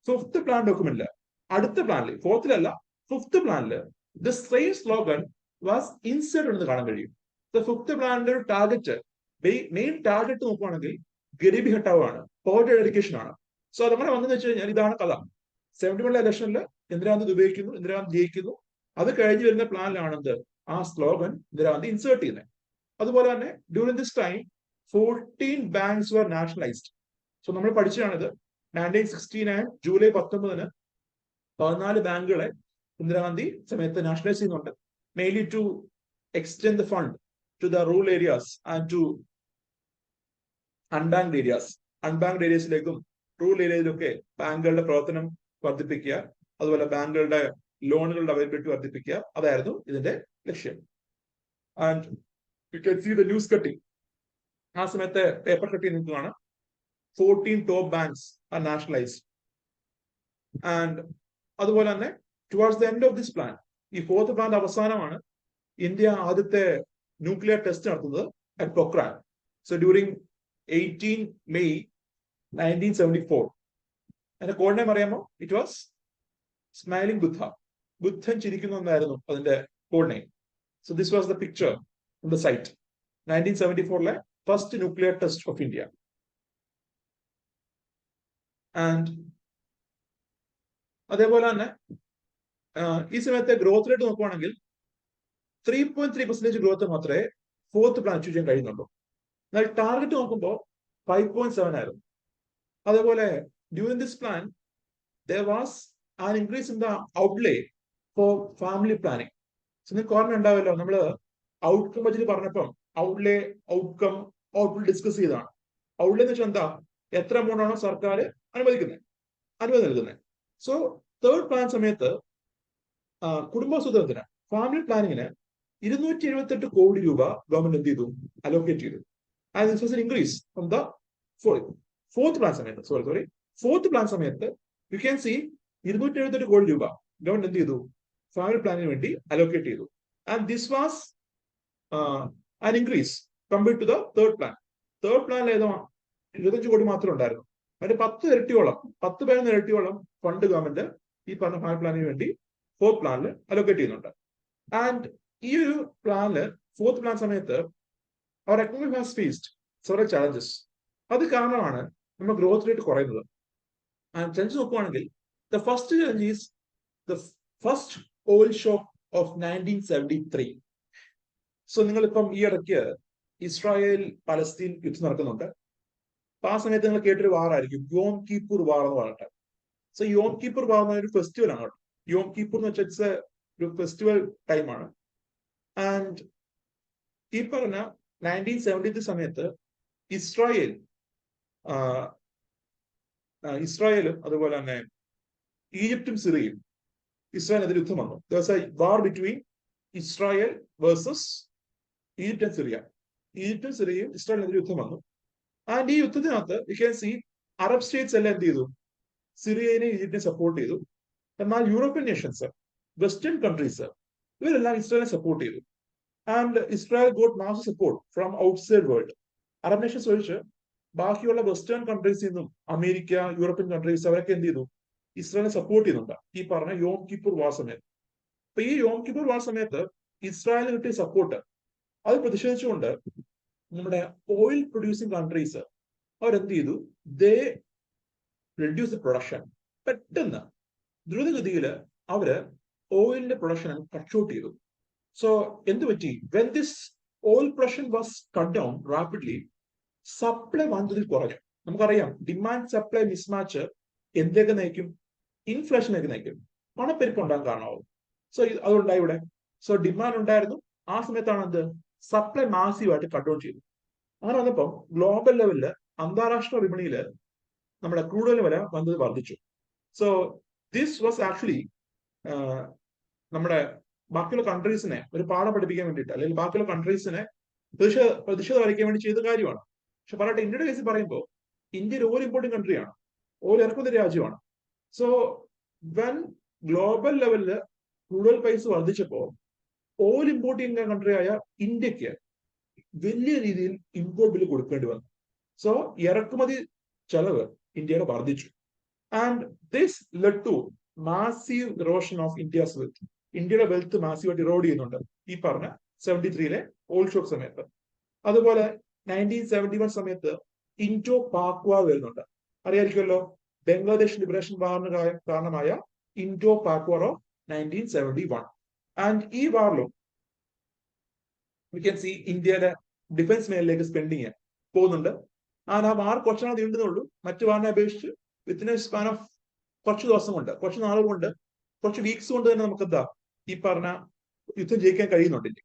ഫിഫ്ത്ത് പ്ലാൻ ഡോക്യുമെന്റില്, അടുത്ത പ്ലാനിൽ, ഫോർത്തിലല്ല fifth പ്ലാനില് the same slogan was inserted എന്ന് കാണാൻ കഴിയും. ഫിഫ്ത്ത് പ്ലാനിന്റെ ഒരു ടാർഗറ്റ്, മെയിൻ ടാർഗറ്റ് നോക്കുവാണെങ്കിൽ ഗരീബി ഹട്ടാവോ ആണ്, പോവർട്ടി എഡ്യൂക്കേഷൻ ആണ്. സോ അതങ്ങനെ വന്നെന്ന് വെച്ച് കഴിഞ്ഞാൽ ഇതാണ് കഥ. 71 ഇലക്ഷനിൽ ഇന്ദിരാഗാന്ധി ഉപയോഗിക്കുന്നു, ഇന്ദിരാഗാന്ധി ജയിക്കുന്നു. അത് കഴിഞ്ഞ് വരുന്ന പ്ലാനിലാണെന്ത്, ആ സ്ലോഗൻ ഇന്ദിരാഗാന്ധി ഇൻസേർട്ട് ചെയ്യുന്നത്. അതുപോലെ തന്നെ during this time 14 banks were nationalised. So നമ്മൾ പഠിച്ചതാണിത്. 1969 ജൂലൈ 19 14 ബാങ്കുകളെ ഇന്ദിരാഗാന്ധി സമയത്ത് നാഷണലൈസ് ചെയ്യുന്നുണ്ട്, mainly to extend the fund to the rural areas and to unbanked areas. Unbanked ഏരിയസിലേക്കും rural ഏരിയയിലൊക്കെ ബാങ്കുകളുടെ പ്രവർത്തനം വർദ്ധിപ്പിക്കുക, അതുപോലെ ബാങ്കുകളുടെ ലോണുകളുടെ അവൈലബിലിറ്റി വർദ്ധിപ്പിക്കുക, അതായിരുന്നു ഇതിന്റെ ലക്ഷ്യം. And you can see the news cutting. ആ സമയത്തെ പേപ്പർ കട്ടിംഗ് നിങ്ങൾക്ക് കാണാം. 14 top banks are nationalised. And അതുപോലെ തന്നെ towards the end of this plan, ഈ 4th പ്ലാൻ അവസാനമാണ് ഇന്ത്യ ആദ്യത്തെ ന്യൂക്ലിയർ ടെസ്റ്റ് നടത്തുന്നത് at Pokhran. So during 18 May 1974. അതിന്റെ കോഡ് നെയിം അറിയാമോ? It was smiling Buddha. ബുദ്ധൻ ചിരിക്കുന്നു എന്നായിരുന്നു അതിന്റെ code name. So this was the picture on the site. 1974 first nuclear test of India. And അതേപോലെ തന്നെ ഈ സമയത്തെ ഗ്രോത്ത് റേറ്റ് നോക്കുവാണെങ്കിൽ 3.3% ഗ്രോത്ത് മാത്രമേ 4th പ്ലാൻ അച്ചീവ് ചെയ്യാൻ കഴിയുന്നുള്ളൂ. എന്നാൽ ടാർഗറ്റ് നോക്കുമ്പോൾ 5.7 ആയിരുന്നു. അതേപോലെ during this plan there was an increase in the outlay for family planning. So നിങ്ങൾക്ക് ഓർമ്മ ഉണ്ടാവല്ലോ, നമ്മൾ ഔട്ട്കം ബഡ്ജറ്റ് പറഞ്ഞപ്പം ഔട്ട്ലേ, ഔട്ട്കം, ഔട്ട്പുട്ട് ഡിസ്കസ് ചെയ്തതാണ്. ഔട്ട്ലേ എന്ന് വെച്ചാൽ എന്താ? എത്ര എമൗണ്ട് ആണോ സർക്കാർ അനുമതി നൽകുന്നത്. സോ 3rd പ്ലാൻ സമയത്ത് കുടുംബാസൂത്രണത്തിന്, ഫാമിലി പ്ലാനിങ്ങിന് 278 കോടി രൂപ ഗവൺമെന്റ് എന്ത് ചെയ്തു? അലോക്കേറ്റ് ചെയ്തു. And this was an increase from the fourth plan സമയത്ത് യു ക്യാൻ സി 278 കോടി രൂപ ഗവൺമെന്റ് എന്ത് ചെയ്തു? ഫാമിലി പ്ലാനിന് വേണ്ടി അലോക്കേറ്റ് ചെയ്തു. And this was an increase compared to the 3rd plan. 3rd പ്ലാനിൽ ഏതോ 25 കോടി മാത്രമേ ഉണ്ടായിരുന്നു. അതിന്റെ 10 ഇരട്ടിയോളം ഫണ്ട് ഗവൺമെന്റ് ഈ പറഞ്ഞ ഫാമിലി പ്ലാനിന് വേണ്ടി 4th പ്ലാനിൽ അലോക്കേറ്റ് ചെയ്യുന്നുണ്ട്. ആൻഡ് ഈ ഒരു പ്ലാനില് 4th പ്ലാൻ സമയത്ത് our economy has faced several challenges. അത് കാരണമാണ് നമ്മുടെ ഗ്രോത്ത് റേറ്റ് കുറയുന്നത്. ആൻഡ് ചലഞ്ച് നോക്കുവാണെങ്കിൽ the first challenge is the first oil shock of 1973. So നിങ്ങളിപ്പം ഈ ഇടയ്ക്ക് ഇസ്രായേൽ പലസ്തീൻ യുദ്ധം നടക്കുന്നുണ്ട്. അപ്പൊ ആ സമയത്ത് നിങ്ങൾ കേട്ടൊരു വാറായിരിക്കും യോം കീപ്പൂർ വാർ എന്ന് പറഞ്ഞിട്ട്. സോ യോം കീപ്പൂർ വാർ എന്ന് ഒരു ഫെസ്റ്റിവൽ ആണ്. യോം കീപ്പൂർ എന്ന് വെച്ചാൽ ഒരു ഫെസ്റ്റിവൽ ടൈമാണ്. ആൻഡ് ഈ പറഞ്ഞ 1973 സമയത്ത് ഇസ്രായേലും അതുപോലെ തന്നെ ഈജിപ്തും സിറിയയും ഇസ്രായേലിനെതിരെ യുദ്ധം വന്നു. War between Israel versus Egypt and Syria. ഈജിപ്തും സിറിയയും ഇസ്രായേലിനെതിരെ യുദ്ധം വന്നു. ആൻഡ് ഈ യുദ്ധത്തിനകത്ത് you can see Arab states എല്ലാം എന്ത് ചെയ്തു? സിറിയനെ ഈജിപ്തിനെ സപ്പോർട്ട് ചെയ്തു. എന്നാൽ യൂറോപ്യൻ നേഷൻസ്, വെസ്റ്റേൺ കൺട്രീസ്, ഇവരെല്ലാം ഇസ്രായേലിനെ സപ്പോർട്ട് ചെയ്തു. And Israel got mass support from outside world. Arab Nations ഒഴിച്ച് ബാക്കിയുള്ള വെസ്റ്റേൺ കൺട്രീസിൽ നിന്നും അമേരിക്ക, യൂറോപ്യൻ കൺട്രീസ് അവരൊക്കെ എന്ത് ചെയ്തു? ഇസ്രായേലിനെ സപ്പോർട്ട് ചെയ്യുന്നുണ്ട് ഈ പറഞ്ഞ യോം കിപ്പൂർ വാർ സമയത്ത്. അപ്പൊ ഈ യോം കിപ്പൂർ വാർ സമയത്ത് ഇസ്രായേലിന് കിട്ടിയ സപ്പോർട്ട്, അത് പ്രതിഷേധിച്ചുകൊണ്ട് നമ്മുടെ ഓയിൽ പ്രൊഡ്യൂസിങ് കൺട്രീസ് അവരെന്ത് ചെയ്തു? ദേ റെഡ്യൂസ് ദ പ്രൊഡക്ഷൻ. പെട്ടെന്ന് ദ്രുതഗതിയിൽ അവര് ഓയിലിന്റെ പ്രൊഡക്ഷൻ കട്ട് ഔട്ട് ചെയ്തു. സോ എന്ത് പറ്റി? When this oil production was cut down rapidly, supply വൻതോതിൽ കുറഞ്ഞു. നമുക്കറിയാം ഡിമാൻഡ് സപ്ലൈ മിസ്മാച്ച് എന്തൊക്കെ നയിക്കും? ഇൻഫ്ലേഷനിലേക്ക് നയിക്കും, പണപ്പെരുപ്പം ഉണ്ടാകാൻ കാരണമാവും. സോ അതുണ്ടായി ഇവിടെ. സോ ഡിമാൻഡ് ഉണ്ടായിരുന്നു, ആ സമയത്താണ് എന്ത്? സപ്ലൈ മാസീവായിട്ട് കട്ട് ഡൗൺ ചെയ്തു. അങ്ങനെ വന്നപ്പം ഗ്ലോബൽ ലെവലില് അന്താരാഷ്ട്ര വിപണിയില് നമ്മുടെ ക്രൂഡ് ഓയിൽ വില വന്നത് വർദ്ധിച്ചു. സോ ദിസ് വാസ് ആക്ച്വലി നമ്മുടെ ബാക്കിയുള്ള കൺട്രീസിനെ ഒരു പാഠം പഠിപ്പിക്കാൻ വേണ്ടിയിട്ട്, അല്ലെങ്കിൽ ബാക്കിയുള്ള കൺട്രീസിനെ പ്രതിഷേധം വരയ്ക്കാൻ വേണ്ടി ചെയ്ത കാര്യമാണ്. പക്ഷെ പറയട്ടെ, ഇന്ത്യയുടെ കേസിൽ പറയുമ്പോൾ ഇന്ത്യ ഒരു ഓയിൽ ഇമ്പോർട്ടിംഗ് കൺട്രിയാണ്, ഓയിൽ ഇറക്കുന്ന രാജ്യമാണ്. സോ വെൻ ഗ്ലോബൽ ലെവലില് ക്രൂഡ് ഓയിൽ പ്രൈസ് വർദ്ധിച്ചപ്പോൾ ഓയിൽ ഇമ്പോർട്ട് ചെയ്യുന്ന കൺട്രിയായ ഇന്ത്യക്ക് വലിയ രീതിയിൽ ഇമ്പോർട്ട് ബില്ല് കൊടുക്കേണ്ടി വന്നു. സോ ഇറക്കുമതി ചെലവ് ഇന്ത്യയുടെ വർദ്ധിച്ചു. And this led to massive erosion of India's wealth. ഇന്ത്യയുടെ വെൽത്ത് മാസീവായിട്ട് ഇറോഡ് ചെയ്യുന്നുണ്ട് ഈ പറഞ്ഞ 73 ഓയിൽ ഷോക്ക് സമയത്ത്. അതുപോലെ 1971 സമയത്ത് ഇൻഡോ പാക് വാർ വരുന്നുണ്ട്, അറിയായിരിക്കുമല്ലോ. ബംഗ്ലാദേശ് ലിബറേഷൻ വാറിന് കാരണമായ Indo Pak war of 1971. And ഈ വാറിലും വി ക്യാൻ സി ഇന്ത്യയുടെ ഡിഫൻസ് മേഖലയിലേക്ക് സ്പെൻഡിങ് പോകുന്നുണ്ട്. ആൻഡ് ആ വാർ കുറച്ചാണ് നീണ്ടുന്നുള്ളൂ. മറ്റു വാറിനെ അപേക്ഷിച്ച് വിത്തിൻ എ സ്പാൻ ഓഫ് കുറച്ച് ദിവസം കൊണ്ട്, കുറച്ച് നാളുകൾ കൊണ്ട് കുറച്ച് വീക്സ് കൊണ്ട് തന്നെ നമുക്ക് എന്താ ഈ പറഞ്ഞ യുദ്ധം ജയിക്കാൻ കഴിയുന്നുണ്ട്.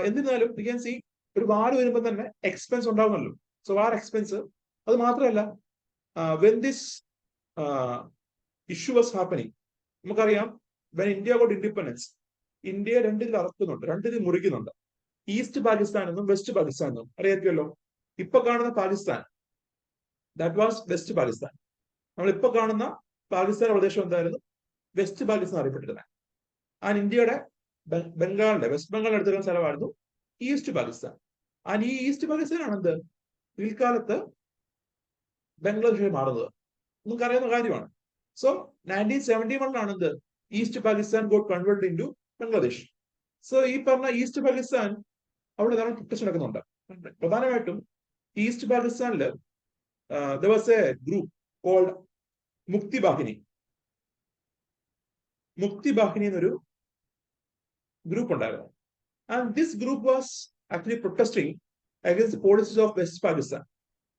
എന്നിരുന്നാലും യു ക്യാൻ സി ഒരു വാർ വരുമ്പോൾ തന്നെ എക്സ്പെൻസ് ഉണ്ടാകുമല്ലോ. സോ വാർ എക്സ്പെൻസ് അത് മാത്രമല്ല, when this issue was happening, നമുക്കറിയാം വെൻ ഇന്ത്യ ഗോട്ട് ഇൻഡിപെൻഡൻസ്, ഇന്ത്യയെ രണ്ടിൽ അറക്കുന്നുണ്ട്, രണ്ടിൽ മുറിക്കുന്നുണ്ട്. ഈസ്റ്റ് പാകിസ്ഥാൻ എന്നും വെസ്റ്റ് പാകിസ്ഥാൻ എന്നും അറിയാമല്ലോ. ഇപ്പൊ കാണുന്ന Pakistan, that was west Pakistan. നമ്മൾ ഇപ്പൊ കാണുന്ന പാകിസ്ഥാൻ പ്രദേശം എന്തായിരുന്നു? വെസ്റ്റ് പാകിസ്ഥാൻ അറിയപ്പെട്ടിരുന്നത്. ഇന്ത്യയുടെ ബംഗാളിന്റെ വെസ്റ്റ് ബംഗാളിന്റെ അടുത്തുള്ള സ്ഥലമായിരുന്നു ഈസ്റ്റ് പാകിസ്ഥാൻ. ഈ ഈസ്റ്റ് പാകിസ്ഥാൻ ആണ് എന്ത് പിൽക്കാലത്ത് ബംഗ്ലാദേശിൽ മാറുന്നത്. നമുക്കറിയാവുന്ന കാര്യമാണ്. സോ 1971 എന്ത് east Pakistan got converted into Bangladesh. So ഈ പറഞ്ഞ ഈസ്റ്റ് പാകിസ്ഥാൻ അവിടെ ധാരാളം പ്രൊട്ടസ്റ്റ് നടക്കുന്നുണ്ട്. പ്രധാനമായിട്ടും ഈസ്റ്റ് പാകിസ്ഥാനിൽ there was a group called മുക്തി ബാഹിനി എന്നൊരു ഗ്രൂപ്പ് ഉണ്ടായിരുന്നു. And this group was actually protesting against the policies of west Pakistan.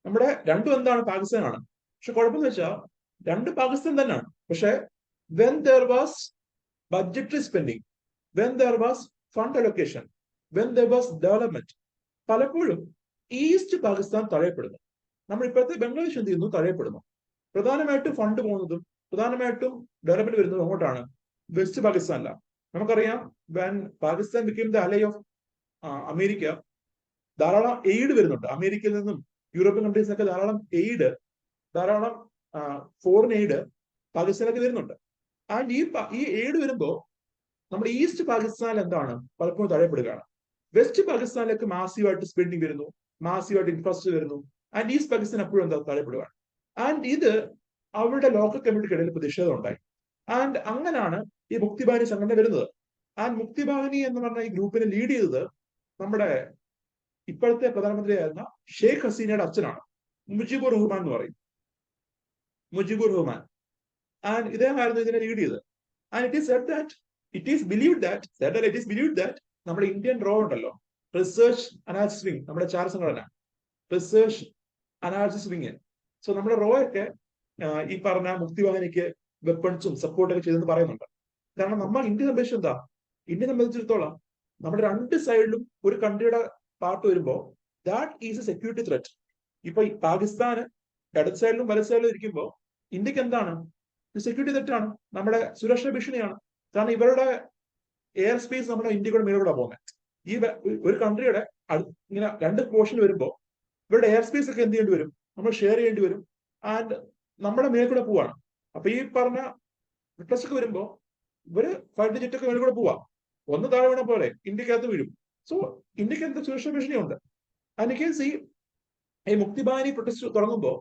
നമ്മുടെ രണ്ടും എന്താണ്? പാകിസ്ഥാനാണ്. പക്ഷെ കുഴപ്പമെന്ന് വെച്ചാൽ രണ്ട് പാകിസ്ഥാൻ തന്നെയാണ്. പക്ഷെ when there was budgetary spending, when there was fund allocation, when there was development, പലപ്പോഴും ഈസ്റ്റ് പാകിസ്ഥാൻ തഴയപ്പെടുന്നു. നമ്മൾ ഇപ്പോഴത്തെ ബംഗ്ലാദേശ് എന്ത് ചെയ്യുന്നു? തഴയപ്പെടുന്നു. പ്രധാനമായിട്ടും ഫണ്ട് പോകുന്നതും പ്രധാനമായിട്ടും ഡെവലപ്മെന്റ് വരുന്നതും അങ്ങോട്ടാണ്, വെസ്റ്റ് പാകിസ്ഥാനിലാണ്. നമുക്കറിയാം വെൻ പാകിസ്ഥാൻ ബിക്കേം ദ അലൈ ഓഫ് അമേരിക്ക, ധാരാളം എയ്ഡ് വരുന്നുണ്ട് അമേരിക്കയിൽ നിന്നും യൂറോപ്യൻ കൺട്രീസിനൊക്കെ. ധാരാളം ഫോറിൻ എയ്ഡ് പാകിസ്ഥാനിലേക്ക് വരുന്നുണ്ട്. ആൻഡ് ഈ എയ്ഡ് വരുമ്പോൾ നമ്മുടെ ഈസ്റ്റ് പാകിസ്ഥാനിൽ എന്താണ് പലപ്പോഴും തഴയപ്പെടുകയാണ്. വെസ്റ്റ് പാകിസ്ഥാനിലേക്ക് മാസീവായിട്ട് സ്പെൻഡിങ് വരുന്നു, മാസീവായിട്ട് ഇൻഫ്രാസ്ട്രക്ചർ വരുന്നു. ആൻഡ് ഈസ്റ്റ് പാകിസ്ഥാൻ എപ്പോഴും എന്താ തഴയപ്പെടുകയാണ്. ആൻഡ് ഇത് അവരുടെ ലോക്കൽ കമ്മ്യൂണിറ്റിക്കിടയിൽ പ്രതിഷേധം ഉണ്ടായി. ആൻഡ് അങ്ങനെയാണ് ഈ മുക്തി ബാഹിനി സംഘടന വരുന്നത്. ആൻഡ് മുക്തി ബാഹിനി എന്ന് പറഞ്ഞ ഈ ഗ്രൂപ്പിനെ ലീഡ് ചെയ്തത് നമ്മുടെ ഇപ്പോഴത്തെ പ്രധാനമന്ത്രിയായിരുന്ന ഷെയ്ഖ് ഹസീനയുടെ അച്ഛനാണ്, മുജിബുർ റഹ്മാൻ എന്ന് പറയും. മുജിബുർ റഹ്മാൻ. ആൻഡ് ഇദ്ദേഹമായിരുന്നു ഇതിനെ ലീഡ് ചെയ്തത്. And it is believed that നമ്മുടെ ഇന്ത്യൻ റോ ഉണ്ടല്ലോ, റിസർച്ച് അനാലിസിസ് വിങ്, നമ്മുടെ ചാര സംഘടന റിസർച്ച് അനാലിസിസ് വിങ്. സോ നമ്മുടെ റോ ഒക്കെ ഈ പറഞ്ഞ മുക്തി ബാഹിനിക്ക് വെപ്പൺസും സപ്പോർട്ടൊക്കെ ചെയ്തെന്ന് പറയുന്നുണ്ട്. കാരണം നമ്മൾ ഇന്ത്യ സംബന്ധിച്ച് എന്താ, ഇന്ത്യ സംബന്ധിച്ചിടത്തോളം നമ്മുടെ രണ്ട് സൈഡിലും ഒരു കൺട്രിയുടെ പാർട്ട് വരുമ്പോൾ that is A security threat. ഇപ്പൊ പാകിസ്ഥാന് ഇടത് സൈഡിലും വലത് സൈഡിലും ഇരിക്കുമ്പോൾ ഇന്ത്യക്ക് എന്താണ്? സെക്യൂരിറ്റി ത്രെറ്റ് ആണ്, നമ്മുടെ സുരക്ഷാ ഭീഷണിയാണ്. കാരണം ഇവരുടെ എയർ സ്പേസ് നമ്മുടെ ഇന്ത്യയുടെ മേലോടെ പോകുന്നത്. ഈ ഒരു കൺട്രിയുടെ ഇങ്ങനെ രണ്ട് പോർഷൻ വരുമ്പോൾ ഇവരുടെ എയർ സ്പേസ് ഒക്കെ എന്ത് ചെയ്യേണ്ടി വരും? നമ്മൾ ഷെയർ ചെയ്യേണ്ടി വരും. ആൻഡ് നമ്മുടെ മേൽക്കൂടെ പോവാണ്. അപ്പൊ ഈ പറഞ്ഞ പ്രൊട്ടസ്റ്റ് ഒക്കെ വരുമ്പോൾ ഇവര് ഫൈറ്റർ ജെറ്റ് ഒക്കെ മേൽക്കൂടെ പോവാം. ഒന്ന് താഴെ വീണ പോലെ ഇന്ത്യക്കകത്ത് വീഴും. സോ ഇന്ത്യക്ക് എന്താ സുരക്ഷാ ഭീഷണിയുണ്ട്. ആൻഡ് യു ക്യാൻ സീ ഈ മുക്തി ബാഹിനി പ്രൊട്ടസ്റ്റ് തുടങ്ങുമ്പോൾ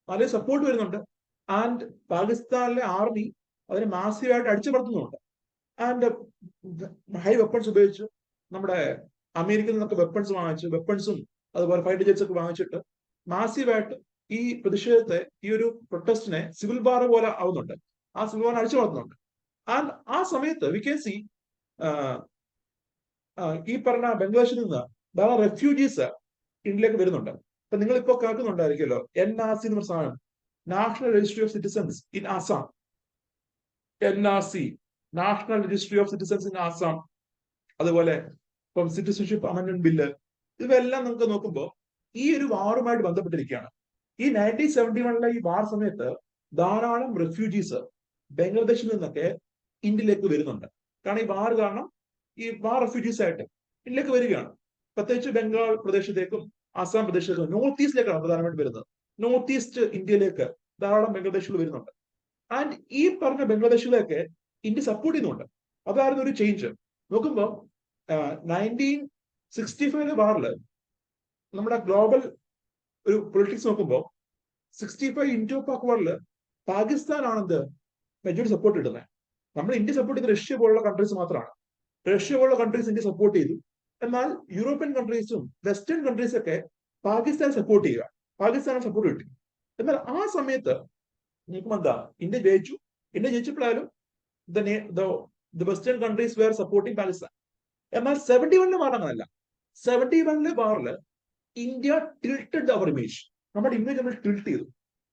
നല്ല സപ്പോർട്ട് വരുന്നുണ്ട്. ആൻഡ് പാകിസ്ഥാനിലെ ആർമി അതിനെ മാസീവായിട്ട് അടിച്ചമർത്തുന്നുണ്ട്. ആൻഡ് ഹൈ വെപ്പൺസ് ഉപയോഗിച്ച് നമ്മുടെ അമേരിക്കയിൽ നിന്നൊക്കെ വെപ്പൺസും അതുപോലെ ഫൈറ്റർ ജെറ്റ്സ് ഒക്കെ വാങ്ങിച്ചിട്ട് മാസീവായിട്ട് ഈ പ്രതിഷേധത്തെ, ഈ ഒരു പ്രൊട്ടസ്റ്റിനെ സിവിൽ വാർ പോലെ ആവുന്നുണ്ട്. ആ സിവിൽ വാർ അടിച്ചമർത്തുന്നുണ്ട്. ആൻഡ് ആ സമയത്ത് വി ക്യാൻ സി ഈ പറഞ്ഞ ബംഗ്ലാദേശിൽ നിന്ന് ധാരാളം റെഫ്യൂജീസ് ഇന്ത്യയിലേക്ക് വരുന്നുണ്ട്. അപ്പൊ നിങ്ങൾ ഇപ്പൊ കേൾക്കുന്നുണ്ടായിരിക്കുമല്ലോ NRC എന്ന് പറഞ്ഞ സാധനം, national registry of citizens in Assam. NRC, national registry of citizens in Assam. അതുപോലെ ഇപ്പം സിറ്റിസൺഷിപ്പ് അമെൻഡ്മെന്റ് ബില്ല്, ഇവയെല്ലാം നമുക്ക് നോക്കുമ്പോൾ ഈ ഒരു വാറുമായിട്ട് ബന്ധപ്പെട്ടിരിക്കുകയാണ്. ഈ 1971 ഈ വാർ സമയത്ത് ധാരാളം റെഫ്യൂജീസ് ബംഗ്ലാദേശിൽ നിന്നൊക്കെ ഇന്ത്യയിലേക്ക് വരുന്നുണ്ട്. കാരണം ഈ വാർ കാരണം ഈ വാർ റെഫ്യൂജീസ് ആയിട്ട് ഇന്ത്യയിലേക്ക് വരികയാണ്. പ്രത്യേകിച്ച് ബംഗാൾ പ്രദേശത്തേക്കും ആസാം പ്രദേശത്തേക്കും നോർത്ത് ഈസ്റ്റിലേക്കാണ് പ്രധാനമായിട്ട് വരുന്നത്. നോർത്ത് ഈസ്റ്റ് ഇന്ത്യയിലേക്ക് ധാരാളം ബംഗ്ലാദേശികൾ വരുന്നുണ്ട്. ആൻഡ് ഈ പറഞ്ഞ ബംഗ്ലാദേശികളെയൊക്കെ ഇന്ത്യ സപ്പോർട്ട് ചെയ്യുന്നുണ്ട്. അതായിരുന്നു ഒരു ചേഞ്ച്. നോക്കുമ്പോൾ 1965 വാറില് നമ്മുടെ ഗ്ലോബൽ ഒരു പൊളിറ്റിക്സ് നോക്കുമ്പോൾ 65 ഇൻഡോ പാക് വാറില് പാകിസ്ഥാൻ ആണെന്ത് മെജോറിറ്റി സപ്പോർട്ട് ഇടുന്നത്. നമ്മൾ ഇന്ത്യ സപ്പോർട്ട് ചെയ്ത റഷ്യ പോലുള്ള കൺട്രീസ് മാത്രമാണ്. റഷ്യ പോലുള്ള കൺട്രീസ് ഇന്ത്യ സപ്പോർട്ട് ചെയ്തു. എന്നാൽ യൂറോപ്യൻ കൺട്രീസും വെസ്റ്റേൺ കൺട്രീസ് ഒക്കെ പാകിസ്ഥാൻ സപ്പോർട്ട് ചെയ്യുക, പാകിസ്ഥാനെ സപ്പോർട്ട് കിട്ടി. എന്നാൽ ആ സമയത്ത് നോക്കുമ്പോൾ എന്താ, India ജയിച്ചപ്പോഴായാലും the western countries were supporting Palestine. എന്നാൽ 71 വാർ അങ്ങനല്ല. 71 വാറില് ഇന്ത്യ ടിൽറ്റഡ് അവർ ഇമേജ്, നമ്മുടെ ഇമേജ് നമ്മൾ ടിൽറ്റ് ചെയ്തു.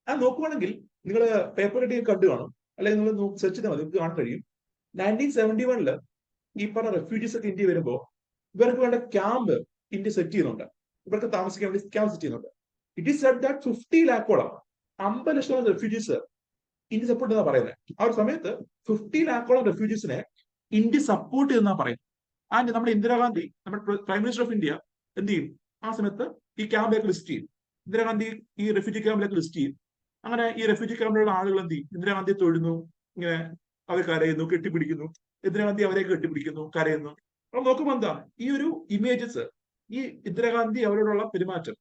അത് നോക്കുവാണെങ്കിൽ നിങ്ങൾ പേപ്പർ കട്ടിങ് കണ്ടു കാണും. അല്ലെങ്കിൽ നിങ്ങൾ സെർച്ച് ചെയ്താൽ മതി, നിങ്ങൾക്ക് കാണാൻ കഴിയും. 1971 ഈ പറഞ്ഞ റെഫ്യൂജീസ് ഒക്കെ ഇന്ത്യ വരുമ്പോൾ ഇവർക്ക് വേണ്ട ക്യാമ്പ് ഇന്ത്യ സെറ്റ് ചെയ്യുന്നുണ്ട്, ഇവർക്ക് താമസിക്കാൻ വേണ്ടി ക്യാമ്പ് സെറ്റ് ചെയ്യുന്നുണ്ട്. It is said that 50 ലാക്കോളം 50 lakh refugees India support ചെയ്യുന്ന പറയുന്നത്. ആ ഒരു സമയത്ത് 50 ലാക്കോളം റെഫ്യൂജീസിനെ ഇന്ത്യ സപ്പോർട്ട് ചെയ്യുന്ന പറയുന്നത്. ആൻഡ് നമ്മുടെ ഇന്ദിരാഗാന്ധി, നമ്മുടെ പ്രൈം മിനിസ്റ്റർ ഓഫ് ഇന്ത്യ എന്ത് ചെയ്യും, ആ സമയത്ത് ഈ ക്യാമ്പിലേക്ക് ലിസ്റ്റ് ചെയ്യും. ഇന്ദിരാഗാന്ധി ഈ റെഫ്യൂജി ക്യാമ്പിലേക്ക് ലിസ്റ്റ് ചെയ്യും. അങ്ങനെ ഈ റെഫ്യൂജി ക്യാമ്പിലുള്ള ആളുകൾ എന്ത് ചെയ്യും, ഇന്ദിരാഗാന്ധിയെ തൊഴുന്നു, ഇങ്ങനെ അവർ കരയുന്നു, കെട്ടിപ്പിടിക്കുന്നു. ഇന്ദിരാഗാന്ധി അവരെ കെട്ടിപ്പിടിക്കുന്നു, കരയുന്നു. അപ്പൊ നോക്കുമ്പോൾ എന്താ, ഈ ഒരു ഇമേജസ്, ഈ ഇന്ദിരാഗാന്ധി അവരോടുള്ള പെരുമാറ്റം,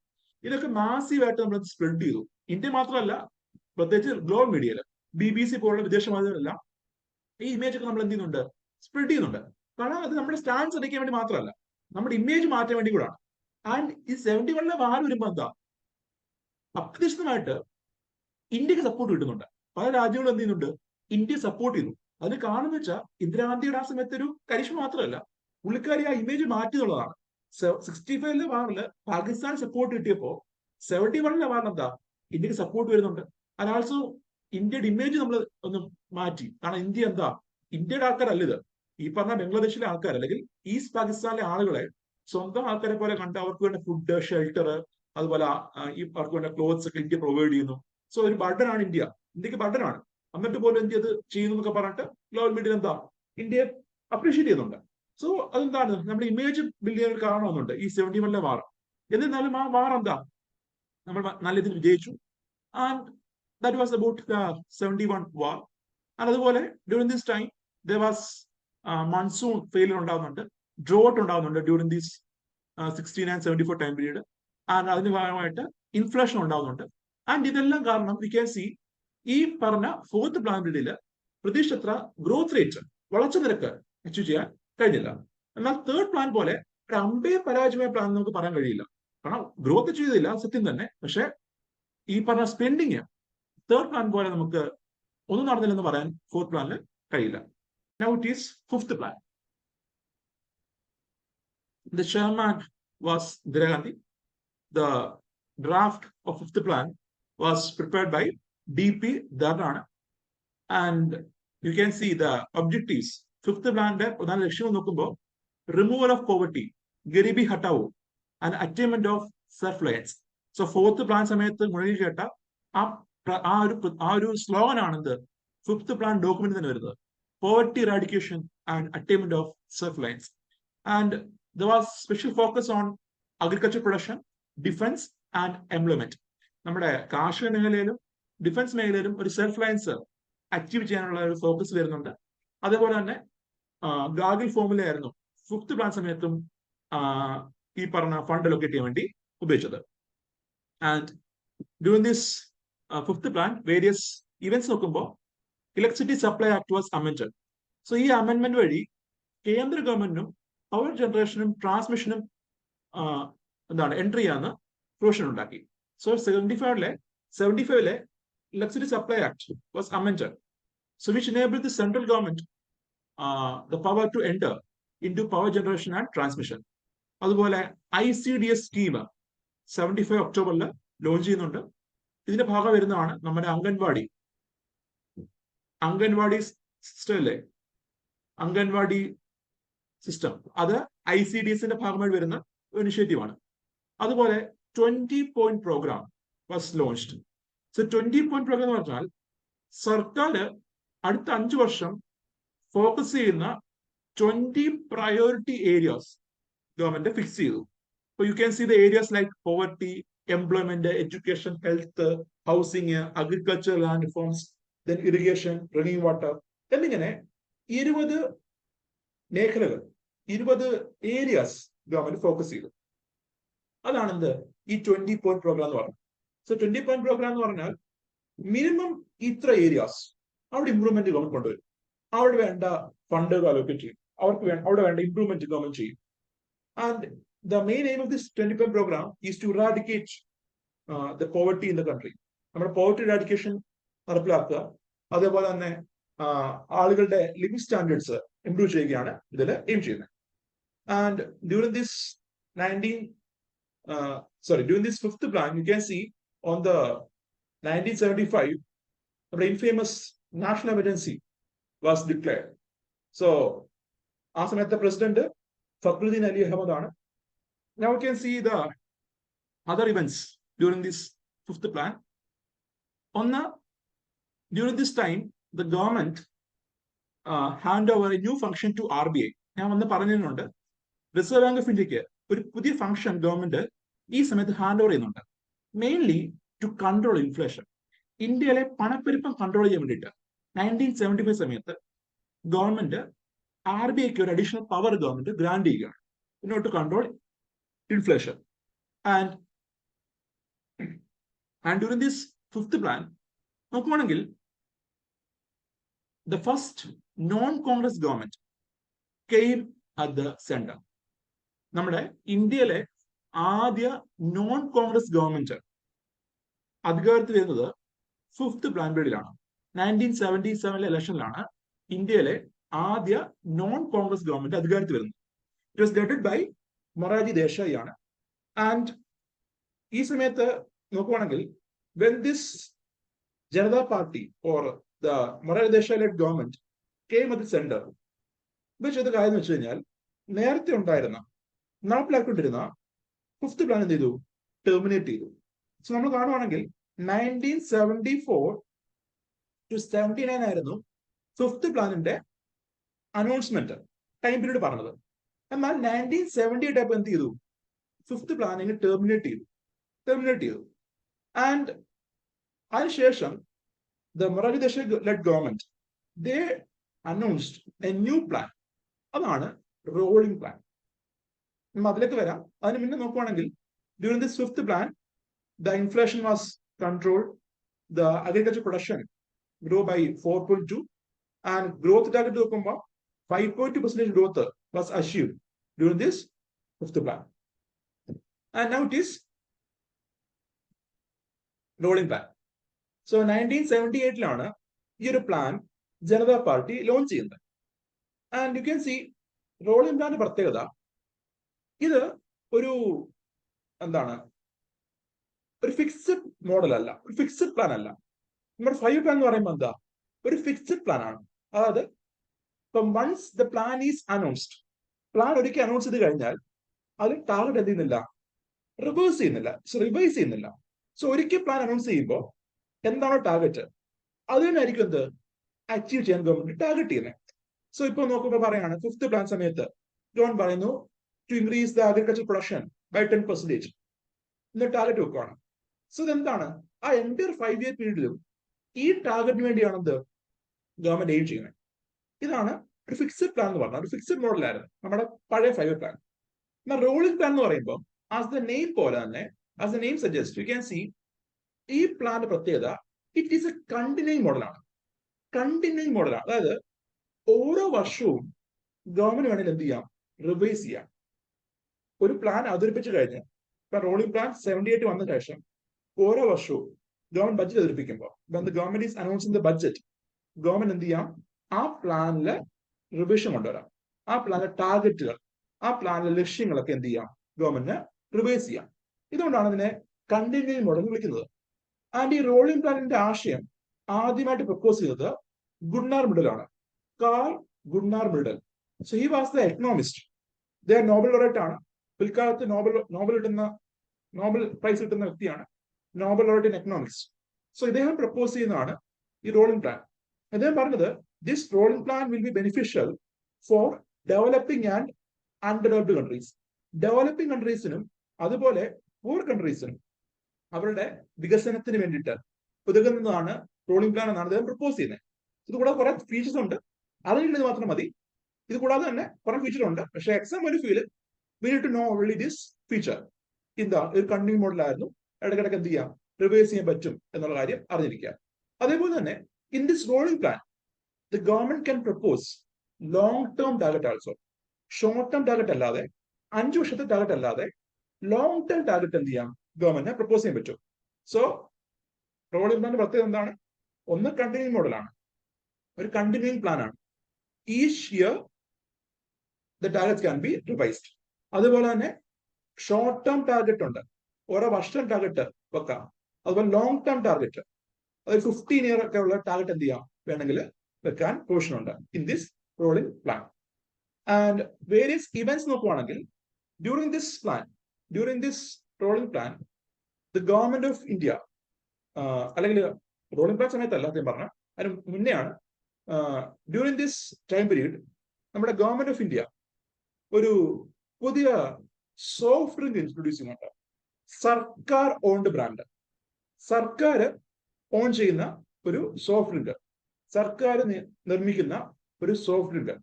ഇതൊക്കെ മാസീവായിട്ട് നമ്മൾ സ്പ്രെഡ് ചെയ്തു. ഇന്ത്യ മാത്രമല്ല, പ്രത്യേകിച്ച് ഗ്ലോബൽ മീഡിയയിൽ BBC പോലുള്ള വിദേശ മാധ്യമങ്ങളെല്ലാം ഈ ഇമേജ് ഒക്കെ നമ്മൾ എന്ത് ചെയ്യുന്നുണ്ട്, സ്പ്രെഡ് ചെയ്യുന്നുണ്ട്. കാരണം അത് നമ്മുടെ സ്റ്റാൻസ് അടിക്കാൻ വേണ്ടി മാത്രമല്ല, നമ്മുടെ ഇമേജ് മാറ്റാൻ വേണ്ടി കൂടാണ്. ആൻഡ് ഈ 71 വാർ വരുമ്പോ എന്താ, അപ്രതീക്ഷിതമായിട്ട് ഇന്ത്യക്ക് സപ്പോർട്ട് കിട്ടുന്നുണ്ട്. പല രാജ്യങ്ങളും എന്ത് ചെയ്യുന്നുണ്ട്, ഇന്ത്യ സപ്പോർട്ട് ചെയ്യുന്നു. അതിന് കാണുന്ന വെച്ചാൽ ഇന്ദിരാഗാന്ധിയുടെ ആ സമയത്ത് ഒരു കരിഷ്മ മാത്രമല്ല, പുള്ളിക്കാരി ആ ഇമേജ് മാറ്റി എന്നുള്ളതാണ്. 65 വാറില് പാകിസ്ഥാൻ സപ്പോർട്ട് കിട്ടിയപ്പോ 71 വാറിന് എന്താ, ഇന്ത്യക്ക് സപ്പോർട്ട് വരുന്നുണ്ട്. ആൻഡ് ആൾസോ ഇന്ത്യയുടെ ഇമേജ് നമ്മൾ ഒന്ന് മാറ്റി. കാരണം ഇന്ത്യ എന്താ, ഇന്ത്യയുടെ ആൾക്കാരല്ല ഇത്, ഈ പറഞ്ഞ ബംഗ്ലാദേശിലെ ആൾക്കാർ അല്ലെങ്കിൽ ഈസ്റ്റ് പാകിസ്ഥാനിലെ ആളുകളെ സ്വന്തം ആൾക്കാരെ പോലെ കണ്ട് അവർക്ക് വേണ്ട ഫുഡ്, ഷെൽട്ടർ, അതുപോലെ ഈ അവർക്ക് വേണ്ട ക്ലോത്ത്സ് ഒക്കെ ഇന്ത്യ പ്രൊവൈഡ് ചെയ്യുന്നു. സോ ഒരു ബർഡനാണ് ഇന്ത്യ, ഇന്ത്യക്ക് ബർഡനാണ്. എന്നിട്ട് പോലും ഇന്ത്യ അത് ചെയ്യുന്നു എന്നൊക്കെ പറഞ്ഞിട്ട് ഗ്ലോബൽ മീഡിയ എന്താ, ഇന്ത്യയെ അപ്രീഷിയേറ്റ് ചെയ്യുന്നുണ്ട്. സോ അതെന്താണ്, നമ്മുടെ ഇമേജ് ബിൽഡ് ചെയ്യാൻ കാണുന്നുണ്ട് ഈ 71 വാർ. എന്നിരുന്നാലും ആ വാർ എന്താ, നമ്മൾ നല്ല രീതിയിൽ വിജയിച്ചു. And that was about 71 war. And അതുപോലെ during this time there was monsoon failure ഉണ്ടാകുന്നുണ്ട്, ഡ്രോട്ട് ഉണ്ടാകുന്നുണ്ട് during this 69 and 74 time period. And അതിന് ഭാഗമായിട്ട് ഇൻഫ്ലേഷൻ ഉണ്ടാകുന്നുണ്ട്. ആൻഡ് ഇതെല്ലാം കാരണം വി ക്യാൻ സി ഈ പറഞ്ഞ ഫോർത്ത് പ്ലാൻ പീരീഡില് പ്രതീക്ഷിച്ചത്ര ഗ്രോത്ത് റേറ്റ്, വളർച്ച നിരക്ക് അച്ചീവ് ചെയ്യാൻ കഴിഞ്ഞില്ല. എന്നാൽ തേർഡ് പ്ലാൻ പോലെ ഒരു അമ്പേ പരാജയമായ പ്ലാൻ നമുക്ക് പറയാൻ കഴിയില്ല. കാരണം ഗ്രോത്ത് അച്ചീവ് ചെയ്തില്ല, സത്യം തന്നെ. പക്ഷെ ഈ പറഞ്ഞ സ്പെൻഡിങ് തേർഡ് പ്ലാൻ പോലെ നമുക്ക് ഒന്നും നടന്നില്ലെന്ന് പറയാൻ ഫോർത്ത് പ്ലാനിൽ കഴിയില്ല. Now it is fifth plan. The chairman was Indira Gandhi. The draft of fifth plan was prepared by DP Darnana. And you can see the objectives. Fifth plan പ്രധാന ലക്ഷ്യം നോക്കുമ്പോൾ removal of poverty, Garibi Hatao, and attainment of self reliance. So fourth plan സമയത്ത് മുന്നിൽ കേട്ട ആ ഒരു സ്ലോഗൻ ആണെന്ത് ഫിഫ്ത്ത് പ്ലാൻ ഡോക്യുമെന്റ് തന്നെ വരുന്നത്, poverty eradication and attainment of self-reliance. And there was special focus on agriculture production, defense and employment. നമ്മുടെ കാർഷിക മേഖലയിലും ഡിഫൻസ് മേഖലയിലും ഒരു സെൽഫ് റിലയൻസ് അച്ചീവ് ചെയ്യാനുള്ള ഒരു ഫോക്കസ് വരുന്നുണ്ട്. അതേപോലെ തന്നെ ഗാഗിൽ ഫോമുലയായിരുന്നു ഫിഫ്ത്ത് പ്ലാൻ സമയത്തും ഈ പറഞ്ഞ ഫണ്ട് ലൊക്കേറ്റ് ചെയ്യാൻ വേണ്ടി ഉപയോഗിച്ചത്. And during this fifth plan various events നോക്കുമ്പോൾ electricity supply act was amended. So ഈ അമെൻമെന്റ് വഴി കേന്ദ്ര ഗവൺമെന്റിനും പവർ ജനറേഷനും ട്രാൻസ്മിഷനും എന്താണ് എൻട്രി ചെയ്യാന്ന് പ്രൊവിഷൻ ഉണ്ടാക്കി. So 75 electricity supply act was amended, so which enabled the central government the power to enter into power generation and transmission. അതുപോലെ ICDS സ്കീം 75 ഒക്ടോബറിൽ ലോഞ്ച് ചെയ്യുന്നുണ്ട്. ഇതിന്റെ ഭാഗം വരുന്നതാണ് നമ്മുടെ അംഗൻവാടി സിസ്റ്റം അല്ലേ, അംഗൻവാടി സിസ്റ്റം, അത് ICDSന്റെ ഭാഗമായി വരുന്ന ഇനിഷ്യേറ്റീവ് ആണ്. അതുപോലെ 20-point programme was launched. So 20-point programme എന്ന് പറഞ്ഞാൽ സർക്കാർ അടുത്ത 5 വർഷം ഫോക്കസ് ചെയ്യുന്ന 20 പ്രയോറിറ്റി ഏരിയാസ് ഗവൺമെന്റ് ഫിക്സ് ചെയ്തു. So you can see the areas like poverty, employment, education, health, housing, agriculture, land reforms, then irrigation, drinking water. എന്നിങ്ങനെ 20 മേഖലകൾ, 20 ഏരിയാസ് ഗവൺമെന്റ് ഫോക്കസ് ചെയ്തു. അതാണ് എന്ത് ഈ 20-point പ്രോഗ്രാം എന്ന് പറഞ്ഞത്. സോ 20-point പ്രോഗ്രാം എന്ന് പറഞ്ഞാൽ മിനിമം ഇത്ര ഏരിയാസ് അവിടെ ഇംപ്രൂവ്മെന്റ് ഗവൺമെന്റ് കൊണ്ടുവരും. അവിടെ വേണ്ട ഫണ്ടുകൾ അലോക്കേറ്റ് ചെയ്യും, അവിടെ വേണ്ട ഇംപ്രൂവ്മെന്റ് ഗവൺമെന്റ് ചെയ്യും. And the main aim of this 20-point program is to eradicate the poverty in the country. നമ്മുടെ poverty eradication നടപ്പിലാക്കുക, അതേപോലെ തന്നെ ആളുകളുടെ ലിവിംഗ് സ്റ്റാൻഡേർഡ്സ് ഇംപ്രൂവ് ചെയ്യുകയാണ് ഇതിൽ എയിം ചെയ്യുന്നത്. And during this fifth plan, you can see on the 1975 നമ്മുടെ infamous national emergency was declared. So, ആ സമയത്തെ പ്രസിഡന്റ് ഫക്രുദ്ദീൻ അലി അഹമ്മദ് ആണ്. Now we can see the other events during this fifth plan. During this time, the government hand over a new function to RBI. ഞാൻ വന്ന് പറഞ്ഞിട്ടുണ്ട്, റിസർവ് ബാങ്ക് ഓഫ് ഇന്ത്യക്ക് ഒരു പുതിയ ഫംഗ്ഷൻ ഗവൺമെന്റ് ഈ സമയത്ത് ഹാൻഡ് ഓവർ ചെയ്യുന്നുണ്ട്. Mainly to control inflation. ഇന്ത്യയിലെ പണപ്പെരുപ്പം കൺട്രോൾ ചെയ്യാൻ വേണ്ടിയിട്ട് 1975 സമയത്ത് ഗവൺമെന്റ് RBIക്ക് ഒരു അഡീഷണൽ പവർ ഗവൺമെന്റ് ഗ്രാന്റ് ചെയ്യുകയാണ് in order to control inflation. And during this fifth plan, നോക്കുവാണെങ്കിൽ the first non-Congress government came at the center. നമ്മുടെ ഇന്ത്യയിലെ ആദ്യ നോൺ കോൺഗ്രസ് ഗവൺമെന്റ് അധികാരത്തിൽ വരുന്നത് ഫിഫ്ത്ത് പ്ലാൻ പീരീഡിലാണ്. 1977 ഇലക്ഷനിലാണ് ഇന്ത്യയിലെ ആദ്യ നോൺ കോൺഗ്രസ് ഗവൺമെന്റ് അധികാരത്തിൽ വരുന്നത്. It was leaded by Morarji Desai ആണ്. ആൻഡ് ഈ സമയത്ത് നോക്കുവാണെങ്കിൽ when this Janata Party or the Murari Desai-led government came at the center, which ചെയ്ത കാര്യം എന്ന് വെച്ച് കഴിഞ്ഞാൽ നേരത്തെ ഉണ്ടായിരുന്ന നടപ്പിലാക്കിക്കൊണ്ടിരുന്ന ഫിഫ്ത്ത് പ്ലാൻ എന്ത് ചെയ്തു? ടെർമിനേറ്റ് ചെയ്തു. സോ നമ്മൾ കാണുവാണെങ്കിൽ 1974 to 79 ആയിരുന്നു ഫിഫ്ത്ത് പ്ലാനിന്റെ അനൗൺസ്മെന്റ് ടൈം പീരീഡ് പറഞ്ഞത്. എന്നാൽ 1978 ആയപ്പോൾ എന്ത് ചെയ്തു? ഫിഫ്ത്ത് പ്ലാനിങ് ടെർമിനേറ്റ് ചെയ്തു. ആൻഡ് അതിനുശേഷം the Murari Desai-led government, they announced a new plan. അതാണ് റോളിംഗ് പ്ലാൻ. അതിലേക്ക് വരാം. അതിന് മുന്നേ നോക്കുവാണെങ്കിൽ during this fifth plan, the inflation was controlled, the agriculture production grew by 4.2, and growth target നോക്കുമ്പോൾ 5.2% growth was achieved during this fifth plan. And now it is rolling plan. So 1978 ഈ ഒരു പ്ലാൻ ജനതാ പാർട്ടി ലോഞ്ച് ചെയ്യുന്നത്. And you can see rolling പ്ലാന്റെ പ്രത്യേകത, ഇത് ഒരു ഒരു ഫിക്സഡ് മോഡൽ അല്ല, ഒരു ഫിക്സഡ് പ്ലാൻ അല്ല. നമ്മുടെ 5 പ്ലാൻ എന്ന് പറയുമ്പോൾ എന്താ? ഒരു ഫിക്സഡ് പ്ലാൻ ആണ്. അതായത് ഇപ്പം once the plan is announced, plan ഒരിക്കൽ അനൗൺസ് ചെയ്ത് കഴിഞ്ഞാൽ അത് ടാർഗറ്റ് എന്ത് ചെയ്യുന്നില്ല? റിവൈസ് ചെയ്യുന്നില്ല. സോ ഒരിക്കൽ പ്ലാൻ അനൗൺസ് ചെയ്യുമ്പോൾ എന്താണോ ടാർഗറ്റ്, അത് തന്നെ ആയിരിക്കും എന്ത് അച്ചീവ് ചെയ്യാൻ ഗവൺമെന്റ് ടാർഗറ്റ് ചെയ്യുന്നത്. സോ ഇപ്പൊ നോക്കുമ്പോൾ പറയാണ് ഫിഫ്ത്ത് പ്ലാൻ സമയത്ത് ഗവൺമെന്റ് പറയുന്നു to increase the agriculture production by 10% എന്ന ടാർഗറ്റ് വെക്കുകയാണ്. സോ ഇതെന്താണ്? ആ എൻറ്റയർ 5 year പീരീഡിലും ഈ ടാർഗറ്റിന് വേണ്ടിയാണ് എന്ത് ഗവൺമെന്റ് എയിം ചെയ്യുന്നത്. ഇതാണ് ഒരു ഫിക്സഡ് പ്ലാൻ എന്ന് പറഞ്ഞാൽ, ഒരു ഫിക്സഡ് മോഡലായിരുന്നു നമ്മുടെ പഴയ 5 year പ്ലാൻ. എന്നാൽ റോളിംഗ് പ്ലാൻ എന്ന് പറയുമ്പോൾ ആസ് ദ നെയിം പോലെ തന്നെ, as the name suggest, U can C ഈ പ്ലാന്റെ പ്രത്യേകത ഇറ്റ് ഈസ് എ കണ്ടിന്യൂയിങ് മോഡലാണ്. അതായത് ഓരോ വർഷവും ഗവൺമെന്റ് വേണമെങ്കിൽ എന്ത് ചെയ്യാം? റിവൈസ് ചെയ്യാം. ഒരു പ്ലാൻ അവതരിപ്പിച്ചു കഴിഞ്ഞ് ഇപ്പൊ റോളിംഗ് പ്ലാൻ 78 വന്ന ശേഷം ഓരോ വർഷവും ഗവൺമെന്റ് ബഡ്ജറ്റ് അവതരിപ്പിക്കുമ്പോൾ government is announcing the budget, government എന്ത് ചെയ്യാം? ആ പ്ലാനിലെ റിവിഷൻ കൊണ്ടുവരാം. ആ പ്ലാനിലെ ടാർഗറ്റുകൾ, ആ പ്ലാനിലെ ലക്ഷ്യങ്ങളൊക്കെ എന്ത് ചെയ്യാം? ഗവൺമെന്റിന് റിവൈസ് ചെയ്യാം. ഇതുകൊണ്ടാണ് ഇതിനെ കണ്ടിന്യൂയിങ് മോഡൽ എന്ന് വിളിക്കുന്നത്. ആൻഡ് ഈ റോളിംഗ് പ്ലാനിന്റെ ആശയം ആദ്യമായിട്ട് പ്രപ്പോസ് ചെയ്തത് ഗുണ്ണാർ മിഡലാണ്, Karl Gunnar Myrdal. So he was the economist. ഇദ്ദേഹം നോബൽ ലോറേറ്റ് ആണ്. പിൽക്കാലത്ത് നോബൽ പ്രൈസ് കിട്ടുന്ന വ്യക്തിയാണ്, Nobel laureate in economics. So ഇദ്ദേഹം പ്രപ്പോസ് ചെയ്യുന്നതാണ് ഈ റോളിംഗ് പ്ലാൻ. അദ്ദേഹം പറഞ്ഞത് this rolling plan will be beneficial for developing and undeveloped countries. Developing കൺട്രീസിനും അതുപോലെ പൂർ കൺട്രീസിനും അവരുടെ വികസനത്തിന് വേണ്ടിയിട്ട് ഉതകുന്നതാണ് റോളിംഗ് പ്ലാൻ എന്നാണ് അദ്ദേഹം പ്രപ്പോസ് ചെയ്യുന്നത്. ഇത് കൂടാതെ കുറെ ഫീച്ചേഴ്സ് ഉണ്ട്, അറിയുന്നത് മാത്രം മതി. ഇത് കൂടാതെ തന്നെ കുറെ ഫീച്ചർ ഉണ്ട്. പക്ഷേ എക്സാം ഒരു feel we need to know only this feature. ഒരു കണ്ടിന്യൂ മോഡലായിരുന്നു, ഇടയ്ക്കിടയ്ക്ക് എന്ത് ചെയ്യാം? റിവൈസ് ചെയ്യാൻ പറ്റും എന്നുള്ള കാര്യം അറിഞ്ഞിരിക്കുക. അതേപോലെ തന്നെ in this rolling plan the government can propose long term target also. Short term target അല്ലാതെ, 5 വർഷത്തെ ടാർഗറ്റ് അല്ലാതെ ലോങ് ടേം ടാർഗറ്റ് എന്ത് ചെയ്യാം? ഗവൺമെന്റിനെ പ്രപ്പോസ് ചെയ്യാൻ പറ്റും. സോ റോളിംഗ് പ്ലാന്റെ പ്രത്യേകത എന്താണ്? ഒന്ന് കണ്ടിന്യൂയിങ് മോഡലാണ്, ഒരു കണ്ടിന്യൂയിങ് പ്ലാൻ ആണ്. Each year the target can be revised. അതുപോലെ തന്നെ ഷോർട്ട് ടേം ടാർഗറ്റ് ഉണ്ട്, ഓരോ വർഷം ടാർഗറ്റ് വെക്കാം. അതുപോലെ ലോങ് ടേം ടാർഗറ്റ്, അതായത് 15 year ഒക്കെ ഉള്ള ടാർഗറ്റ് എന്ത് ചെയ്യാം? വേണമെങ്കിൽ വെക്കാൻ പ്രൊവിഷൻ ഉണ്ട് in this rolling plan. And various events നോക്കുവാണെങ്കിൽ during this rolling plan the government of India, അല്ലെങ്കിൽ റോളിംഗ് പ്ലാൻ സമയത്തല്ല അദ്ദേഹം പറഞ്ഞ, അതിന് മുന്നെയാണ്, ഡ്യൂറിംഗ് ദിസ് ടൈം പീരീഡ് നമ്മുടെ ഗവൺമെന്റ് ഓഫ് ഇന്ത്യ ഒരു പുതിയ സോഫ്റ്റ് ഡ്രിങ്ക് ഇൻട്രൊഡ്യൂസ് ചെയ്യുന്നുണ്ട്. സർക്കാർ ഓൺഡ് ബ്രാൻഡ്, സർക്കാർ ഓൺ ചെയ്യുന്ന ഒരു സോഫ്റ്റ് ഡ്രിങ്ക്, സർക്കാർ നിർമ്മിക്കുന്ന ഒരു സോഫ്റ്റ് ഡ്രിങ്ക്,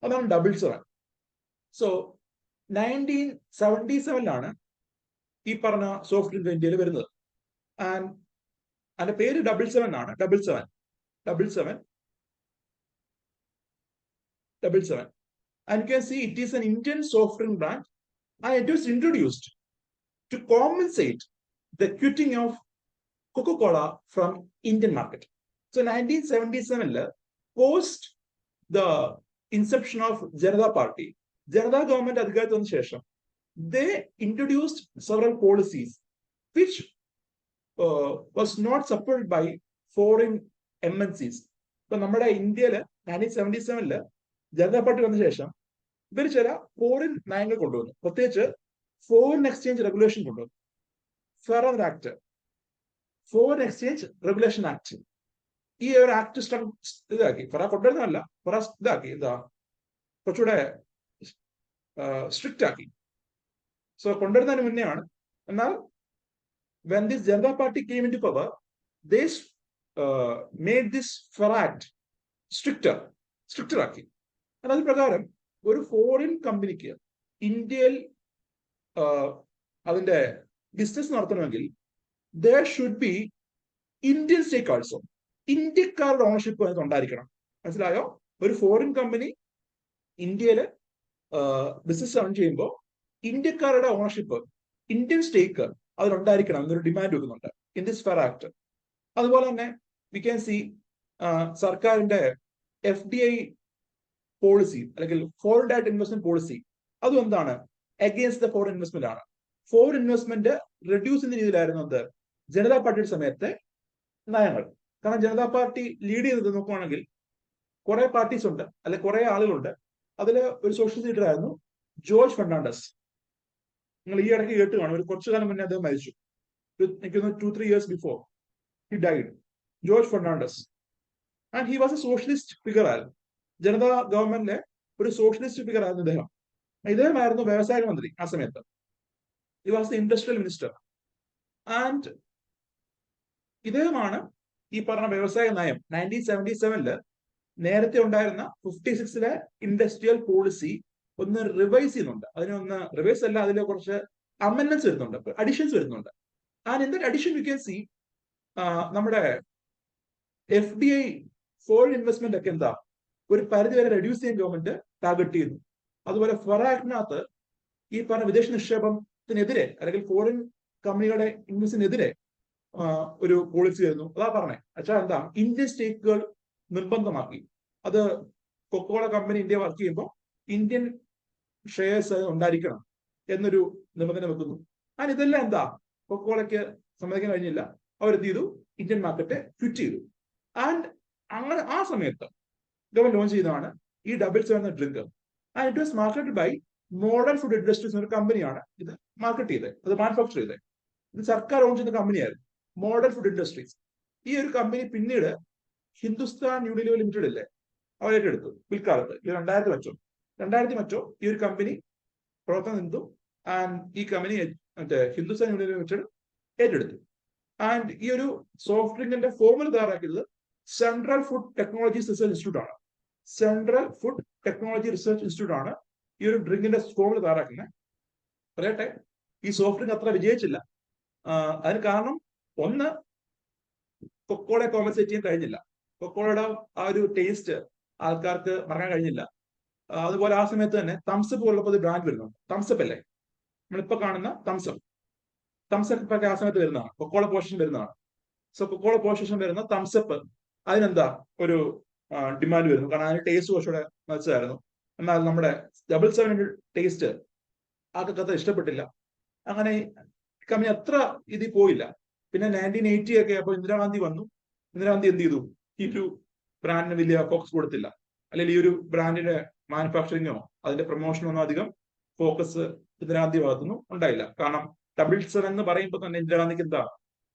അതാണ് ഡബിൾ സെവൻ. സോ 1977 ഈ പറഞ്ഞ സോഫ്റ്റ് ഡ്രിങ്ക് ഇന്ത്യയിൽ വരുന്നത്. ആൻഡ് അതിന്റെ പേര് ഡബിൾ സെവൻ ആണ്. Double seven. And you can see it is an Indian soft drink brand, and it was introduced to compensate the quitting of Coca-Cola from Indian market. So 1977, post the inception of Janata Party, Janata government adhikarathu shesham, they introduced several policies which was not supported by foreign MNCs. So നമ്മുടെ ഇന്ത്യയിൽ 1977 ജനതാ പാർട്ടി വന്ന ശേഷം ഇവർ ചില ഫോറിൻ നയങ്ങൾ കൊണ്ടുവന്നു. പ്രത്യേകിച്ച് ഫോറിൻ എക്സ്ചേഞ്ച് റെഗുലേഷൻ കൊണ്ടുവന്നു. ഫോറിൻ എക്സ്ചേഞ്ച് റെഗുലേഷൻ ആക്ട്, ഈ ഒരു ആക്ട് ഇതാക്കി. കൊണ്ടുവരുന്നതല്ല, ഇതാക്കി, കുറച്ചുകൂടെ സ്ട്രിക്റ്റ് ആക്കി. സോ കൊണ്ടുവരുന്നതിന് മുന്നെയാണ്. എന്നാൽ when this Janata Party came into power, they made this FAR Act stricter ആക്കി. അത് പ്രകാരം ഒരു ഫോറിൻ കമ്പനിക്ക് ഇന്ത്യയിൽ അതിന്റെ ബിസിനസ് നടത്തണമെങ്കിൽ there should be Indian stake also, ഇന്ത്യക്കാരുടെ ഓണർഷിപ്പ് അതിനകത്ത് ഉണ്ടായിരിക്കണം. മനസ്സിലായോ? ഒരു ഫോറിൻ കമ്പനി ഇന്ത്യയില് ബിസിനസ് റൺ ചെയ്യുമ്പോൾ ഇന്ത്യക്കാരുടെ ഓണർഷിപ്പ്, ഇന്ത്യൻ സ്റ്റേക്ക് അതിലുണ്ടായിരിക്കണം എന്നൊരു ഡിമാൻഡ് വെക്കുന്നുണ്ട് ഇൻ ദിസ് ഫെയർ ആക്ട്. അതുപോലെ തന്നെ വി ക്യാൻ സി സർക്കാരിന്റെ FDI പോളിസി അല്ലെങ്കിൽ ഫോറിൻ ഡയറക്ട് ഇൻവെസ്റ്റ്മെന്റ് പോളിസി, അതും എന്താണ്? അഗെയിൻസ്റ്റ് ദ ഫോറിൻ ഇൻവെസ്റ്റ്മെന്റ് ആണ്. ഫോറിൻ ഇൻവെസ്റ്റ്മെന്റ് റെഡ്യൂസ് ചെയ്യുന്ന രീതിയിലായിരുന്നു അത് ജനതാ പാർട്ടിയുടെ സമയത്തെ നയങ്ങൾ. കാരണം ജനതാ പാർട്ടി ലീഡ് ചെയ്തത് നോക്കുവാണെങ്കിൽ കുറെ പാർട്ടീസ് ഉണ്ട്, അല്ലെ കുറെ ആളുകളുണ്ട്. അതിൽ ഒരു സോഷ്യൽ ലീഡർ ആയിരുന്നു ജോർജ് ഫെർണാണ്ടസ്. നിങ്ങൾ ഈ ഇടയ്ക്ക് കേട്ട് കാണും, ഒരു കുറച്ചു കാലം മുന്നേ അദ്ദേഹം മരിച്ചു. എനിക്ക് 2-3 years before he died, George Fernandes. And he was a socialist figure ആയിരുന്നു. ജനതാ ഗവൺമെന്റിലെ ഒരു സോഷ്യലിസ്റ്റ് ഫിഗർ ആയിരുന്നു ഇദ്ദേഹം. ഇദ്ദേഹമായിരുന്നു വ്യവസായ മന്ത്രി ആ സമയത്ത്. He was the industrial minister. And ഇദ്ദേഹമാണ് ഈ പറഞ്ഞ വ്യവസായ നയം 1977 നേരത്തെ ഉണ്ടായിരുന്ന 56 ഇൻഡസ്ട്രിയൽ പോളിസി ഒന്ന് റിവൈസ് ചെയ്യുന്നുണ്ട്. അതിനൊന്ന് റിവൈസ് അല്ല, അതിൽ കുറച്ച് അമെൻഡ്മെന്റ്സ് വരുന്നുണ്ട്, അഡീഷൻസ് വരുന്നുണ്ട്. And in that addition you can see നമ്മുടെ FDI ഫോറിൻ ഇൻവെസ്റ്റ്മെന്റ് ഒക്കെ എന്താ ഒരു പരിധി വരെ റെഡ്യൂസ് ചെയ്യാൻ ഗവൺമെന്റ് ടാർഗറ്റ് ചെയ്യുന്നു. അതുപോലെ ഫെർ ആക്ടിനകത്ത് ഈ പറഞ്ഞ വിദേശ നിക്ഷേപത്തിനെതിരെ അല്ലെങ്കിൽ ഫോറിൻ കമ്പനികളുടെ ഇൻവെസ്റ്റിനെതിരെ ഒരു പോളിസി വരുന്നു. അതാ പറഞ്ഞേ അച്ഛാ, എന്താ ഇന്ത്യൻ സ്റ്റേക്കുകൾ നിർബന്ധമാക്കി. അത് കൊക്കോള കമ്പനി ഇന്ത്യ വർക്ക് ചെയ്യുമ്പോൾ ഇന്ത്യൻ ഷെയർസ് ഉണ്ടായിരിക്കണം എന്നൊരു നിബന്ധന വെക്കുന്നു. ആൻഡ് ഇതെല്ലാം എന്താ കൊക്കോളയ്ക്ക് സമ്മതിക്കാൻ കഴിഞ്ഞില്ല. അവരെന്ത് ചെയ്തു? ഇന്ത്യൻ മാർക്കറ്റ് ക്വിറ്റ് ചെയ്തു. ആൻഡ് അങ്ങനെ ആ സമയത്ത് ഗവൺമെന്റ് ലോഞ്ച് ചെയ്തതാണ് ഈ ഡബിൾ സെവൻ എന്ന drink. And it was marketed by modern food industries എന്നൊരു കമ്പനിയാണ് ഇത് മാർക്കറ്റ് ചെയ്തത്, അത് മാനുഫാക്ചർ ചെയ്തത്. ഇത് സർക്കാർ ഓൺ ചെയ്യുന്ന കമ്പനിയായിരുന്നു, മോഡേൺ ഫുഡ് ഇൻഡസ്ട്രീസ്. ഈ ഒരു കമ്പനി പിന്നീട് ഹിന്ദുസ്ഥാൻ യൂണിലിവർ ലിമിറ്റഡ് ഇല്ലേ, അവരേറ്റെടുത്തു പിൽക്കാലത്ത്. 2000 മറ്റോ ഈ ഒരു കമ്പനി പ്രവർത്തനം നിന്നു. ആൻഡ് ഈ കമ്പനി മറ്റേ ഹിന്ദുസ്ഥാൻ യൂണിലിവർ ലിമിറ്റഡ് ഏറ്റെടുത്തു. ആൻഡ് ഈ ഒരു സോഫ്റ്റ് ഡ്രിങ്കിന്റെ ഫോർമുല തയ്യാറാക്കിയത് central food technology research institute ആണ്. Central food technology research institute ആണ് ഈ ഒരു ഡ്രിങ്കിന്റെ ഫോർമുല തയ്യാറാക്കുന്നത്. പറയട്ടെ, ഈ സോഫ്റ്റ് ഡ്രിങ്ക് അത്ര വിജയിച്ചില്ല. അതിന് കാരണം ഒന്ന്, കൊക്കോളയെ കോമ്പൻസേറ്റ് ചെയ്യാൻ കഴിഞ്ഞില്ല. കൊക്കോളയുടെ ആ ഒരു ടേസ്റ്റ് ആൾക്കാർക്ക് മറക്കാൻ കഴിഞ്ഞില്ല. അതുപോലെ ആ സമയത്ത് തന്നെ തംസപ്പ് പോലുള്ളപ്പോൾ ഒരു ബ്രാൻഡ് വരുന്നുണ്ട്. തംസപ്പ് അല്ലേ നമ്മളിപ്പോ കാണുന്ന തംസപ്പ് ഒക്കെ ആ സമയത്ത് വരുന്നതാണ്, കൊക്കോള പോഷൻ വരുന്നതാണ്. സോ കൊക്കോള പോഷൻ വരുന്ന തംസപ്പ് അതിനെന്താ ഒരു ഡിമാൻഡ് വരുന്നു, കാരണം അതിന് ടേസ്റ്റ് കുറച്ചുകൂടെ മെച്ചമായിരുന്നു. എന്നാൽ നമ്മുടെ ഡബിൾ സെവനിന്റെ ടേസ്റ്റ് ആൾക്കത്ര ഇഷ്ടപ്പെട്ടില്ല. അങ്ങനെ കമ്പനി അത്ര ഇതിൽ പോയില്ല. പിന്നെ 1980 ഒക്കെ അപ്പൊ ഇന്ദിരാഗാന്ധി വന്നു. ഇന്ദിരാഗാന്ധി എന്ത് ചെയ്തു? ഈ ഒരു ബ്രാൻഡിന് വലിയ ഫോക്കസ് കൊടുത്തില്ല, അല്ലെങ്കിൽ ഈ ഒരു ബ്രാൻഡിന്റെ മാനുഫാക്ചറിങ്ങോ അതിന്റെ പ്രൊമോഷനോ ഒന്നും അധികം ഫോക്കസ് ഇന്ദിരാഗാന്ധി ഭാഗത്തുനിന്നും ഉണ്ടായില്ല. കാരണം 777 എന്ന് പറയുമ്പോൾ തന്നെ ഇന്ദിരാഗാന്ധിക്ക് എന്താ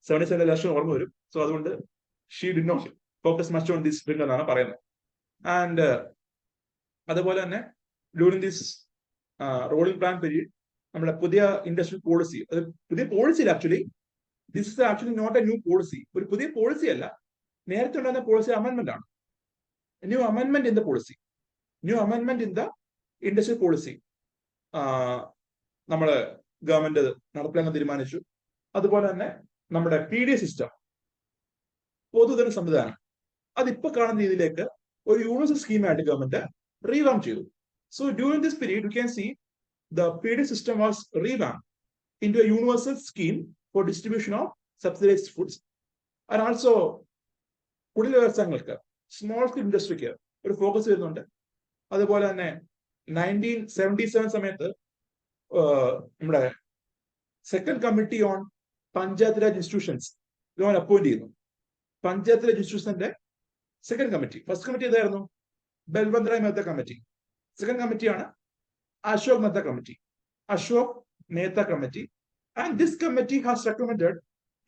77 ലക്ഷം ഓർമ്മ വരും. സോ അതുകൊണ്ട് she did not focus much on this bill എന്നാണ് പറയുന്നത്. ആൻഡ് അതുപോലെ തന്നെ during this rolling plan period നമ്മുടെ പുതിയ ഇൻഡസ്ട്രിയൽ പോളിസി, അത് പുതിയ policy actually this is actually not a new policy, ഒരു പുതിയ പോളിസി അല്ല, നേരത്തെ ഉണ്ടായിരുന്ന പോളിസി അമെന്റ്മെന്റ് ആണ്. New amendment in the policy, new amendment in the industrial policy നമ്മള് ഗവൺമെന്റ് നടപ്പിലാക്കാൻ തീരുമാനിച്ചു. അതുപോലെ തന്നെ നമ്മുടെ PD സിസ്റ്റം, പൊതുധന സംവിധാനം, അതിപ്പോ കാണുന്ന രീതിയിലേക്ക് ഒരു യൂണിവേഴ്സൽ സ്കീമായിട്ട് ഗവൺമെന്റ് റീവാം ചെയ്തു. So during this period U can C the PD system was revamped into a universal scheme for distribution of subsidized foods. And also കുടിൽ വ്യവസായങ്ങൾക്ക്, സ്മോൾ സ്കെയിൽ ഇൻഡസ്ട്രിക്ക് ഒരു ഫോക്കസ് വരുന്നുണ്ട്. അതുപോലെ തന്നെ 1977 സമയത്ത് നമ്മുടെ second committee on panchayat Raj institutions government appoint ചെയ്യുന്നു. പഞ്ചായത്ത് രാജ് ഇൻസ്റ്റിറ്റ്യൂഷന്റെ സെക്കൻഡ് കമ്മിറ്റി, ഫസ്റ്റ് കമ്മിറ്റി ഏതായിരുന്നു? ബൽവന്ത് റായ് മെഹ്ത്ത കമ്മിറ്റി. സെക്കൻഡ് കമ്മിറ്റിയാണ് Ashok Mehta Committee. Ashok Mehta Committee. And this committee has recommended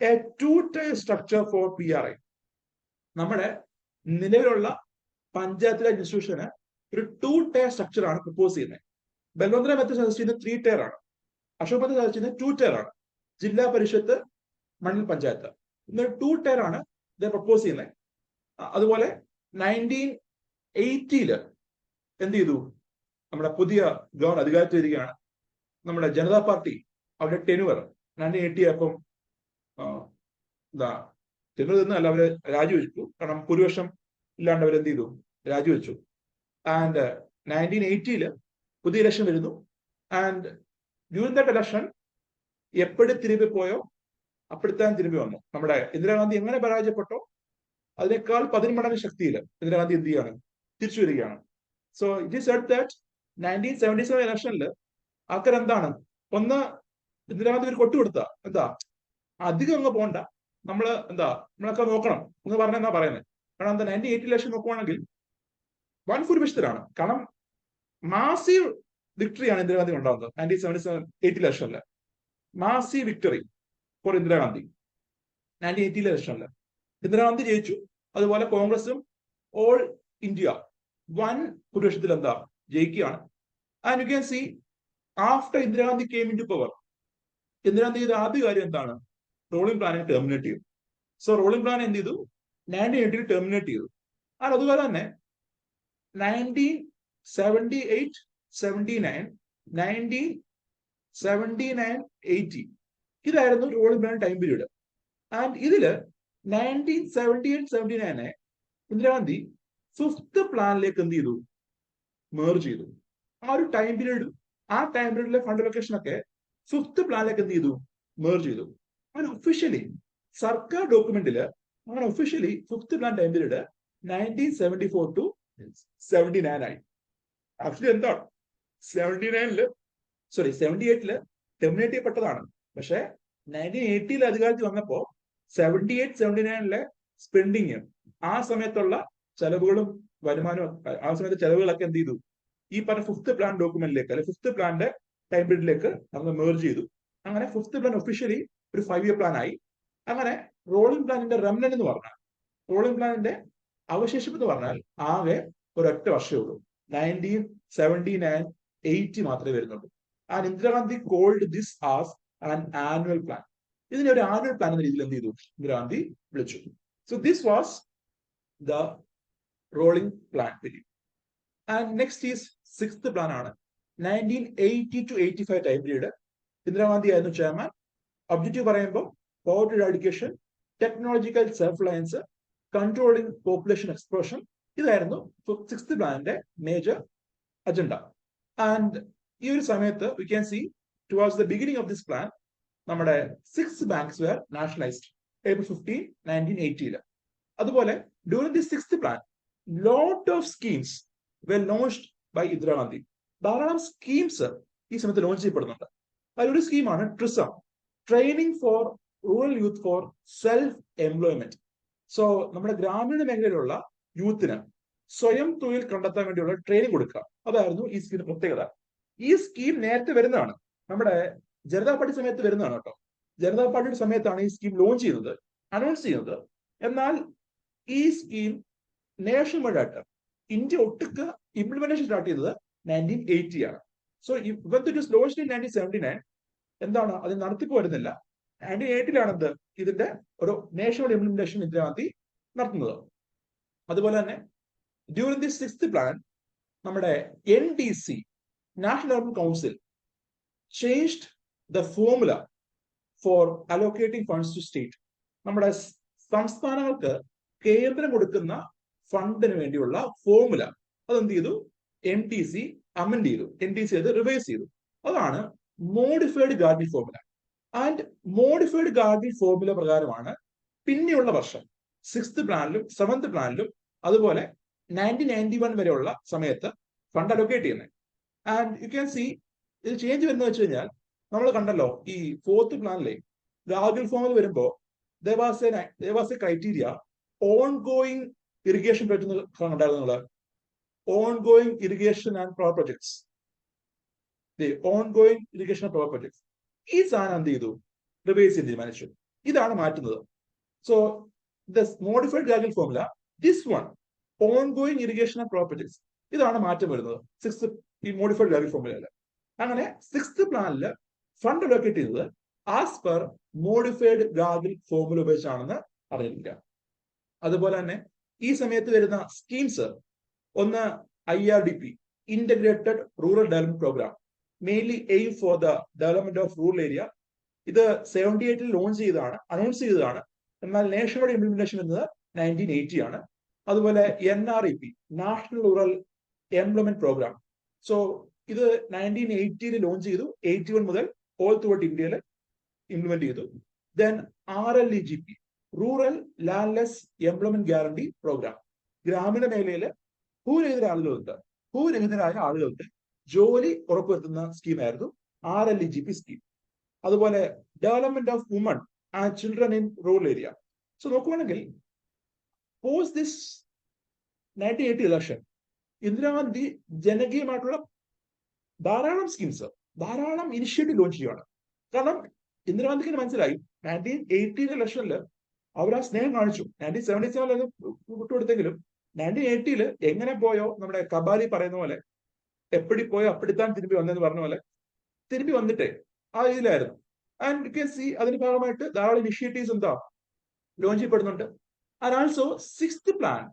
a two-tier structure for PRI. നമ്മുടെ നിലവിലുള്ള പഞ്ചായത്ത് രാജ് ഇൻസ്റ്റിറ്റ്യൂഷന് ഒരു 2-tier സ്ട്രക്ചർ ആണ് പ്രപ്പോസ് ചെയ്യുന്നത്. ബൽവന്ത് റായ് മെഹ്ത്ത സജസ്റ്റ് ചെയ്യുന്നത് 3-tier ആണ്. അശോക് മെഹ്ത്ത സജസ്റ്റ് ചെയ്യുന്നത് 2-tier ആണ്. ജില്ലാ പരിഷത്ത്, മണ്ഡൽ പഞ്ചായത്ത്, ഇന്നൊരു 2-tier ആണ് ഇത് പ്രപ്പോസ് ചെയ്യുന്നത്. അതുപോലെ 1980 എന്ത് ചെയ്തു? നമ്മുടെ പുതിയ ഗവൺമെന്റ് അധികാരത്തിൽ വരികയാണ്. നമ്മുടെ ജനതാ പാർട്ടി അവരുടെ ടെനുവർ 1980 ആയപ്പം ടെനുവർ നിന്നല്ല, അവര് രാജിവെച്ചു. കാരണം ഭൂരിപക്ഷം ഇല്ലാണ്ട് അവർ എന്ത് ചെയ്തു? രാജിവെച്ചു. ആൻഡ് 1980 പുതിയ ഇലക്ഷൻ വരുന്നു. ആൻഡ് ഡ്യൂറിംഗ് ദാറ്റ് ഇലക്ഷൻ എപ്പോഴും തിരുമ്പി പോയോ അപ്പോഴത്താൻ തിരുമ്പി വന്നു. നമ്മുടെ ഇന്ദിരാഗാന്ധി എങ്ങനെ പരാജയപ്പെട്ടോ അതിനേക്കാൾ 10 മടങ്ങ് ശക്തിയിൽ ഇന്ദിരാഗാന്ധി എന്ത് ചെയ്യാണ്? തിരിച്ചു വരികയാണ്. So it is said that 1977 ഇലക്ഷനിൽ ആൾക്കാർ എന്താണ്, ഒന്ന് ഇന്ദിരാഗാന്ധി ഒരു കൊട്ടു കൊടുത്ത എന്താ, അധികം അങ്ങ് പോണ്ട, നമ്മളൊക്കെ നോക്കണം എന്ന് പറഞ്ഞാ പറയുന്നത്. കാരണം എന്താ, 1980 ഇലക്ഷൻ നോക്കുവാണെങ്കിൽ വൻ ഭൂരിപക്ഷത്തിലാണ്. കാരണം മാസീവ് വിക്ടറിയാണ് ഇന്ദിരാഗാന്ധി ഉണ്ടാകുന്നത് 1977 ഇലക്ഷനില്. Massive victory four Indira Gandhi 1980 ഇലക്ഷനില് Indira Gandhi ജയിച്ചു. അതുപോലെ കോൺഗ്രസും ഓൾ ഇന്ത്യ വൻ ഭൂരിപക്ഷത്തിൽ എന്താ ജയിക്കുകയാണ്. And you can C after Indira Gandhi came in to power, Indira Gandhi ചെയ്ത ആദ്യ കാര്യം എന്താണ്? റോളിംഗ് പ്ലാനിനെ ടെർമിനേറ്റ് ചെയ്തു. സോ റോളിംഗ് പ്ലാൻ എന്ത് ചെയ്തു? 1980 ടെർമിനേറ്റ് ചെയ്തു. ആൻഡ് അതുപോലെ തന്നെ 1978, 79, 1979, 80 ഇതായിരുന്നു rolling plan time period. And ഇതില് 1978, 79 ഇന്ദിരാഗാന്ധി 5th പ്ലാനിലേക്ക് എന്ത് ചെയ്തു? മേർജ് ചെയ്തു. ആ ഒരു ടൈം പീരീഡിലെ ഫണ്ട് ലൊക്കേഷൻ ഒക്കെ 5th പ്ലാനിലേക്ക് എന്ത് ചെയ്തു? മേർജ് ചെയ്തു. അങ്ങനെ ഒഫീഷ്യലി സർക്കാർ ഡോക്യുമെന്റില് അങ്ങനെ officially 5th plan time period 1974 to 79 ആയി. ആക്ച്വലി എന്താണ് 78 ടെർമിനേറ്റ് ചെയ്യപ്പെട്ടതാണ്. പക്ഷെ 1980 അധികാരത്തിൽ വന്നപ്പോ 78, 79 സ്പെൻഡിങ്, ആ സമയത്തുള്ള ചെലവുകളും വരുമാനവും, ആ സമയത്തെ ചെലവുകളൊക്കെ എന്ത് ചെയ്തു? ഈ പറഞ്ഞ 5th പ്ലാൻ ഡോക്യുമെന്റിലേക്ക്, അല്ലെ 5th പ്ലാന്റെ ടൈം പീരീഡിലേക്ക് നമ്മൾ മേർജ് ചെയ്തു. അങ്ങനെ 5th പ്ലാൻ ഒഫീഷ്യലി ഒരു 5-year പ്ലാൻ ആയി. അങ്ങനെ റോളിംഗ് പ്ലാനിന്റെ റെമനന്റ് എന്ന് പറഞ്ഞാൽ, റോളിംഗ് പ്ലാനിന്റെ അവശേഷിപ്പ് എന്ന് പറഞ്ഞാൽ ആകെ ഒരൊറ്റ വർഷമേ ഉള്ളൂ. 1979, 80 മാത്രമേ വരുന്നുള്ളൂ. And Indira Gandhi called this as an annual plan. ഇതിനെ ഒരു ആനുവൽ പ്ലാൻ എന്ന രീതിയിൽ എന്ത് ചെയ്തു? ഇന്ദിരാഗാന്ധി വിളിച്ചു. So this was the rolling plan period. And next is 6th plan ആണ്. 1980 to 85 ടൈം പീരീഡ് ഇന്ദിരാഗാന്ധി ആയിരുന്നു ചെയർമാൻ. ഒബ്ജക്റ്റീവ് പറയുമ്പോൾ poverty eradication, technological self reliance, controlling population explosion, ഇതായിരുന്നു 6th പ്ലാനിന്റെ മേജർ അജണ്ട. ആൻഡ് ഈ ഒരു സമയത്ത് we can see towards the beginning of this plan നമ്മുടെ 6 ബാങ്ക്സ് വെയർ നാഷണലൈസ്ഡ് April 15, 1980. അതുപോലെ during the 6th plan lot of schemes were launched by Indira Gandhi. ധാരാളം സ്കീംസ് ഈ സമയത്ത് ലോഞ്ച് ചെയ്യപ്പെടുന്നുണ്ട്. അതിലൊരു സ്കീമാണ് ട്രിസം, training for rural youth for self employment. So നമ്മുടെ ഗ്രാമീണ മേഖലയിലുള്ള യൂത്തിന് സ്വയം തൊഴിൽ കണ്ടെത്താൻ വേണ്ടിയുള്ള ട്രെയിനിങ് കൊടുക്കുക. അതായിരുന്നു ഈ സ്കീമിന്റെ പ്രത്യേകത. ഈ സ്കീം നേരത്തെ വരുന്നതാണ്, നമ്മുടെ ജനതാ പാർട്ടി സമയത്ത് വരുന്നതാണ് കേട്ടോ. ജനതാ പാർട്ടിയുടെ സമയത്താണ് ഈ സ്കീം ലോഞ്ച് ചെയ്യുന്നത്, അനൗൺസ് ചെയ്യുന്നത്. എന്നാൽ ഈ സ്കീം നേഷൻ വൈഡ് ആയിട്ട് ഇന്ത്യ ഒട്ടുക്ക് ഇംപ്ലിമെന്റേഷൻ സ്റ്റാർട്ട് ചെയ്തത് 1980 ആണ്. So it was launched in 1979. എന്താണ് അതിന് നടത്തിപ്പ് വരുന്നില്ല. 1980 എന്ത് ഇതിന്റെ ഒരു നേഷൻ വൈഡ് ഇംപ്ലിമെന്റേഷൻ ഇന്ദിരാഗാന്ധി നടത്തുന്നത്. അതുപോലെ തന്നെ ഡ്യൂറിംഗ് ദി 6th പ്ലാൻ നമ്മുടെ NDC national development council changed the formula for allocating funds to state. നമ്മുടെ സംസ്ഥാനങ്ങൾക്ക് കേന്ദ്രം കൊടുക്കുന്ന ഫണ്ടിന് വേണ്ടിയുള്ള ഫോർമുല അതെന്ത് ചെയ്തു, NDC അമെൻഡ് ചെയ്തു, NDC അത് റിവൈസ് ചെയ്തു. അതാണ് modified Gadgil formula. And modified Gadgil formula പ്രകാരമാണ് പിന്നെയുള്ള വർഷം 6th പ്ലാനിലും 7th പ്ലാനിലും അതുപോലെ 1991 വരെയുള്ള സമയത്ത് ഫണ്ട് അലോക്കേറ്റ് ചെയ്യുന്നത്. ആൻഡ് യു ക്യാൻ സി ഇത് ചേഞ്ച് വരുന്ന വെച്ച് കഴിഞ്ഞാൽ നമ്മൾ കണ്ടല്ലോ ഈ 4th പ്ലാനിലെ ഗാർഗിൽ ഫോർമുല വരുമ്പോൾ there was a criteria ongoing irrigation project കണ്ടായിരുന്നു നിങ്ങൾ. ongoing irrigation and power projects, the ongoing irrigation and power projects. ഈ സാധനം എന്ത് ചെയ്തു, റിവൈസ് ചെയ്ത് തീരുമാനിച്ചു. ഇതാണ് മാറ്റുന്നത്. So the modified Gadgil formula, this one ongoing irrigation and power projects, ഇതാണ് മാറ്റം വരുന്നത് 6th ഈ മോഡിഫൈഡ് ഗാർഗിൽ ഫോർമുലയിൽ. അങ്ങനെ 6th പ്ലാനിൽ ഫണ്ട് അലോക്കേറ്റ് ചെയ്തത് as per modified Gadgil formula ഉപയോഗിച്ചാണെന്ന് അറിഞ്ഞിരിക്കുക. അതുപോലെ തന്നെ ഈ സമയത്ത് വരുന്ന സ്കീംസ്, ഒന്ന് IRDP integrated rural development programme, mainly aim for the development of rural area. ഇത് 78 ലോഞ്ച് ചെയ്തതാണ്, അനൗൺസ് ചെയ്തതാണ്. എന്നാൽ നേഷൻ വൈഡ് ഇംപ്ലിമെന്റേഷൻ എന്നത് 1980 ആണ്. അതുപോലെ NREP national rural employment programme. So ഇത് 1980 ലോഞ്ച് ചെയ്തു, 81 മുതൽ ഓൾ ത്രൂഔട്ട് ഇന്ത്യയിൽ ഇംപ്ലിമെന്റ് ചെയ്തു. Then RLEGP rural landless employment guarantee programme, ഗ്രാമീണ മേഖലയിൽ ഭൂരഹിതരായ ആളുകൾക്ക് ജോലി ഉറപ്പുവരുത്തുന്ന സ്കീമായിരുന്നു RLEGP സ്കീം. അതുപോലെ development of woman and children in rural area. So നോക്കുവാണെങ്കിൽ പോസ്റ്റ് ദിസ് 1980 ഇലക്ഷൻ ഇന്ദിരാഗാന്ധി ജനകീയമായിട്ടുള്ള ധാരാളം സ്കീംസ്, ധാരാളം ഇനിഷ്യേറ്റീവ് ലോഞ്ച് ചെയ്യുകയാണ്. കാരണം ഇന്ദിരാഗാന്ധിക്ക് മനസ്സിലായി 1980 ഇലക്ഷനിൽ അവർ ആ സ്നേഹം കാണിച്ചു. 1977 വിട്ടുകൊടുത്തെങ്കിലും 1980 എങ്ങനെ പോയോ, നമ്മുടെ കബാലി പറയുന്ന പോലെ എപ്പടി പോയോ അപ്പടിത്താൻ തിരുമ്പി വന്നെന്ന് പറഞ്ഞ പോലെ തിരുമ്പി വന്നിട്ടേ ആ ഇതിലായിരുന്നു. ആൻഡ് യു ക്യാൻ സി അതിന്റെ ഭാഗമായിട്ട് ധാരാളം ഇനിഷ്യേറ്റീവ്സ് എന്താ ലോഞ്ച് ചെയ്യപ്പെടുന്നുണ്ട്. And also 6th plan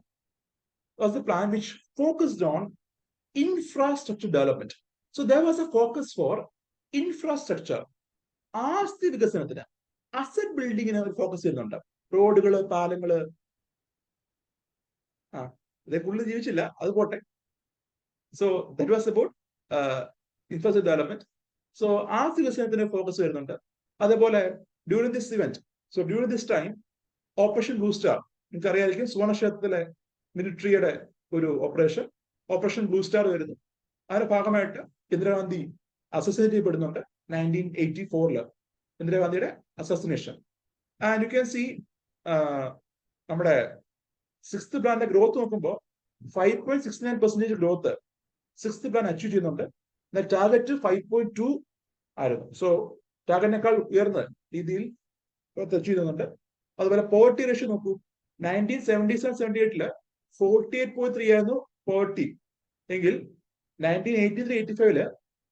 was the plan which focused on infrastructure development. So there was a focus for infrastructure. ആസ്തി വികസനത്തിന്, അസറ്റ് ബിൽഡിങ്ങിന് അവർ ഫോക്കസ് ചെയ്യുന്നുണ്ട്. റോഡുകള്, പാലങ്ങള്, ഇതേ കൂടുതൽ ജീവിച്ചില്ല, അത് പോട്ടെ. So that was about infrastructure development. So ആസ്തി വികസനത്തിന് ഫോക്കസ് വരുന്നുണ്ട്. അതേപോലെ during this event, so during this time operation blue star, നിങ്ങൾക്ക് അറിയാമായിരിക്കും, സുവർണക്ഷേത്രത്തിലെ മിലിറ്ററിയുടെ ഒരു ഓപ്പറേഷൻ ബ്ലൂ സ്റ്റാർ വരുന്നു. അതിന്റെ ഭാഗമായിട്ട് ഇന്ദിരാഗാന്ധി അസസിനേറ്റ് ചെയ്യപ്പെടുന്നുണ്ട് 1984 ഇന്ദിരാഗാന്ധിയുടെ അസസിനേഷൻ. ആൻഡ് യു ക്യാൻ സി നമ്മുടെ 6th പ്ലാന്റെ ഗ്രോത്ത് നോക്കുമ്പോൾ 5.69% ഗ്രോത്ത് 6th പ്ലാൻ അച്ചീവ് ചെയ്യുന്നുണ്ട്. എന്നാൽ ടാർഗറ്റ് 5.2 ആയിരുന്നു. സോ ടാർഗറ്റിനേക്കാൾ ഉയർന്ന രീതിയിൽ അച്ചീവ് ചെയ്യുന്നുണ്ട്. അതുപോലെ പോവർട്ടി റേഷ്യോ നോക്കൂ, 1977-78 48.3 ആയിരുന്നു പോവർട്ടി എങ്കിൽ 1983-85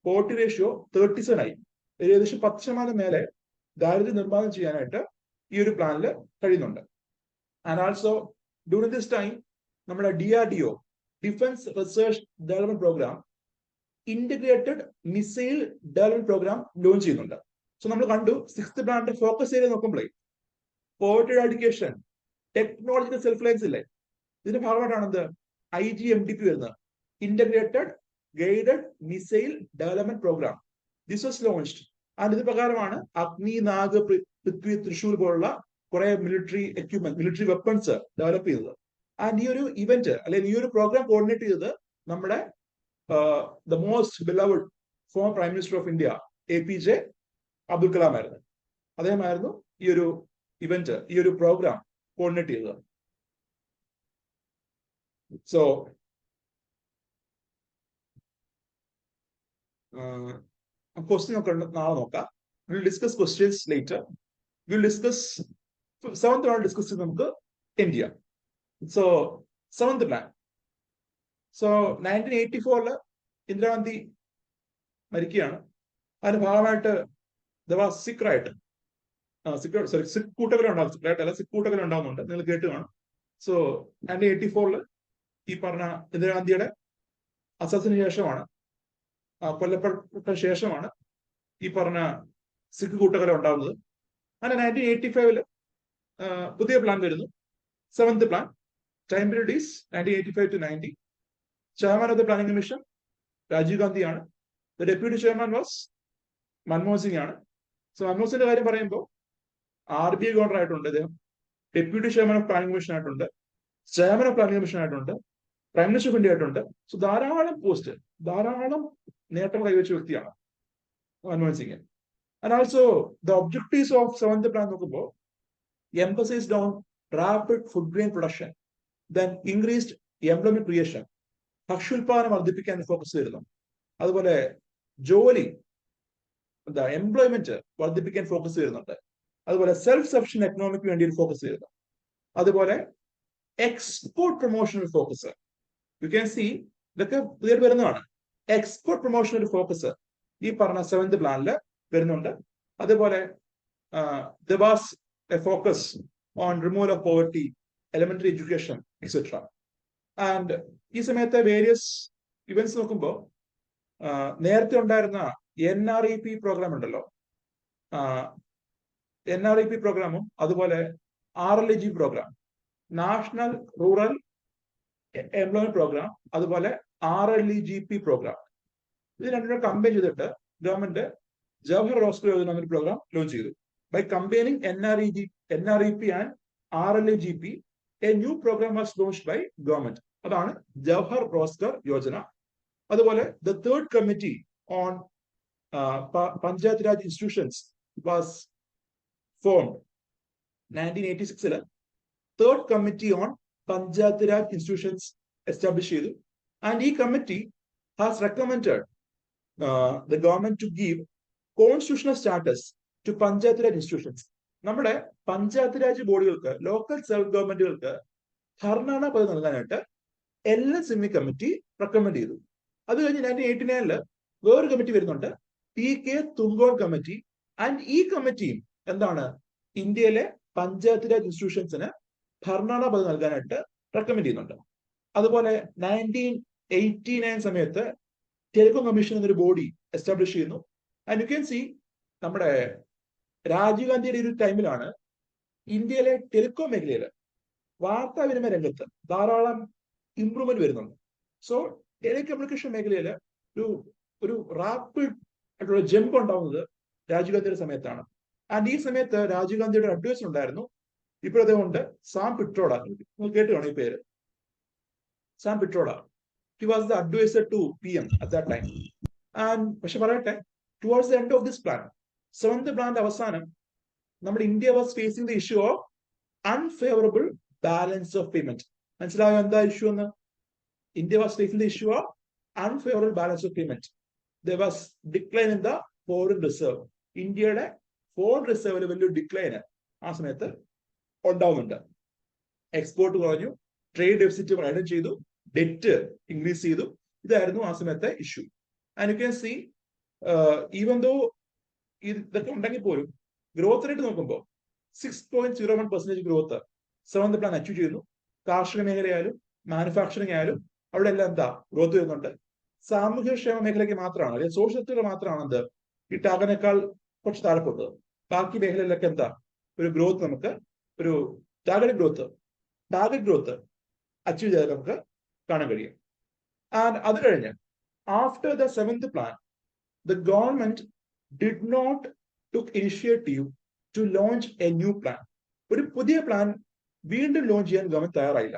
പോവർട്ടി റേഷ്യോ 37 ആയി. ഏകദേശം 10% മേലെ ദാരിദ്ര്യ നിർമ്മാർജ്ജനം ചെയ്യാനായിട്ട് ഈ ഒരു പ്ലാനിൽ കഴിയുന്നുണ്ട്. And also during this time നമ്മുടെ DRDO defence research development programme integrated missile development programme launch ചെയ്യുന്നുണ്ട്. സോ നമ്മൾ കണ്ടു 6th പ്ലാനിന്റെ ഫോക്കസ് ഏരിയ നോക്കുമ്പോഴേ poverty education, technological self reliance ഇല്ലേ, ഇതിന്റെ ഭാഗമായിട്ടാണ് എന്ത് IGMDP വരുന്നത്, integrated guided missile development programme. This was launched. And ഇത് പ്രകാരമാണ് അഗ്നി, നാഗ്, പൃഥ്വി, തൃശൂർ പോലുള്ള കുറെ military equipment, military weapons develop ചെയ്തത്. ആൻഡ് ഈ ഒരു ഇവന്റ് അല്ലെങ്കിൽ ഈ ഒരു പ്രോഗ്രാം കോർഡിനേറ്റ് ചെയ്തത് നമ്മുടെ the most beloved former prime minister of India APJ Abdul Kalam ആയിരുന്നു. അദ്ദേഹമായിരുന്നു ഈ ഒരു ഇവന്റ്, ഈ ഒരു പ്രോഗ്രാം കോർഡിനേറ്റ് ചെയ്തത്. സോ ക്വസ്റ്റ്യൻ ഒക്കെ നാളെ നോക്കാം. Will discuss questions later. Will discuss seventh round discuss ചെയ്ത് നമുക്ക് എൻഡ് ചെയ്യാം. So seventh plan. So 1984 Indira Gandhi മരിക്കുകയാണ്. അതിന്റെ ഭാഗമായിട്ട് സിഖ് റൈറ്റ്, സിഖ് കൂട്ടകൽ ഉണ്ടാകും, സിഖ് കൂട്ടകൽ ഉണ്ടാകുന്നുണ്ട്, നിങ്ങൾ കേട്ട് കാണും. സോ 1984 ഈ പറഞ്ഞ ഇന്ദിരാഗാന്ധിയുടെ അസസിന് ശേഷമാണ്, കൊല്ലപ്പെട്ട ശേഷമാണ് ഈ പറഞ്ഞ സിഖ് കൂട്ടകല ഉണ്ടാകുന്നത്. അങ്ങനെ 1985 പുതിയ പ്ലാൻ വരുന്നു, seventh plan. Time period is 1985 to 90. Chairman of the planning commission Rajiv ഗാന്ധിയാണ്. The deputy chairman was Manmohan Singh ആണ്. സോ മൻമോഹൻ സിംഗിന്റെ കാര്യം പറയുമ്പോൾ RBI ഗവർണർ ആയിട്ടുണ്ട് അദ്ദേഹം, deputy chairman of planning commission ആയിട്ടുണ്ട്, ചെയർമാൻ ഓഫ് പ്ലാനിംഗ് കമ്മീഷൻ ആയിട്ടുണ്ട്, പ്രൈം മിനിസ്റ്റർ ഓഫ് ഇന്ത്യ ആയിട്ടുണ്ട്. സോ ധാരാളം പോസ്റ്റ്, ധാരാളം നേട്ടം കൈവച്ച വ്യക്തിയാണ് Manmohan Singh. And also the objectives of seventh plan നോക്കുമ്പോൾ emphasised on rapid food grain production, then increased employment creation, ഭക്ഷ്യോൽപാദനം വർദ്ധിപ്പിക്കാൻ ഫോക്കസ് ചെയ്യുന്നു. അതുപോലെ ജോലി, എംപ്ലോയ്മെന്റ് വർദ്ധിപ്പിക്കാൻ ഫോക്കസ് ചെയ്യുന്നുണ്ട്. അതുപോലെ സെൽഫ് സഫിഷ്യന്റ് എക്കണോമിക്ക് വേണ്ടി ഫോക്കസ് ചെയ്യുന്നു. അതുപോലെ export promotional focus, U can C ഇതൊക്കെ പുതിയ വരുന്നതാണ്. എക്സ്പോർട്ട് പ്രൊമോഷണൽ ഫോക്കസ് ഈ പറഞ്ഞ സെവൻത് പ്ലാനിൽ വരുന്നുണ്ട്. അതുപോലെ there was a focus on removal of poverty, elementary education, etc. And ഈ സമയത്തെ വേരിയസ് ഇവന്റ്സ് നോക്കുമ്പോൾ നേരത്തെ ഉണ്ടായിരുന്ന NREP പ്രോഗ്രാം ഉണ്ടല്ലോ, NREP പ്രോഗ്രാമും അതുപോലെ RLG programme, national rural employment programme, അതുപോലെ RLGP പ്രോഗ്രാം, ഇത് രണ്ടും കമ്പൈൻ ചെയ്തിട്ട് ഗവൺമെന്റ് ജവഹർ റോസ്കർ യോജന എന്നൊരു പ്രോഗ്രാം ലോഞ്ച് ചെയ്തു. By combining NREP and RLGP, a new program was launched by government. അതാണ് ജവഹർ റോസ്കർ യോജന. അതുപോലെ the third committee on panchayat Raj institutions was formed 1986. Third committee on panchayat Raj institutions establish ചെയ്തു. ആൻഡ് ഈ committee has recommended the government to give constitutional status to panchayat Raj institutions. നമ്മുടെ പഞ്ചായത്ത് രാജ് ബോഡികൾക്ക്, ലോക്കൽ സെൽഫ് ഗവൺമെന്റുകൾക്ക് ഭരണഘടനാ പദവി നൽകാനായിട്ട് LSME കമ്മിറ്റി റെക്കമെൻഡ് ചെയ്തു. അത് കഴിഞ്ഞ് 1989 വേറൊരു കമ്മിറ്റി വരുന്നുണ്ട്, PK തുങ്കോൺ കമ്മിറ്റി. ആൻഡ് ഈ കമ്മിറ്റിയും എന്താണ്, ഇന്ത്യയിലെ പഞ്ചായത്ത് രാജ് ഇൻസ്റ്റിറ്റ്യൂഷൻസിന് ഭരണഘടനാ പദവി നൽകാനായിട്ട് റെക്കമെൻഡ് ചെയ്യുന്നുണ്ട്. അതുപോലെ 1989 സമയത്ത് ടെലികോം കമ്മീഷൻ എന്നൊരു ബോഡി എസ്റ്റാബ്ലിഷ് ചെയ്യുന്നു. ആൻഡ് യു ക്യാൻ സി നമ്മുടെ രാജീവ് ഗാന്ധിയുടെ ഒരു ടൈമിലാണ് ഇന്ത്യയിലെ ടെലികോം മേഖലയിൽ, വാർത്താവിനിമയ രംഗത്ത് ധാരാളം ഇംപ്രൂവ്മെന്റ് വരുന്നുണ്ട്. സോ ടെലികമ്മ്യൂണിക്കേഷൻ മേഖലയിൽ ഒരു റാപ്പിഡ് ആയിട്ടുള്ള ജമ്പ് ഉണ്ടാവുന്നത് രാജീവ് ഗാന്ധിയുടെ സമയത്താണ്. ആൻഡ് ഈ സമയത്ത് രാജീവ് ഗാന്ധിയുടെ അഡ്വൈസർ ഉണ്ടായിരുന്നു, ഇപ്പോൾ അതുകൊണ്ട് സാം പിട്രോഡ, നിങ്ങൾ കേട്ട് കാണും ഈ പേര്, Sam Pitroda. He was the adviser to PM at that time. And പക്ഷെ പറയട്ടെ, towards the end of this plan, seventh പ്ലാന്റെ അവസാനം, നമ്മുടെ India was facing the issue of unfavourable balance of payment. മനസ്സിലായോ എന്താ ഇഷ്യൂ എന്ന്? India was facing the issue of unfavourable balance of payment. There was decline in the foreign reserve. ഇന്ത്യയുടെ ഫോറിൻ റിസർവിൽ വലിയൊരു ഡിക്ലൈന് ആ സമയത്ത് ഉണ്ടാവുന്നുണ്ട്. എക്സ്പോർട്ട് കുറഞ്ഞു, ട്രേഡ് ഡെഫിസിറ്റ് വൈഡൻ ചെയ്തു, ഡെറ്റ് ഇൻക്രീസ് ചെയ്തു. ഇതായിരുന്നു ആ സമയത്തെ issue. And you can see even though ഇതൊക്കെ ഉണ്ടെങ്കിൽ പോലും ഗ്രോത്ത് റേറ്റ് നോക്കുമ്പോൾ 6.01% ഗ്രോത്ത് സെവൻത് പ്ലാൻ അച്ചീവ് ചെയ്യുന്നു. കാർഷിക മേഖലയായാലും മാനുഫാക്ചറിങ് ആയാലും അവിടെ എല്ലാം എന്താ ഗ്രോത്ത് വരുന്നുണ്ട്. സാമൂഹ്യക്ഷേമ മേഖലയ്ക്ക് മാത്രമാണ്, അല്ലെങ്കിൽ സോഷ്യൽ സെക്ടറിൽ മാത്രമാണ് എന്ത് ഈ ടാർഗറ്റിനേക്കാൾ കുറച്ച് താഴെപ്പെട്ടത്. ബാക്കി മേഖലയിലൊക്കെ എന്താ ഒരു ഗ്രോത്ത്, നമുക്ക് ഒരു ടാർഗറ്റ് ഗ്രോത്ത് അച്ചീവ് ചെയ്താൽ നമുക്ക് കാണാൻ കഴിയും. ആൻഡ് അത് കഴിഞ്ഞ് after the seventh plan, the government did not took initiative to launch a new plan. ഒരു പുതിയ പ്ലാൻ വീണ്ടും ലോഞ്ച് ചെയ്യാൻ ഗവൺമെന്റ് തയ്യാറായില്ല.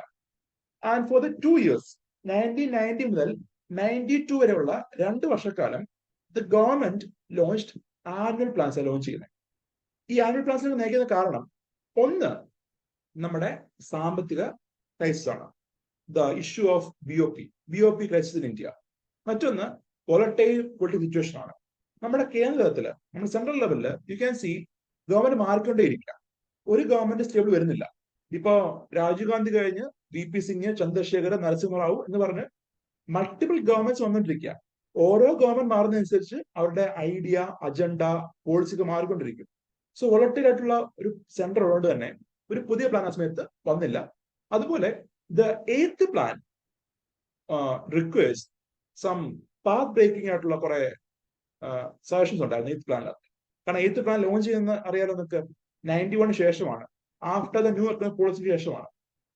ആൻഡ് ഫോർ ദ 2 years 1990 മുതൽ 92 വരെയുള്ള 2 വർഷക്കാലം the government launched annual plans launch ചെയ്യുന്നത്. ഈ ആനുവൽ പ്ലാൻസിന് നയിക്കുന്ന കാരണം ഒന്ന് നമ്മുടെ സാമ്പത്തിക ക്രൈസിസ് ആണ്. the issue of BOP crisis in India. മറ്റൊന്ന് വോളട്ടൈൽ പൊളിറ്റിക്കൽ സിറ്റുവേഷൻ ആണ്. നമ്മുടെ കേന്ദ്രത്തില്, നമ്മുടെ സെൻട്രൽ ലെവലില് യു ക്യാൻ സി ഗവൺമെന്റ് മാറിക്കൊണ്ടേയിരിക്കുക. ഒരു ഗവൺമെന്റ് സ്റ്റേബിൾ വരുന്നില്ല. ഇപ്പോ രാജീവ് ഗാന്ധി കഴിഞ്ഞ് VP സിംഗ്, ചന്ദ്രശേഖർ, നരസിംഹറാവു എന്ന് പറഞ്ഞ് മൾട്ടിപ്പിൾ ഗവൺമെന്റ്സ് വന്നുകൊണ്ടിരിക്കുക. ഓരോ ഗവൺമെന്റ് മാറുന്നതനുസരിച്ച് അവരുടെ ഐഡിയ, അജണ്ട, പോളിസി ഒക്കെ മാറിക്കൊണ്ടിരിക്കും. സോ വോളട്ടൈൽ ആയിട്ടുള്ള ഒരു സെന്റർ ഉള്ളതുകൊണ്ട് തന്നെ ഒരു പുതിയ പ്ലാൻ ആ സമയത്ത് വന്നില്ല. അതുപോലെ the eighth plan requires some path breaking ആയിട്ടുള്ള കുറെ സജഷൻസ് ഉണ്ടായിരുന്നു എയ്ത്ത് പ്ലാനിൽ. കാരണം എയ്ത്ത് പ്ലാൻ ലോഞ്ച് ചെയ്യുന്ന അറിയാലോ നിങ്ങൾക്ക് 91 ശേഷമാണ്, ആഫ്റ്റർ ദ ന്യൂ എക്കണോമിക് പോളിസിക്ക് ശേഷമാണ്.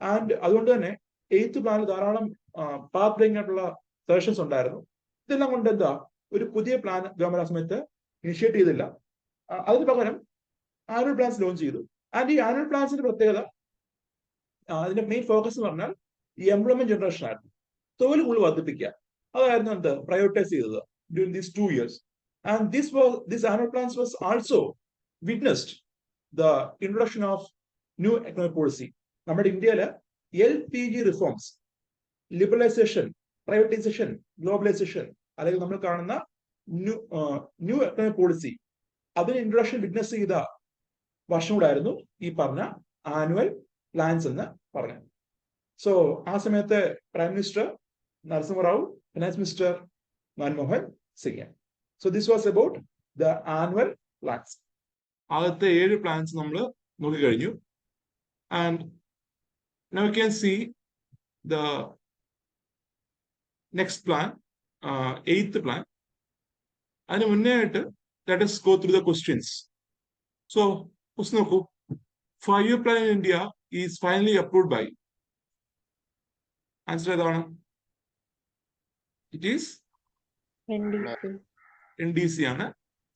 ആൻഡ് അതുകൊണ്ട് തന്നെ എയ്ത്ത് പ്ലാനിൽ ധാരാളം പാത്ത് ബ്രേക്കിംഗ് ആയിട്ടുള്ള സജഷൻസ് ഉണ്ടായിരുന്നു. ഇതെല്ലാം കൊണ്ട് എന്താ ഒരു പുതിയ പ്ലാൻ ഗവൺമെന്റ് ആ സമയത്ത് ഇനിഷ്യേറ്റ് ചെയ്തില്ല. അതിന് പകരം ആനുവൽ പ്ലാൻസ് ലോഞ്ച് ചെയ്തു. ആൻഡ് ഈ ആനുവൽ പ്ലാൻസിന്റെ പ്രത്യേകത, അതിന്റെ മെയിൻ ഫോക്കസ് എന്ന് പറഞ്ഞാൽ ഈ എംപ്ലോയ്മെന്റ് ജനറേഷൻ ആയിരുന്നു. തൊഴിൽ കൂടുതൽ വർദ്ധിപ്പിക്കുക, അതായിരുന്നു എന്ത് പ്രയോറിറ്റൈസ് ചെയ്തത് during these 2 years. And this annual plans was also witnessed the introduction of new economic policy. നമ്മുടെ ഇന്ത്യയില് LPG reforms, liberalisation, privatisation, globalisation, അല്ലെങ്കിൽ നമ്മൾ കാണുന്ന ന്യൂ എക്കണോമിക് പോളിസി, അതിന് ഇൻട്രൊഡക്ഷൻ വിറ്റ്നസ് ചെയ്ത വർഷം കൂടായിരുന്നു ഈ പറഞ്ഞ ആനുവൽ പ്ലാൻസ് എന്ന് പറഞ്ഞു. സോ ആ സമയത്തെ prime minister Narasimha Rao, finance minister Manmohan Singh. So this was about the annual plans. ആദ്യത്തെ 7 പ്ലാൻസ് നമ്മൾ നോക്കിക്കഴിഞ്ഞു. And now you can see the next plan, 8th plan. അതിന് മുന്നേ ആയിട്ട് let us go through the questions. So question നോക്കൂ. 5-year plan in India is finally approved by. Answer ഏതാണ്? ഇറ്റ് ഈസ് NDC ആണ്.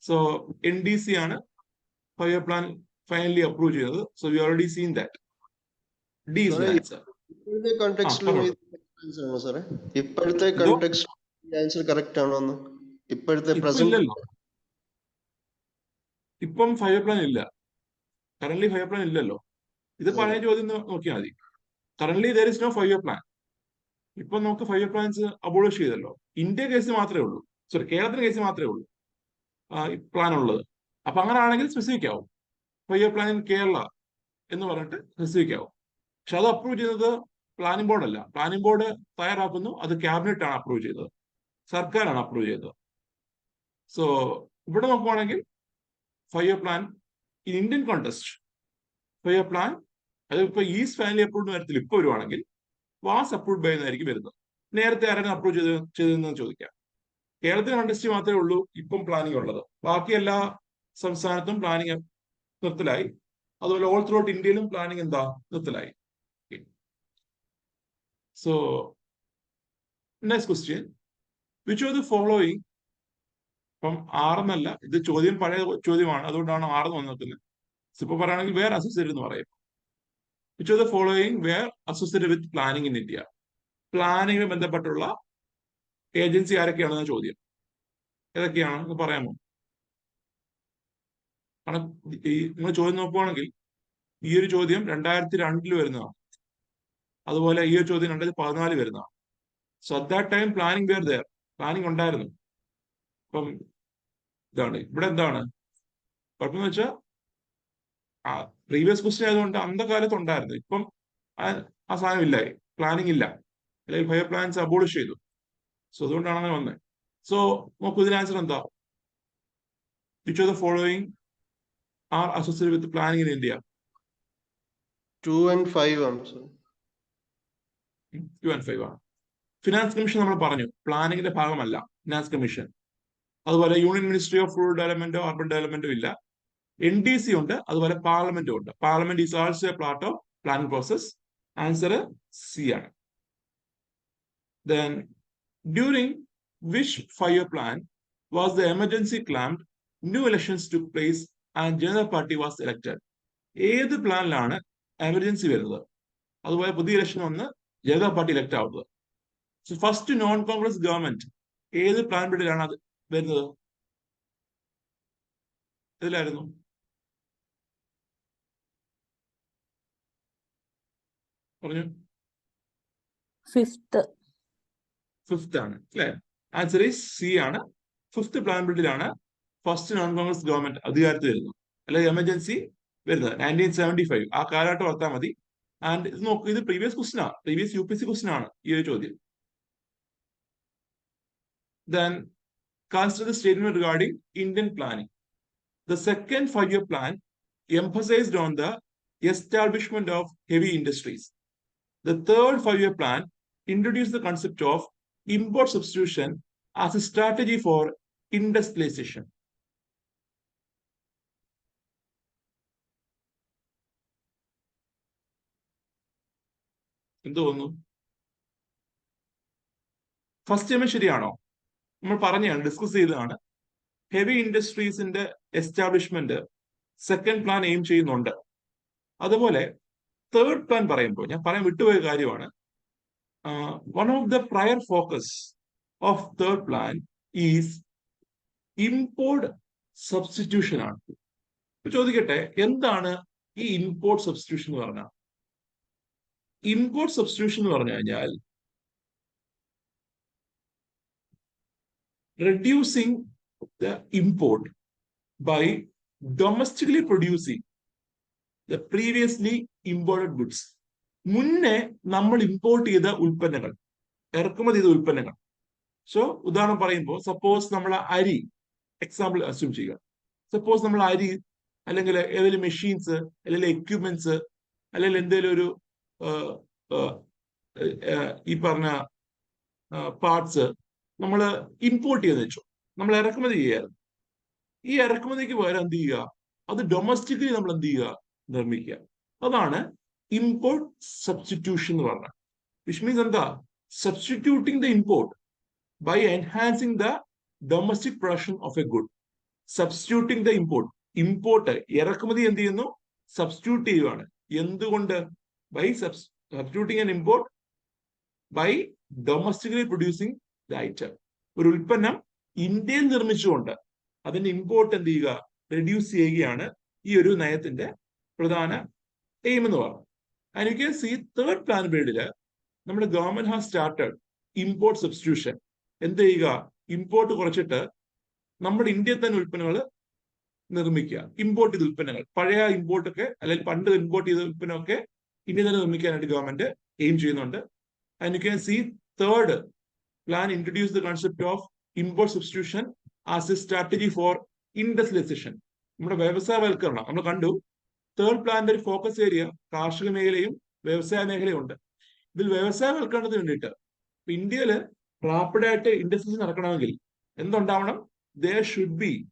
സോ NDC ആണ് 5-year plan ഫൈനലി അപ്രൂവ് ചെയ്തത്. So we already scene that. D is the answer. ഇപ്പോഴത്തെ കോണ്ടെക്സ്റ്റിലും ആണോ സാറേ? ഇപ്പോഴത്തെ കോണ്ടെക്സ്റ്റ് ആൻസർ കറക്റ്റ് ആണോ എന്ന്? ഇപ്പോഴത്തെ പ്രസന്റ് ഇപ്പം 5-year plan ഇല്ല. കറന്റ്ലി 5-year plan ഇല്ലല്ലോ. ഇത് പഴയ ചോദ്യം നോക്കിയാൽ മതി. Currently there is no 5-year plan. ഇപ്പൊ നമുക്ക് 5-year plans അബോളിഷ് ചെയ്തല്ലോ. ഇന്ത്യ കേസ് മാത്രമേ ഉള്ളൂ, സോറി കേരളത്തിന്റെ കേസ് മാത്രമേ ഉള്ളൂ പ്ലാൻ ഉള്ളത്. അപ്പൊ അങ്ങനെ ആണെങ്കിൽ സ്പെസിഫിക് ആവും. 5-year plan ഇൻ കേരള എന്ന് പറഞ്ഞിട്ട് സ്പെസിഫിക് ആവും. പക്ഷെ അത് അപ്രൂവ് ചെയ്യുന്നത് പ്ലാനിംഗ് ബോർഡ് അല്ല. പ്ലാനിംഗ് ബോർഡ് തയ്യാറാക്കുന്നു, അത് ക്യാബിനറ്റ് ആണ് അപ്രൂവ് ചെയ്തത്, സർക്കാരാണ് അപ്രൂവ് ചെയ്തത്. സോ ഇവിടെ നോക്കുവാണെങ്കിൽ 5-year plan in Indian context, 5-year plan അതിപ്പോ ഈസ് ഫൈനലി അപ്രൂവ്ഡ് നേരത്തിൽ ഇപ്പൊ വരുവാണെങ്കിൽ വാസ് അപ്രൂവ്ഡ് ബൈ എന്നായിരിക്കും വരുന്നത്. നേരത്തെ ആരെങ്കിലും അപ്രൂവ് ചെയ്തതെന്ന് ചോദിക്കാം. കേരളത്തിന് കോണ്ടെക്സ്റ്റ് മാത്രമേ ഉള്ളൂ ഇപ്പം പ്ലാനിംഗ് ഉള്ളത്. ബാക്കി എല്ലാ സംസ്ഥാനത്തും പ്ലാനിങ് നിർത്തലായി. അതുപോലെ ഓൾ ത്രൂ ഔട്ട് ഇന്ത്യയിലും പ്ലാനിങ് എന്താ നിർത്തലായി. So next question, which of the following, ഇപ്പം 6 ഇത് ചോദ്യം പഴയ ചോദ്യമാണ്, അതുകൊണ്ടാണ് 6 വന്നിരിക്കുന്നത്. ഇപ്പൊ പറയുകയാണെങ്കിൽ വേർ അസോസിയേറ്റഡ് എന്ന് പറയും. Which of the following were associated with planning in India. പ്ലാനിങ്ങിന് ബന്ധപ്പെട്ടുള്ള ഏജൻസി ആരൊക്കെയാണെന്ന ചോദ്യം. ഏതൊക്കെയാണ് പറയാമോ? കാരണം ഈ നിങ്ങൾ ചോദ്യം നോക്കുവാണെങ്കിൽ ഈ ഒരു ചോദ്യം 2002 വരുന്നതാണ്. അതുപോലെ ഈ ഒരു ചോദ്യം 2014 വരുന്നതാണ്. So at that time planning were there, planning ഉണ്ടായിരുന്നു. അപ്പം ഇതാണ് ഇവിടെ എന്താണ് കുഴപ്പമെന്ന് വെച്ചാൽ പ്രീവിയസ് ക്വസ്റ്റ്യൻ ആയതുകൊണ്ട് അന്ധകാലത്ത് ഉണ്ടായിരുന്നു. ഇപ്പം ആ സാധനം ഇല്ല, പ്ലാനിങ് ഇല്ല, അല്ലെങ്കിൽ 5-year plans അബോളിഷ് ചെയ്തു. സോ അതുകൊണ്ടാണ് അങ്ങനെ വന്നത്. സോ നോക്കൂ, ഇതിന് ആൻസർ എന്താ? Which of the following are associated with planning in India? 2 and 5 ആണ്. 2 and 5 ആണ്. ഫിനാൻസ് കമ്മീഷൻ നമ്മൾ പറഞ്ഞു പ്ലാനിങ്ങിന്റെ ഭാഗമല്ല ഫിനാൻസ് കമ്മീഷൻ. അതുപോലെ യൂണിയൻ മിനിസ്ട്രി ഓഫ് റൂറൽ ഡെവലപ്മെന്റോ അർബൻ ഡെവലപ്മെന്റോ ഇല്ല. NDC ഉണ്ട്, അതുപോലെ പാർലമെന്റും ഉണ്ട്. Parliament is also a part of planning process. Answer C ആണ്. Then during which 5-year plan was the emergency claimed, new elections took place and Janata Party was elected? ഏത് പ്ലാനിലാണ് എമർജൻസി വരുന്നത്, അതുപോലെ പുതിയ ഇലക്ഷൻ വന്ന് ജനതാ പാർട്ടി ഇലക്ട് ആവുന്നത്? So first non Congress government ഏത് പ്ലാൻ പീരീഡിലാണ് അത് വരുന്നത്? ഇതിലായിരുന്നു പറഞ്ഞു. ഫിഫ്ത്ത് ആണ് അല്ലെ? ആൻസർ ഈസ് സി ആണ്. ഫിഫ്ത്ത് പ്ലാൻ പീരീഡിലാണ് ഫസ്റ്റ് നോൺ കോൺഗ്രസ് ഗവൺമെന്റ് അധികാരത്തിൽ വരുന്നത്, അല്ലെങ്കിൽ എമർജൻസി വരുന്നത് 1975. ആ കാലഘട്ടം ഓർത്താൽ മതി. ആൻഡ് ഇത് നോക്കൂ, ഇത് പ്രീവിയസ് ക്വസ്റ്റൻ ആണ്, പ്രീവിയസ് UPSC ക്വസ്റ്റൻ ആണ് ഈ ഒരു ചോദ്യം. Then consider the statement regarding Indian planning. The second 5-year plan emphasized on the establishment of heavy industries. The third 5-year plan introduced the concept of import substitution as a strategy for industrialization. എന്ത് തോന്നുന്നു? ഫസ്റ്റ് ടൈം ശരിയാണോ? നമ്മൾ പറഞ്ഞാണ്, ഡിസ്കസ് ചെയ്തതാണ്. ഹെവി ഇൻഡസ്ട്രീസിന്റെ എസ്റ്റാബ്ലിഷ്മെന്റ് സെക്കൻഡ് പ്ലാൻ എയിം ചെയ്യുന്നുണ്ട്. അതുപോലെ തേർഡ് പ്ലാൻ പറയുമ്പോൾ ഞാൻ പറയാൻ വിട്ടുപോയ കാര്യമാണ്, one of the prior focus of third plan is import substitution ആണ്. ചോദിക്കട്ടെ, എന്താണ് ഈ ഇമ്പോർട്ട് സബ്സ്റ്റിറ്റ്യൂഷൻ എന്ന് പറഞ്ഞാൽ? ഇമ്പോർട്ട് സബ്സ്റ്റിറ്റ്യൂഷൻ എന്ന് പറഞ്ഞു കഴിഞ്ഞാൽ reducing the import by domestically producing the previously imported goods. മുന്നേ നമ്മൾ ഇമ്പോർട്ട് ചെയ്ത ഉൽപ്പന്നങ്ങൾ, ഇറക്കുമതി ചെയ്ത ഉൽപ്പന്നങ്ങൾ. സോ ഉദാഹരണം പറയുമ്പോൾ, സപ്പോസ് നമ്മൾ അരി എക്സാമ്പിൾ അസ്യൂം ചെയ്യുക. സപ്പോസ് നമ്മൾ അരി അല്ലെങ്കിൽ ഏതെങ്കിലും മെഷീൻസ് അല്ലെങ്കിൽ എക്യുപ്മെന്റ്സ് അല്ലെങ്കിൽ എന്തെങ്കിലും ഒരു ഈ പറഞ്ഞ പാർട്സ് നമ്മൾ ഇമ്പോർട്ട് ചെയ്തെന്ന് വെച്ചു, നമ്മൾ ഇറക്കുമതി ചെയ്യായിരുന്നു. ഈ ഇറക്കുമതിക്ക് പകരം എന്ത് ചെയ്യുക, അത് ഡൊമസ്റ്റിക്കലി നമ്മൾ എന്ത് ചെയ്യുക, നിർമ്മിക്കുക. അതാണ് ഇമ്പോർട്ട് സബ്സ്റ്റിറ്റ്യൂഷൻ എന്ന് പറഞ്ഞാൽ. വിച്ച് മീൻസ് എന്താ? Substituting the import by enhancing the domestic production of a good. Substituting the import, import ഇറക്കുമതി എന്ത് ചെയ്യുന്നു, സബ്സ്റ്റിറ്റ്യൂട്ട് ചെയ്യുവാണ്. എന്തുകൊണ്ട്? By substituting an import by domestically producing the item. ഒരു ഉൽപ്പന്നം ഇന്ത്യയിൽ നിർമ്മിച്ചുകൊണ്ട് അതിന്റെ ഇമ്പോർട്ട് എന്ത് ചെയ്യുക, റെഡ്യൂസ് ചെയ്യുകയാണ് ഈ ഒരു നയത്തിന്റെ പ്രധാന എയിം എന്ന് പറയുന്നത്. And you can see third plan പീരീഡില് നമ്മുടെ government has started import substitution. എന്ത് ചെയ്യുക, ഇമ്പോർട്ട് കുറച്ചിട്ട് നമ്മുടെ ഇന്ത്യയിൽ തന്നെ ഉൽപ്പന്നങ്ങൾ നിർമ്മിക്കുക. ഇമ്പോർട്ട് ചെയ്ത ഉൽപ്പന്നങ്ങൾ, പഴയ ഇമ്പോർട്ടൊക്കെ അല്ലെങ്കിൽ പണ്ട് ഇമ്പോർട്ട് ചെയ്ത ഉൽപ്പന്നമൊക്കെ ഇന്ത്യയിൽ തന്നെ നിർമ്മിക്കാനായിട്ട് ഗവൺമെന്റ് എയിം ചെയ്യുന്നുണ്ട്. And you can see third plan introduced the concept of import substitution as a strategy for industrialization. നമ്മുടെ വ്യവസായവൽക്കരണം നമ്മൾ കണ്ടു. തേർഡ് പ്ലാന്റെ ഒരു ഫോക്കസ് ഏരിയ കാർഷിക മേഖലയും വ്യവസായ മേഖലയും ഉണ്ട്. ഇതിൽ വ്യവസായവൽക്കരണത്തിന് വേണ്ടിയിട്ട് ഇന്ത്യയില് റാപ്പിഡായിട്ട് ഇൻഡസ്ട്രീസ് നടക്കണമെങ്കിൽ എന്തുണ്ടാവണം? there should be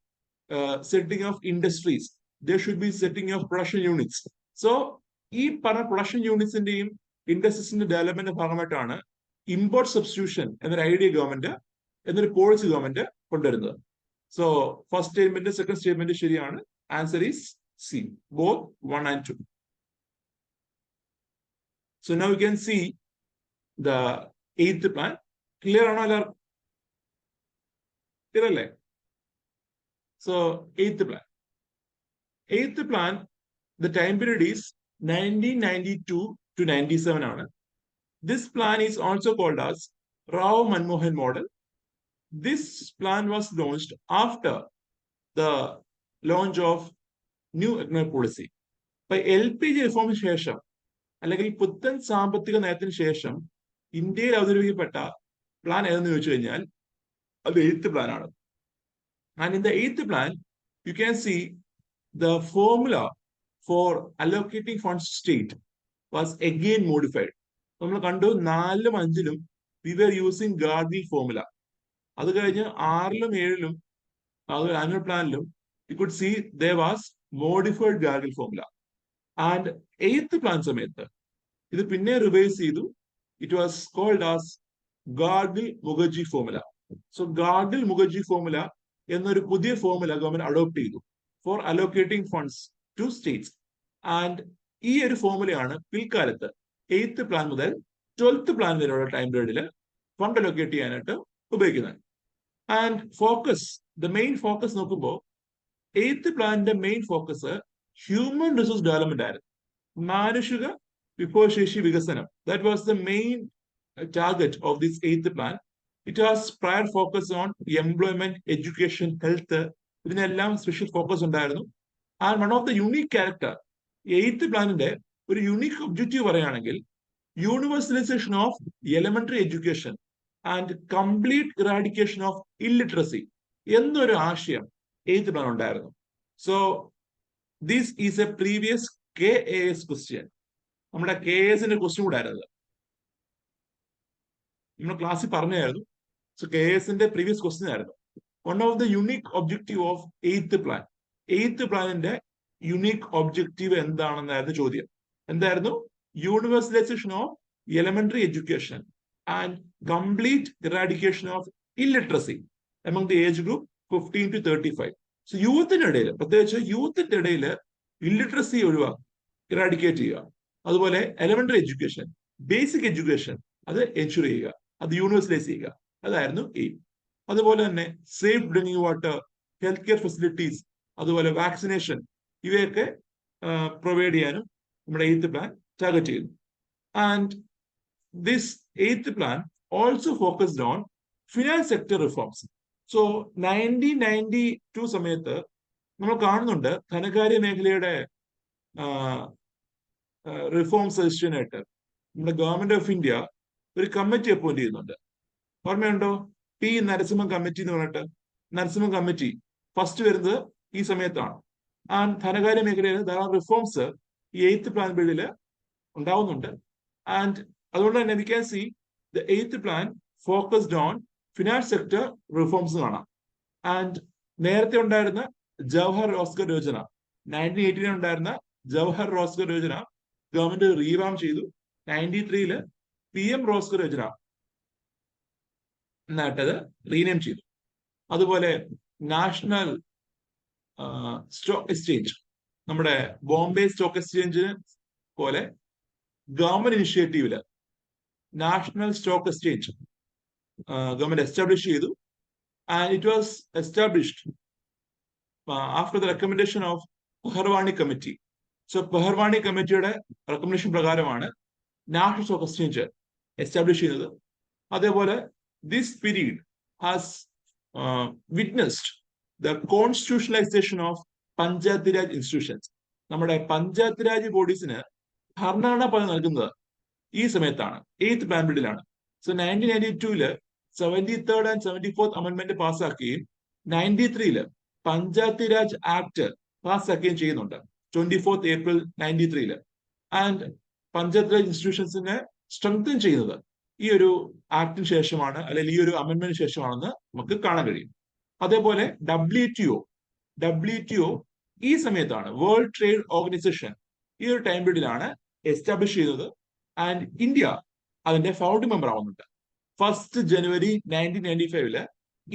setting of industries, there should be setting of production units. So ഈ പറഞ്ഞ പ്രൊഡക്ഷൻ യൂണിറ്റ്സിന്റെയും ഇൻഡസ്ട്രീസിന്റെ ഡെവലപ്മെന്റ് ഭാഗമായിട്ടാണ് ഇമ്പോർട്ട് സബ്സ്റ്റിറ്റ്യൂഷൻ എന്നൊരു ഐഡിയ ഗവൺമെന്റ്, എന്നൊരു പോളിസി ഗവൺമെന്റ് കൊണ്ടുവരുന്നത്. So first statement second statement ശരിയാണ്. Answer is C, both 1 and 2. So now you can see the eighth plan. Clear ആണോ എല്ലാവർക്കും? ക്ലിയർ അല്ലേ? So eighth plan the time period is 1992 to 97 ആണ്. This plan is also called as Rao Manmohan model. This plan was launched after the launch of new economic policy. By LPG reform ശേഷം അല്ലെങ്കിൽ പുത്തൻ സാമ്പത്തിക നയത്തിന് ശേഷം ഇന്ത്യയിൽ അവതരിപ്പിക്കപ്പെട്ട പ്ലാൻ ഏതെന്ന് ചോദിച്ചു കഴിഞ്ഞാൽ അത് എയ്ത്ത് പ്ലാൻ ആണ്. And in the eighth plan, you can see the formula for allocating funds to state was again modified. നമ്മൾ കണ്ടു 4-ലും 5-ലും we were using Gadgil formula. അത് കഴിഞ്ഞ് 6-ലും 7-ലും ആനുവൽ പ്ലാനിലും you could see there was modified Gadgil formula. And eighth plan സമയത്ത് ഇത് പിന്നെ റിവൈസ് ചെയ്തു. It was called as Gadgil Mukherjee formula. So Gadgil Mukherjee formula എന്നൊരു പുതിയ ഫോർമുല ഗവൺമെന്റ് അഡോപ്റ്റ് ചെയ്തു for allocating funds to states. And ഈ ഒരു ഫോർമുലയാണ് പിൽക്കാലത്ത് എയ്ത്ത് പ്ലാൻ മുതൽ 12th പ്ലാൻ വരെയുള്ള ടൈം പീരീഡിൽ ഫണ്ട് അലോക്കേറ്റ് ചെയ്യാനായിട്ട് ഉപയോഗിക്കുന്നത്. And focus, the main focus നോക്കുമ്പോൾ എയ്ത്ത് പ്ലാനിന്റെ main focus human resource development ആയിരുന്നു. മാനുഷിക വിഭവശേഷി വികസനം. That was the main target of this 8th plan. It has prior focus on employment, education, health. ഇതിനെല്ലാം സ്പെഷ്യൽ ഫോക്കസ് ഉണ്ടായിരുന്നു. And one of the unique character 8th പ്ലാനിന്റെ ഒരു യുണീക് ഒബ്ജക്റ്റീവ് പറയുകയാണെങ്കിൽ universalisation of elementary education and complete eradication of illiteracy എന്നൊരു ആശയം 8th പ്ലാൻ ഉണ്ടായിരുന്നു. So this is a previous KAS question. നമ്മുടെ KASന്റെ ക്വസ്റ്റ്യൻ കൂടെ ആയിരുന്നു. നമ്മൾ ക്ലാസ്സിൽ പറഞ്ഞായിരുന്നു. സോ KASന്റെ പ്രീവിയസ് ക്വസ്റ്റ്യൻ ആയിരുന്നു. One of the unique objective of 8th plan. 8th പ്ലാനിന്റെ യുണീക് ഒബ്ജക്റ്റീവ് എന്താണെന്നായിരുന്നു ചോദ്യം. എന്തായിരുന്നു? Universalisation of elementary education and complete eradication of illiteracy among the age group 15 to 35. So യൂത്തിന്റെ ഇടയിൽ, പ്രത്യേകിച്ച് യൂത്തിന്റെ ഇടയിൽ ഇല്ലിറ്ററസി ഒഴിവാക്കുക, ഇറാഡിക്കേറ്റ് ചെയ്യുക. അതുപോലെ എലിമെന്ററി എഡ്യൂക്കേഷൻ, ബേസിക് എഡ്യൂക്കേഷൻ അത് എൻഷുർ ചെയ്യുക, അത് യൂണിവേഴ്സലൈസ് ചെയ്യുക. അതായിരുന്നു എയിം. അതുപോലെ തന്നെ safe drinking water, health care facilities, അതുപോലെ വാക്സിനേഷൻ, ഇവയൊക്കെ പ്രൊവൈഡ് ചെയ്യാനും നമ്മുടെ 8th പ്ലാൻ ടാർഗറ്റ് ചെയ്യുന്നു. And this 8th plan also focused on finance sector reforms. So 1992 സമയത്ത് നമ്മൾ കാണുന്നുണ്ട് ധനകാര്യ മേഖലയുടെ റിഫോം സജഷനായിട്ട് നമ്മുടെ ഗവൺമെന്റ് ഓഫ് ഇന്ത്യ ഒരു കമ്മിറ്റി അപ്പോയിന്റ് ചെയ്യുന്നുണ്ട്. ഓർമ്മയുണ്ടോ? P. നരസിംഹം കമ്മിറ്റി എന്ന് പറഞ്ഞിട്ട്. നരസിംഹം കമ്മിറ്റി ഫസ്റ്റ് വരുന്നത് ഈ സമയത്താണ്. ആൻഡ് ധനകാര്യ മേഖലയിൽ ധാരാളം റിഫോംസ് ഈ 8th പ്ലാൻ ബില്ലിൽ ഉണ്ടാവുന്നുണ്ട്. ആൻഡ് അതുകൊണ്ട് തന്നെ V can see the 8th plan focused on finance sector reforms കാണാം. ആൻഡ് നേരത്തെ ഉണ്ടായിരുന്ന ജവഹർ റോസ്ഗർ യോജന, 1918 ഉണ്ടായിരുന്ന ജവഹർ റോസ്ഗർ യോജന ഗവൺമെന്റ് റീവാം ചെയ്തു. 93 PM റോസ്ഗർ യോജന എന്നായിട്ടത് റീനെയിം ചെയ്തു. അതുപോലെ നാഷണൽ സ്റ്റോക്ക് എക്സ്ചേഞ്ച്, നമ്മുടെ ബോംബെ സ്റ്റോക്ക് എക്സ്ചേഞ്ചിന് പോലെ ഗവൺമെന്റ് ഇനിഷ്യേറ്റീവില് national stock exchange government establish ചെയ്തു. And it was established after the recommendation of Pherwani committee. So Pherwani കമ്മിറ്റിയുടെ റെക്കമെൻഡേഷൻ പ്രകാരമാണ് നാഷണൽ സ്റ്റോക്ക് എക്സ്ചേഞ്ച് എസ്റ്റാബ്ലിഷ് ചെയ്തത്. അതേപോലെ this period has witnessed the constitutionalisation of panchayat Raj institutions. നമ്മുടെ പഞ്ചായത്ത് രാജ് ബോഡീസിന് ഭരണഘടനാ പദവി നൽകുന്നത് ഈ സമയത്താണ്, 8th പ്ലാൻ ബില്ലിലാണ്. So 1992 73rd and 74th amendment പാസ്സാക്കുകയും 93 പഞ്ചായത്ത് രാജ് ആക്ട് പാസ്സാക്കുകയും ചെയ്യുന്നുണ്ട്, 24th April 93. And panchayat raj ഇൻസ്റ്റിറ്റ്യൂഷൻസിനെ സ്ട്രെങ്തൻ ചെയ്യുന്നത് ഈ ഒരു ആക്ടിന് ശേഷമാണ്, അല്ലെങ്കിൽ ഈ ഒരു അമെന്റ്മെന്റിന് ശേഷമാണെന്ന് നമുക്ക് കാണാൻ കഴിയും. അതേപോലെ WTO ഈ സമയത്താണ്, വേൾഡ് ട്രേഡ് ഓർഗനൈസേഷൻ ഈ ഒരു ടൈം പീരീഡിലാണ് എസ്റ്റാബ്ലിഷ് ചെയ്തത്. ആൻഡ് ഇന്ത്യ അതിന്റെ ഫൗണ്ടിംഗ് മെമ്പർ ആവുന്നുണ്ട്. 1st January 1995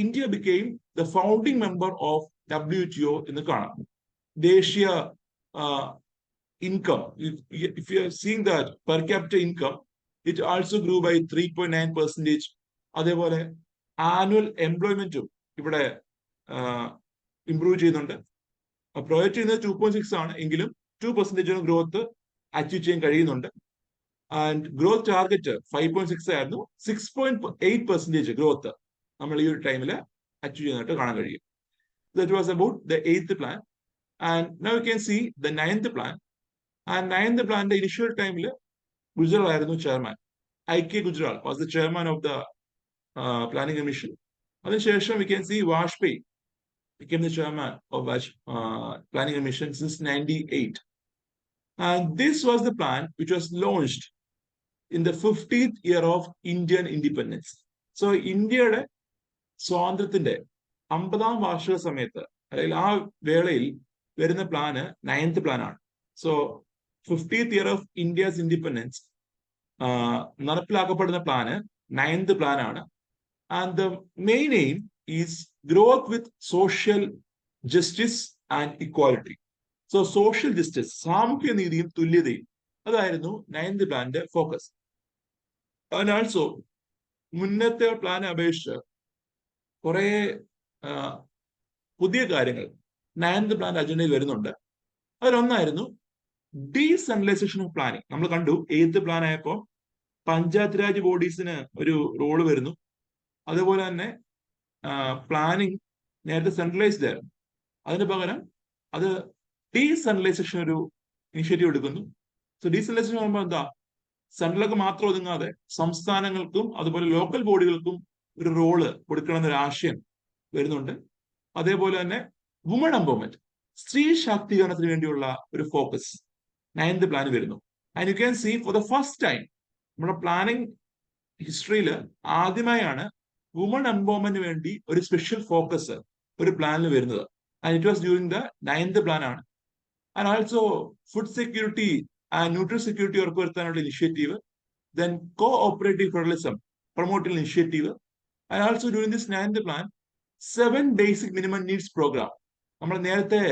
India became the founding member of WTO എന്ന് കാണാം. ദേശീയ income, if you are seeing that per capita income, it also grew by 3.9%. അതേപോലെ ആനുവൽ എംപ്ലോയ്മെന്റും ഇവിടെ ഇംപ്രൂവ് ചെയ്യുന്നുണ്ട്. പ്രൊജക്ട് ചെയ്യുന്നത് 2.6 ആണ്, എങ്കിലും 2% ഗ്രോത്ത് അച്ചീവ് ചെയ്യാൻ കഴിയുന്നുണ്ട്. ആൻഡ് ഗ്രോത്ത് ടാർഗറ്റ് 5.6 ആയിരുന്നു, 6.8% ഗ്രോത്ത് നമ്മൾ ഈ ഒരു ടൈമിൽ അച്ചീവ് ചെയ്യുന്നതായിട്ട് കാണാൻ കഴിയും. That was about the 8th plan. And now you can see the 9th plan. And 9th plan, the initial time, Gujral ആയിരുന്നു chairman. IK Gujral was the chairman of the planning commission. അതിനുശേഷം we can see Vajpayee became the chairman of planning commission since 98. And this was the plan which was launched in the 50th year of Indian independence. So ഇന്ത്യയുടെ സ്വാതന്ത്ര്യത്തിന്റെ 50ാം വാർഷിക സമയത്ത്, അല്ലെങ്കിൽ ആ വേളയിൽ വരുന്ന പ്ലാന് 9th പ്ലാനാണ്. So 50th year of India's independence നടപ്പിലാക്കപ്പെടുന്ന പ്ലാന് 9th പ്ലാനാണ്. And the main aim is growth with social justice and equality. So social justice, സാമൂഹ്യ നീതിയും തുല്യതയും, അതായിരുന്നു 9th പ്ലാന്റെ ഫോക്കസ്. ആൻഡ് ആൾസോ മുന്നത്തെ പ്ലാനെ അപേക്ഷിച്ച് കുറെ പുതിയ കാര്യങ്ങൾ 9th പ്ലാൻ അജണ്ടയിൽ വരുന്നുണ്ട്. അതിലൊന്നായിരുന്നു ഡീസെൻട്രലൈസേഷൻ ഓഫ് പ്ലാനിങ്. നമ്മൾ കണ്ടു 8th പ്ലാൻ ആയപ്പോൾ പഞ്ചായത്ത് രാജ് ബോഡീസിന് ഒരു റോള് വരുന്നു. അതുപോലെ തന്നെ പ്ലാനിങ് നേരത്തെ സെൻട്രലൈസ്ഡ് ആയിരുന്നു, അതിന് പകരം അത് ഡീസെൻട്രലൈസേഷൻ ഒരു ഇനിഷ്യേറ്റീവ് എടുക്കുന്നു. സോ ഡീസെൻട്രലൈസേഷൻ പറയുമ്പോൾ എന്താ, സെൻട്രലൊക്കെ മാത്രം ഒതുങ്ങാതെ സംസ്ഥാനങ്ങൾക്കും അതുപോലെ ലോക്കൽ ബോഡികൾക്കും ഒരു റോള് കൊടുക്കണമെന്നൊരു ആശയം വരുന്നുണ്ട്. അതേപോലെ തന്നെ വുമൺ എംപവർമെന്റ്, സ്ത്രീ ശാക്തീകരണത്തിന് വേണ്ടിയുള്ള ഒരു ഫോക്കസ് 9th പ്ലാൻ വരുന്നു. And you can see for the first time നമ്മുടെ പ്ലാനിങ് ഹിസ്റ്ററിയിൽ ആദ്യമായാണ് വുമൺ എംപവർമെന്റിന് വേണ്ടി ഒരു സ്പെഷ്യൽ ഫോക്കസ് ഒരു പ്ലാനിൽ വരുന്നത്. And it was during the 9th plan ആണ്. And also food security and nutri security ഉറപ്പുവരുത്താനുള്ള initiative, then cooperative federalism promoting initiative, and also during this 9th plan 7 basic minimum needs programme. നമ്മൾ നേരത്തെ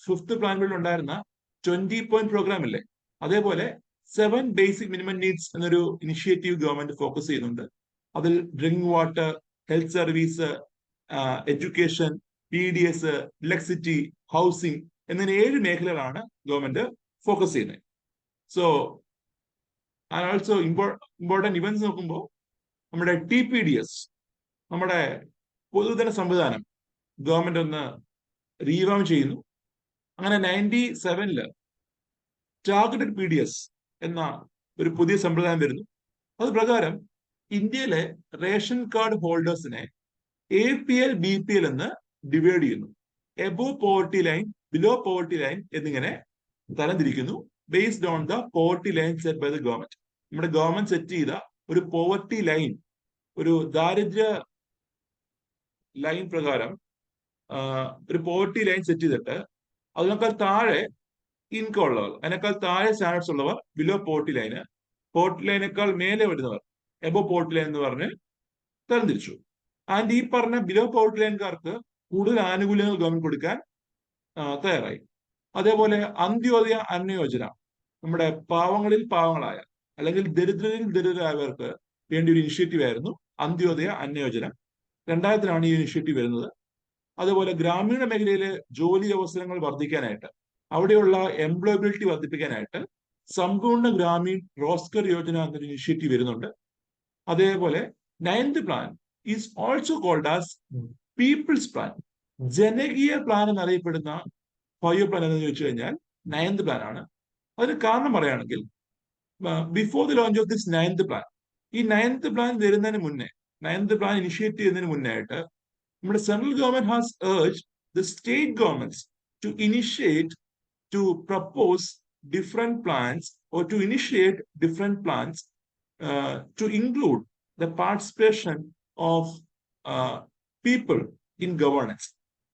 5th പ്ലാനിൽ ഉണ്ടായിരുന്ന 20 പോയിന്റ് പ്രോഗ്രാം ഇല്ലേ, അതേപോലെ 7 ബേസിക് മിനിമം നീഡ്സ് എന്നൊരു ഇനിഷ്യേറ്റീവ് ഗവൺമെന്റ് ഫോക്കസ് ചെയ്യുന്നുണ്ട്. അതിൽ drinking water, health service, education, PDS, electricity, housing എന്നിങ്ങനെ 7 മേഖലകളാണ് ഗവൺമെന്റ് ഫോക്കസ് ചെയ്യുന്നത്. So and also important events നോക്കുമ്പോൾ നമ്മുടെ TPDS, നമ്മുടെ പൊതുജന സംവിധാനം ഗവൺമെന്റ് ഒന്ന് റീവാം ചെയ്യുന്നു. അങ്ങനെ 97 ടാർഗറ്റഡ് PDS എന്ന ഒരു പുതിയ സമ്പ്രദായം വരുന്നു. അത് പ്രകാരം ഇന്ത്യയിലെ റേഷൻ കാർഡ് ഹോൾഡേഴ്സിനെ APL, BPL എന്ന് ഡിവൈഡ് ചെയ്യുന്നു. Above poverty line, below poverty line എന്നിങ്ങനെ തരംതിരിക്കുന്നു based on the poverty line set by the government. നമ്മുടെ ഗവൺമെന്റ് സെറ്റ് ചെയ്ത ഒരു പോവർട്ടി ലൈൻ, ഒരു ദാരിദ്ര്യ ലൈൻ പ്രകാരം ഒരു പോവർട്ടി ലൈൻ സെറ്റ് ചെയ്തിട്ട് അതിനേക്കാൾ താഴെ ഇൻകം ഉള്ളവർ, അതിനേക്കാൾ താഴെ സ്റ്റാൻഡേർഡ്സ് ഉള്ളവർ ബിലോ പോവർട്ടി ലൈന്, പോവർട്ടി ലൈനേക്കാൾ മേലെ വരുന്നവർ എബോ പോവർട്ടി ലൈൻ എന്ന് പറഞ്ഞ് തരംതിരിച്ചു. ആൻഡ് ഈ പറഞ്ഞ ബിലോ പോവർട്ടി ലൈൻകാർക്ക് കൂടുതൽ ആനുകൂല്യങ്ങൾ ഗവൺമെന്റ് കൊടുക്കാൻ തയ്യാറായി. അതേപോലെ അന്ത്യോദയ അന്ന യോജന, നമ്മുടെ പാവങ്ങളിൽ പാവങ്ങളായ അല്ലെങ്കിൽ ദരിദ്രരിൽ ദരിദ്രരായവർക്ക് വേണ്ടി ഒരു ഇനിഷ്യേറ്റീവ് ആയിരുന്നു അന്ത്യോദയ അന്ന യോജന. 2000 ഈ ഇനിഷ്യേറ്റീവ് വരുന്നത്. അതുപോലെ ഗ്രാമീണ മേഖലയിലെ ജോലി അവസരങ്ങൾ വർദ്ധിക്കാനായിട്ട്, അവിടെയുള്ള എംപ്ലോയബിലിറ്റി വർദ്ധിപ്പിക്കാനായിട്ട് സമ്പൂർണ്ണ ഗ്രാമീൺ റോസ്കർ യോജന എന്നൊരു ഇനിഷ്യേറ്റീവ് വരുന്നുണ്ട്. അതേപോലെ 9th plan is also called as people's plan. ജനകീയ പ്ലാൻ എന്നറിയപ്പെടുന്ന 5 പ്ലാൻ എന്ന് ചോദിച്ചു കഴിഞ്ഞാൽ 9th പ്ലാൻ ആണ്. അതിന് കാരണം പറയുകയാണെങ്കിൽ before the launch of this 9th plan, ഈ 9th പ്ലാൻ വരുന്നതിന് മുന്നേ, 9th പ്ലാൻ ഇനിഷ്യേറ്റ് ചെയ്യുന്നതിന് മുന്നേ ആയിട്ട് നമ്മുടെ central government has urged the state governments to initiate, to propose different plans or to initiate different plans to include the participation of people in governance.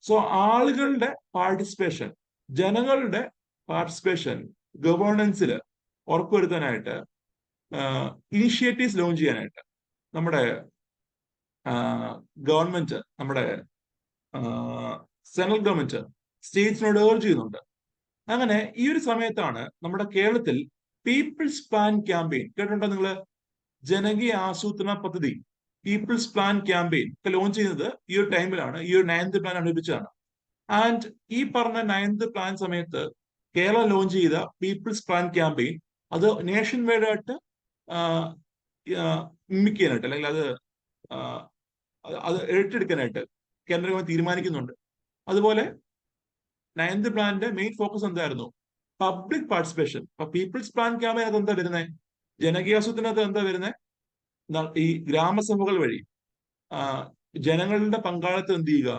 So ആളുകളുടെ പാർട്ടിസിപ്പേഷൻ, ജനങ്ങളുടെ പാർട്ടിസിപ്പേഷൻ ഗവേണൻസിൽ ഉറപ്പുവരുത്താനായിട്ട് ഇനിഷ്യേറ്റീവ്സ് ലോഞ്ച് ചെയ്യാനായിട്ട് നമ്മുടെ ഗവൺമെന്റ്, നമ്മുടെ സെൻട്രൽ ഗവൺമെന്റ് സ്റ്റേറ്റ്സിനോട് ഏർജ് ചെയ്യുന്നുണ്ട്. അങ്ങനെ ഈ ഒരു സമയത്താണ് നമ്മുടെ കേരളത്തിൽ പീപ്പിൾസ് പ്ലാൻ ക്യാമ്പയിൻ, കേട്ടിട്ടുണ്ടോ നിങ്ങള്? ജനകീയ ആസൂത്രണ പദ്ധതി, പീപ്പിൾസ് പ്ലാൻ ക്യാമ്പയിൻ ഒക്കെ ലോഞ്ച് ചെയ്യുന്നത് ഈ ഒരു ടൈമിലാണ്, ഈ ഒരു 9th പ്ലാൻ അനുഭവിച്ചതാണ്. ആൻഡ് ഈ പറഞ്ഞ 9th പ്ലാൻ സമയത്ത് കേരളം ലോഞ്ച് ചെയ്ത പീപ്പിൾസ് പ്ലാൻ ക്യാമ്പയിൻ അത് നേഷൻ വൈഡ് ആയിട്ട് മിമിക് ചെയ്യാനായിട്ട്, അല്ലെങ്കിൽ അത് ഏറ്റെടുക്കാനായിട്ട് കേന്ദ്ര ഗവൺമെന്റ് തീരുമാനിക്കുന്നുണ്ട്. അതുപോലെ 9th പ്ലാനിന്റെ മെയിൻ ഫോക്കസ് എന്തായിരുന്നു? Public participation. അപ്പൊ പീപ്പിൾസ് പ്ലാൻ ക്യാമ്പയിൻ അത് എന്താ വരുന്നത്? ജനകീയാസൂത്രണത്തിൽ എന്താ വരുന്നത്? ഈ ഗ്രാമസഭകൾ വഴി ജനങ്ങളുടെ പങ്കാളിത്തം എന്ത് ചെയ്യുക?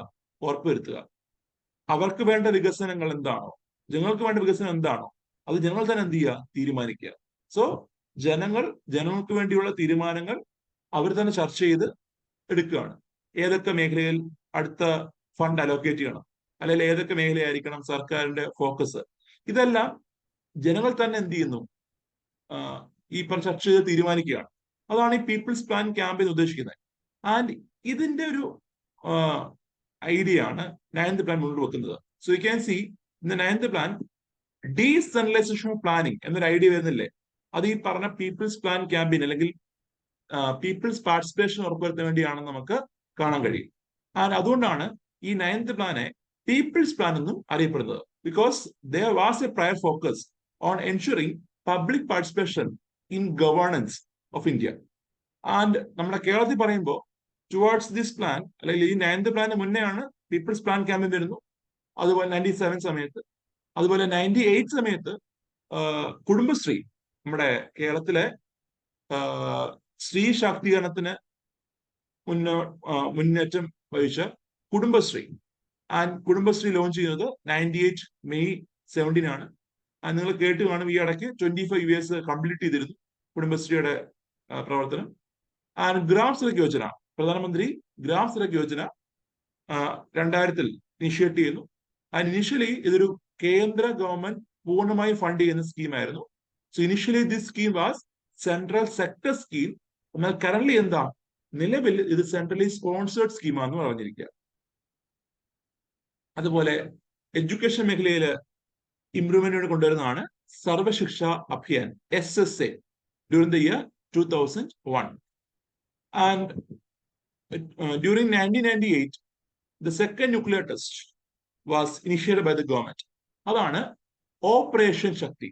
ഉറപ്പുവരുത്തുക. അവർക്ക് വേണ്ട വികസനങ്ങൾ എന്താണോ, ജനങ്ങൾക്ക് വേണ്ട വികസനം എന്താണോ, അത് ജനങ്ങൾ തന്നെ എന്ത് ചെയ്യുക? തീരുമാനിക്കുക. സോ ജനങ്ങൾക്ക് വേണ്ടിയുള്ള തീരുമാനങ്ങൾ അവർ തന്നെ ചർച്ച ചെയ്ത് എടുക്കുകയാണ്. ഏതൊക്കെ മേഖലയിൽ അടുത്ത ഫണ്ട് അലോക്കേറ്റ് ചെയ്യണം, അല്ലെങ്കിൽ ഏതൊക്കെ മേഖലയായിരിക്കണം സർക്കാരിന്റെ ഫോക്കസ്, ഇതെല്ലാം ജനങ്ങൾ തന്നെ എന്ത് ചെയ്യുന്നു? ഈ ചർച്ച ചെയ്ത് തീരുമാനിക്കുകയാണ്. അതാണ് ഈ പീപ്പിൾസ് പ്ലാൻ ക്യാമ്പയിൻ ഉദ്ദേശിക്കുന്നത്. ആൻഡ് ഇതിന്റെ ഒരു ഐഡിയ ആണ് 9th പ്ലാൻ മുന്നോട്ട് വെക്കുന്നത്. So you can C in the 9th plan decentralisation of planning എന്നൊരു ഐഡിയ വരുന്നില്ലേ? അത് ഈ പറഞ്ഞ പീപ്പിൾസ് പ്ലാൻ ക്യാമ്പയിൻ അല്ലെങ്കിൽ പീപ്പിൾസ് പാർട്ടിസിപ്പേഷൻ ഉറപ്പുവരുത്താൻ വേണ്ടിയാണെന്ന് നമുക്ക് കാണാൻ കഴിയും. ആൻഡ് അതുകൊണ്ടാണ് ഈ 9th പ്ലാനെ പീപ്പിൾസ് പ്ലാൻ എന്നും അറിയപ്പെടുന്നത്. Because there was a prior focus on ensuring public participation in governance of India. And നമ്മുടെ കേരളത്തിൽ പറയുമ്പോൾ ടുവാർഡ്സ് ദിസ് പ്ലാൻ, അല്ലെങ്കിൽ ഈ 9th പ്ലാന് മുന്നേ ആണ് പീപ്പിൾസ് പ്ലാൻ ക്യാമ്പയിൻ വരുന്നു. അതുപോലെ 97 സമയത്ത്, അതുപോലെ 98 സമയത്ത് കുടുംബശ്രീ, നമ്മുടെ കേരളത്തിലെ സ്ത്രീ ശാക്തീകരണത്തിന് മുന്നേറ്റം വഹിച്ച കുടുംബശ്രീ. ആൻഡ് കുടുംബശ്രീ ലോഞ്ച് ചെയ്യുന്നത് 98 മെയ് 17 ആണ്. ആൻഡ് നിങ്ങൾ കേട്ട് കാണും, ഈ ഇടയ്ക്ക് 25 years കംപ്ലീറ്റ് ചെയ്തിരുന്നു കുടുംബശ്രീയുടെ പ്രവർത്തനം. And gram Sadak Yojana, Pradhan Mantri Gram Sadak Yojana 2000 initiate ചെയ്യുന്നു. ആൻഡ് ഇനിഷ്യലി ഇതൊരു കേന്ദ്ര ഗവൺമെന്റ് പൂർണ്ണമായി ഫണ്ട് ചെയ്യുന്ന സ്കീമായിരുന്നു. So initially this scheme was central sector scheme. എന്നാൽ കറന്റ് എന്താ, നിലവിൽ ഇത് സെൻട്രലി സ്പോൺസേർഡ് സ്കീമാണെന്ന് പറഞ്ഞിരിക്കുക. അതുപോലെ എഡ്യൂക്കേഷൻ മേഖലയിൽ ഇംപ്രൂവ്മെന്റ് കൊണ്ടുവരുന്നതാണ് Sarva Shiksha Abhiyan, SSA, during the year 2001. And during 1998 the second nuclear test was initiated by the government. അതാണ് ഓപ്പറേഷൻ ശക്തി.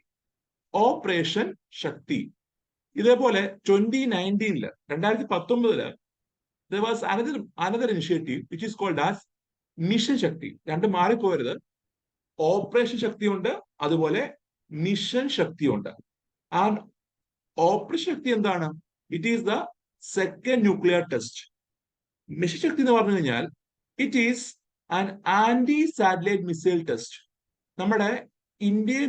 ഓപ്പറേഷൻ ശക്തി. ഇതേപോലെ 2019 there was another initiative which is called as mission Shakti. രണ്ടും മാറിപ്പോരുത്. ഓപ്പറേഷൻ ശക്തിയുണ്ട്, അതുപോലെ മിഷൻ ശക്തിയുണ്ട്. ആൻഡ് ഓപ്പറേഷൻ ശക്തി എന്താണ്? It is the second nuclear test. Mission Shakti എന്ന് പറഞ്ഞു കഴിഞ്ഞാൽ it is an anti satellite missile test. നമ്മുടെ ഇന്ത്യയെ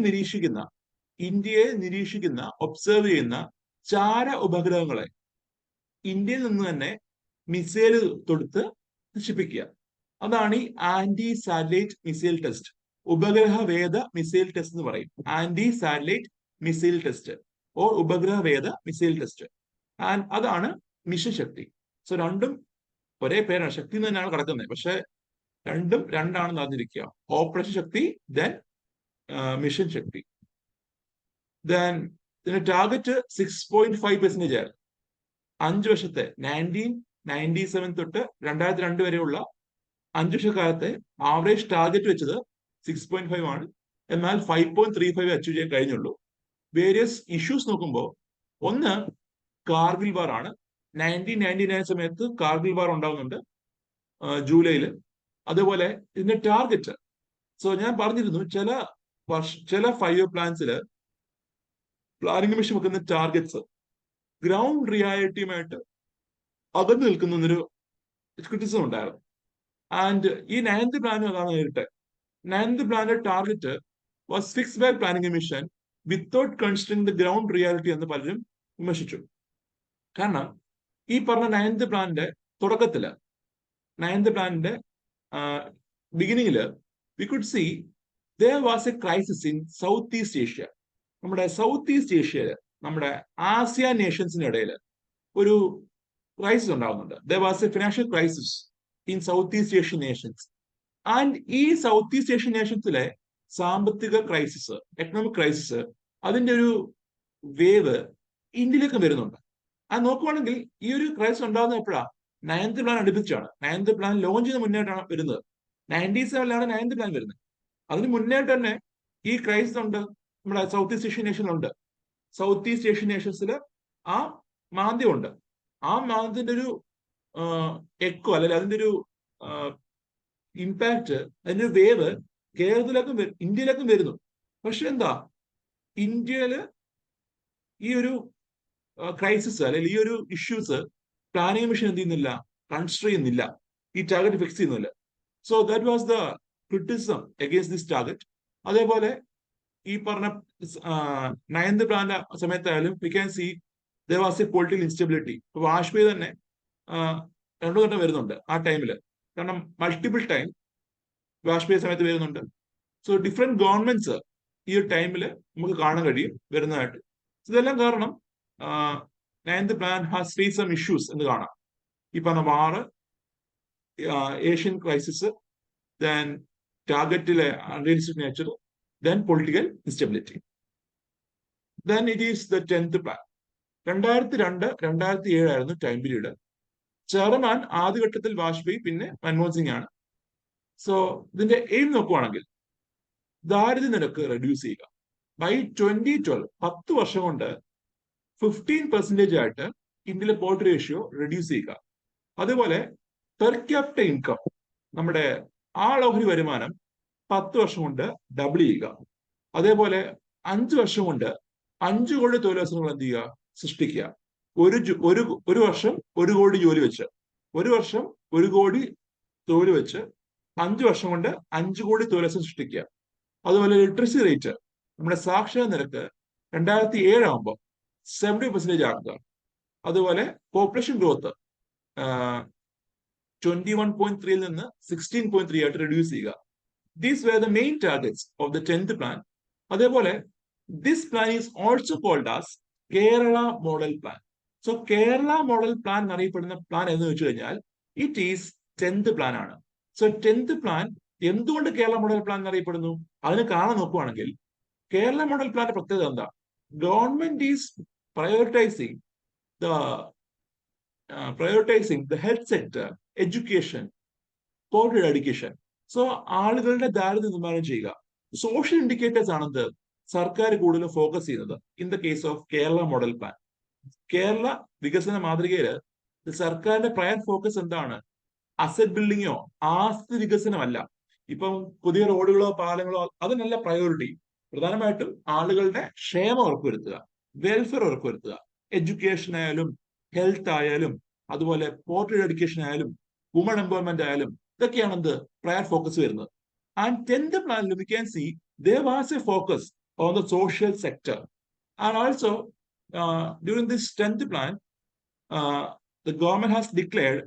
നിരീക്ഷിക്കുന്ന ഒബ്സർവ് ചെയ്യുന്ന ചാര ഉപഗ്രഹങ്ങളെ ഇന്ത്യയിൽ നിന്ന് തന്നെ മിസൈൽ തൊടുത്ത് നശിപ്പിക്കുക. അതാണ് ഈ ആന്റി സാറ്റലൈറ്റ് മിസൈൽ ടെസ്റ്റ്. ഉപഗ്രഹവേദ മിസൈൽ ടെസ്റ്റ് എന്ന് പറയും. Anti satellite missile test or ഉപഗ്രഹവേദ മിസൈൽ ടെസ്റ്റ്. ആൻഡ് അതാണ് മിഷൻ ശക്തി. സോ രണ്ടും ഒരേ പേരാണ്, ശക്തി തന്നെയാണ് കിടക്കുന്നത്, പക്ഷെ രണ്ടും രണ്ടാണെന്ന് അറിഞ്ഞിരിക്കുക. ഓപ്പറേഷൻ ശക്തി, ദെൻ മിഷൻ ശക്തി. ദെൻ ഇതിന്റെ ടാർഗറ്റ് 6.5% ആയിരുന്നു. 5 വർഷത്തെ 1997 തൊട്ട് 2002 വരെയുള്ള 5 വർഷക്കാലത്തെ ആവറേജ് ടാർഗറ്റ് വെച്ചത് 6.5 ആണ്. എന്നാൽ 5.35 അച്ചീവ് ചെയ്യാൻ കഴിഞ്ഞുള്ളൂ. വേരിയസ് ഇഷ്യൂസ് നോക്കുമ്പോൾ ഒന്ന് കാർഗിൽ വാർ ആണ്. 1999 സമയത്ത് കാർഗിൽ വാർ ഉണ്ടാവുന്നുണ്ട് ജൂലൈയിൽ. അതുപോലെ ഇതിന്റെ ടാർഗറ്റ്, സോ ഞാൻ പറഞ്ഞിരുന്നു ചില 5 year പ്ലാൻസിൽ പ്ലാനിംഗ് കമ്മീഷൻ വെക്കുന്ന ടാർഗറ്റ്സ് ഗ്രൗണ്ട് റിയാലിറ്റിയുമായിട്ട് അകന്നു നിൽക്കുന്നൊരു ക്രിറ്റിസിസം ഉണ്ടായിരുന്നു. ആൻഡ് ഈ 9th പ്ലാനും അതാണ് നേരിട്ട്. 9th പ്ലാന്റെ target was fixed by planning commission without considering the ground reality എന്ന് പലരും വിമർശിച്ചു. കാരണം ഈ പറഞ്ഞ 9th പ്ലാനിന്റെ തുടക്കത്തില്, 9th പ്ലാനിന്റെ ബിഗിനിങ്ങില് we could see there was a crisis in South East Asia. നമ്മുടെ സൗത്ത് ഈസ്റ്റ് ഏഷ്യയില്, നമ്മുടെ ആസിയാൻ നേഷൻസിന് ഇടയിൽ ഒരു ക്രൈസിസ് ഉണ്ടാകുന്നുണ്ട്. There was a financial crisis in South East Asian nations. And ഈ സൗത്ത് ഈസ്റ്റ് ഏഷ്യൻ നേഷൻസിലെ സാമ്പത്തിക ക്രൈസിസ്, എക്കണോമിക് ക്രൈസിസ്, അതിന്റെ ഒരു വേവ് ഇന്ത്യയിലേക്ക് വരുന്നുണ്ട്. അത് നോക്കുവാണെങ്കിൽ ഈ ഒരു ക്രൈസിസ് ഉണ്ടാകുന്ന എപ്പോഴാണ്? 9th plan അടുപ്പിച്ചാണ്. 9th plan launch ചെയ്ത് മുന്നേറ്റാണ് വരുന്നത്. 97 9th പ്ലാൻ വരുന്നത്. അതിന് മുന്നേറ്റ് തന്നെ ഈ ക്രൈസിസ് ഉണ്ട് നമ്മുടെ സൗത്ത് ഈസ്റ്റ് ഏഷ്യൻ നേഷനിലുണ്ട്. സൗത്ത് ഈസ്റ്റ് ഏഷ്യൻ നേഷൻസിൽ ആ മാന്ദ്യമുണ്ട്. ആ മാന്ദ്യത്തിന്റെ ഒരു എക്കോ, അല്ലെങ്കിൽ അതിന്റെ ഒരു ഇമ്പാക്ട്, അതിന്റെ ഒരു വേവ് കേരളത്തിലേക്കും ഇന്ത്യയിലേക്കും വരുന്നു. പക്ഷെ എന്താ, ഇന്ത്യയില് ഈ ഒരു ക്രൈസിസ് അല്ലെങ്കിൽ ഈ ഒരു ഇഷ്യൂസ് പ്ലാനിംഗ് കമ്മീഷൻ എന്ത് ചെയ്യുന്നില്ല, കൺസിഡർ ചെയ്യുന്നില്ല, ഈ ടാർഗറ്റ് ഫിക്സ് ചെയ്യുന്നില്ല. So that was the criticism against this target. അതേപോലെ ഈ പറഞ്ഞ 9th പ്ലാന്റെ സമയത്തായാലും we can see there was a political instability. Vajpayee തന്നെ 2 ഘട്ടം വരുന്നുണ്ട് ആ ടൈമില്. കാരണം മൾട്ടിപ്പിൾ ടൈം വാജ്പേയി സമയത്ത് വരുന്നുണ്ട്. സോ ഡിഫറെന്റ് ഗവൺമെന്റ്സ് ഈ ഒരു ടൈമില് നമുക്ക് കാണാൻ കഴിയും വരുന്നതായിട്ട്. ഇതെല്ലാം കാരണം 9th plan has face some issues എന്ന് കാണാം. ഈ പറഞ്ഞ വാറ്, ഏഷ്യൻ ക്രൈസിസ്, ദെൻ ടാർഗറ്റിലെ unrealistic nature, then political instability. Then it is the 10th plan. 2002-2007 ആയിരുന്നു ടൈം പീരീഡ്. ചെയർമാൻ ആദ്യഘട്ടത്തിൽ വാജ്പേയി, പിന്നെ മൻമോഹൻ സിംഗ് ആണ്. സോ ഇതിന്റെ എയിം നോക്കുവാണെങ്കിൽ ദാരിദ്ര്യ നിരക്ക് റെഡ്യൂസ് ചെയ്യുക. ബൈ 2012, 10 വർഷം കൊണ്ട് 15% ആയിട്ട് ഇന്ത്യയിലെ പോവർട്ടി റേഷ്യോ റെഡ്യൂസ് ചെയ്യുക. അതേപോലെ പെർ ക്യാപിറ്റ ഇൻകം, നമ്മുടെ ആൾ ഓഹരി വരുമാനം 10 വർഷം കൊണ്ട് ഡബിൾ ചെയ്യുക. അതേപോലെ 5 വർഷം കൊണ്ട് 5 കോടി തൊഴിലവസരങ്ങൾ എന്ത് ചെയ്യുക, സൃഷ്ടിക്കുക. ഒരു വർഷം 1 കോടി ജോലി വെച്ച്, ഒരു വർഷം 1 കോടി തൊഴിൽ വെച്ച് 5 വർഷം കൊണ്ട് 5 കോടി തൊഴിലവസരം സൃഷ്ടിക്കുക. അതുപോലെ ലിറ്ററസി റേറ്റ്, നമ്മുടെ സാക്ഷരത നിരക്ക് 2007 ആകുമ്പോൾ 70% ആക്കുക. അതുപോലെ പോപ്പുലേഷൻ ഗ്രോത്ത് 21.3 നിന്ന് 16.3 ആയിട്ട് റെഡ്യൂസ് ചെയ്യുക. These were the main targets of the 10th plan. അതേപോലെ this plan is also called as Kerala Model Plan. So Kerala Model Plan എന്നറിയപ്പെടുന്ന പ്ലാൻ എന്ന് വെച്ച് കഴിഞ്ഞാൽ ഇറ്റ് ഈസ് 10th പ്ലാൻ ആണ്. സോ 10th പ്ലാൻ എന്തുകൊണ്ട് കേരള മോഡൽ പ്ലാൻ എന്നറിയപ്പെടുന്നു? അതിന് കാണാൻ നോക്കുകയാണെങ്കിൽ കേരള മോഡൽ പ്ലാന്റെ പ്രത്യേകത എന്താ? Government is prioritising the health sector, education, poverty education. So ആളുകളുടെ ദാരിദ്ര്യം നിർമ്മാണം ചെയ്യുക. സോഷ്യൽ ഇൻഡിക്കേറ്റേഴ്സ് ആണെന്ത് സർക്കാർ കൂടുതലും ഫോക്കസ് ചെയ്യുന്നത് in the case of Kerala model plan. Kerala വികസന മാതൃകയില് സർക്കാരിന്റെ പ്രയർ ഫോക്കസ് എന്താണ്? അസറ്റ് ബിൽഡിങ്ങോ ആസ്തി വികസനമല്ല. ഇപ്പം പുതിയ റോഡുകളോ പാലങ്ങളോ അതിനല്ല പ്രയോറിറ്റി. പ്രധാനമായിട്ടും ആളുകളുടെ ക്ഷേമം ഉറപ്പുവരുത്തുക, വെൽഫെയർ ഉറപ്പുവരുത്തുക. എഡ്യൂക്കേഷൻ ആയാലും ഹെൽത്ത് ആയാലും അതുപോലെ പോവർട്ടി എഡ്യൂക്കേഷൻ ആയാലും വുമൺ എംപവർമെന്റ് ആയാലും ഇതൊക്കെയാണ് എന്ത് പ്രയർ ഫോക്കസ് വരുന്നത്. ആൻഡ് 10th പ്ലാനിൽ V can see there was a focus on the social sector. And also during this 10th plan, the government has declared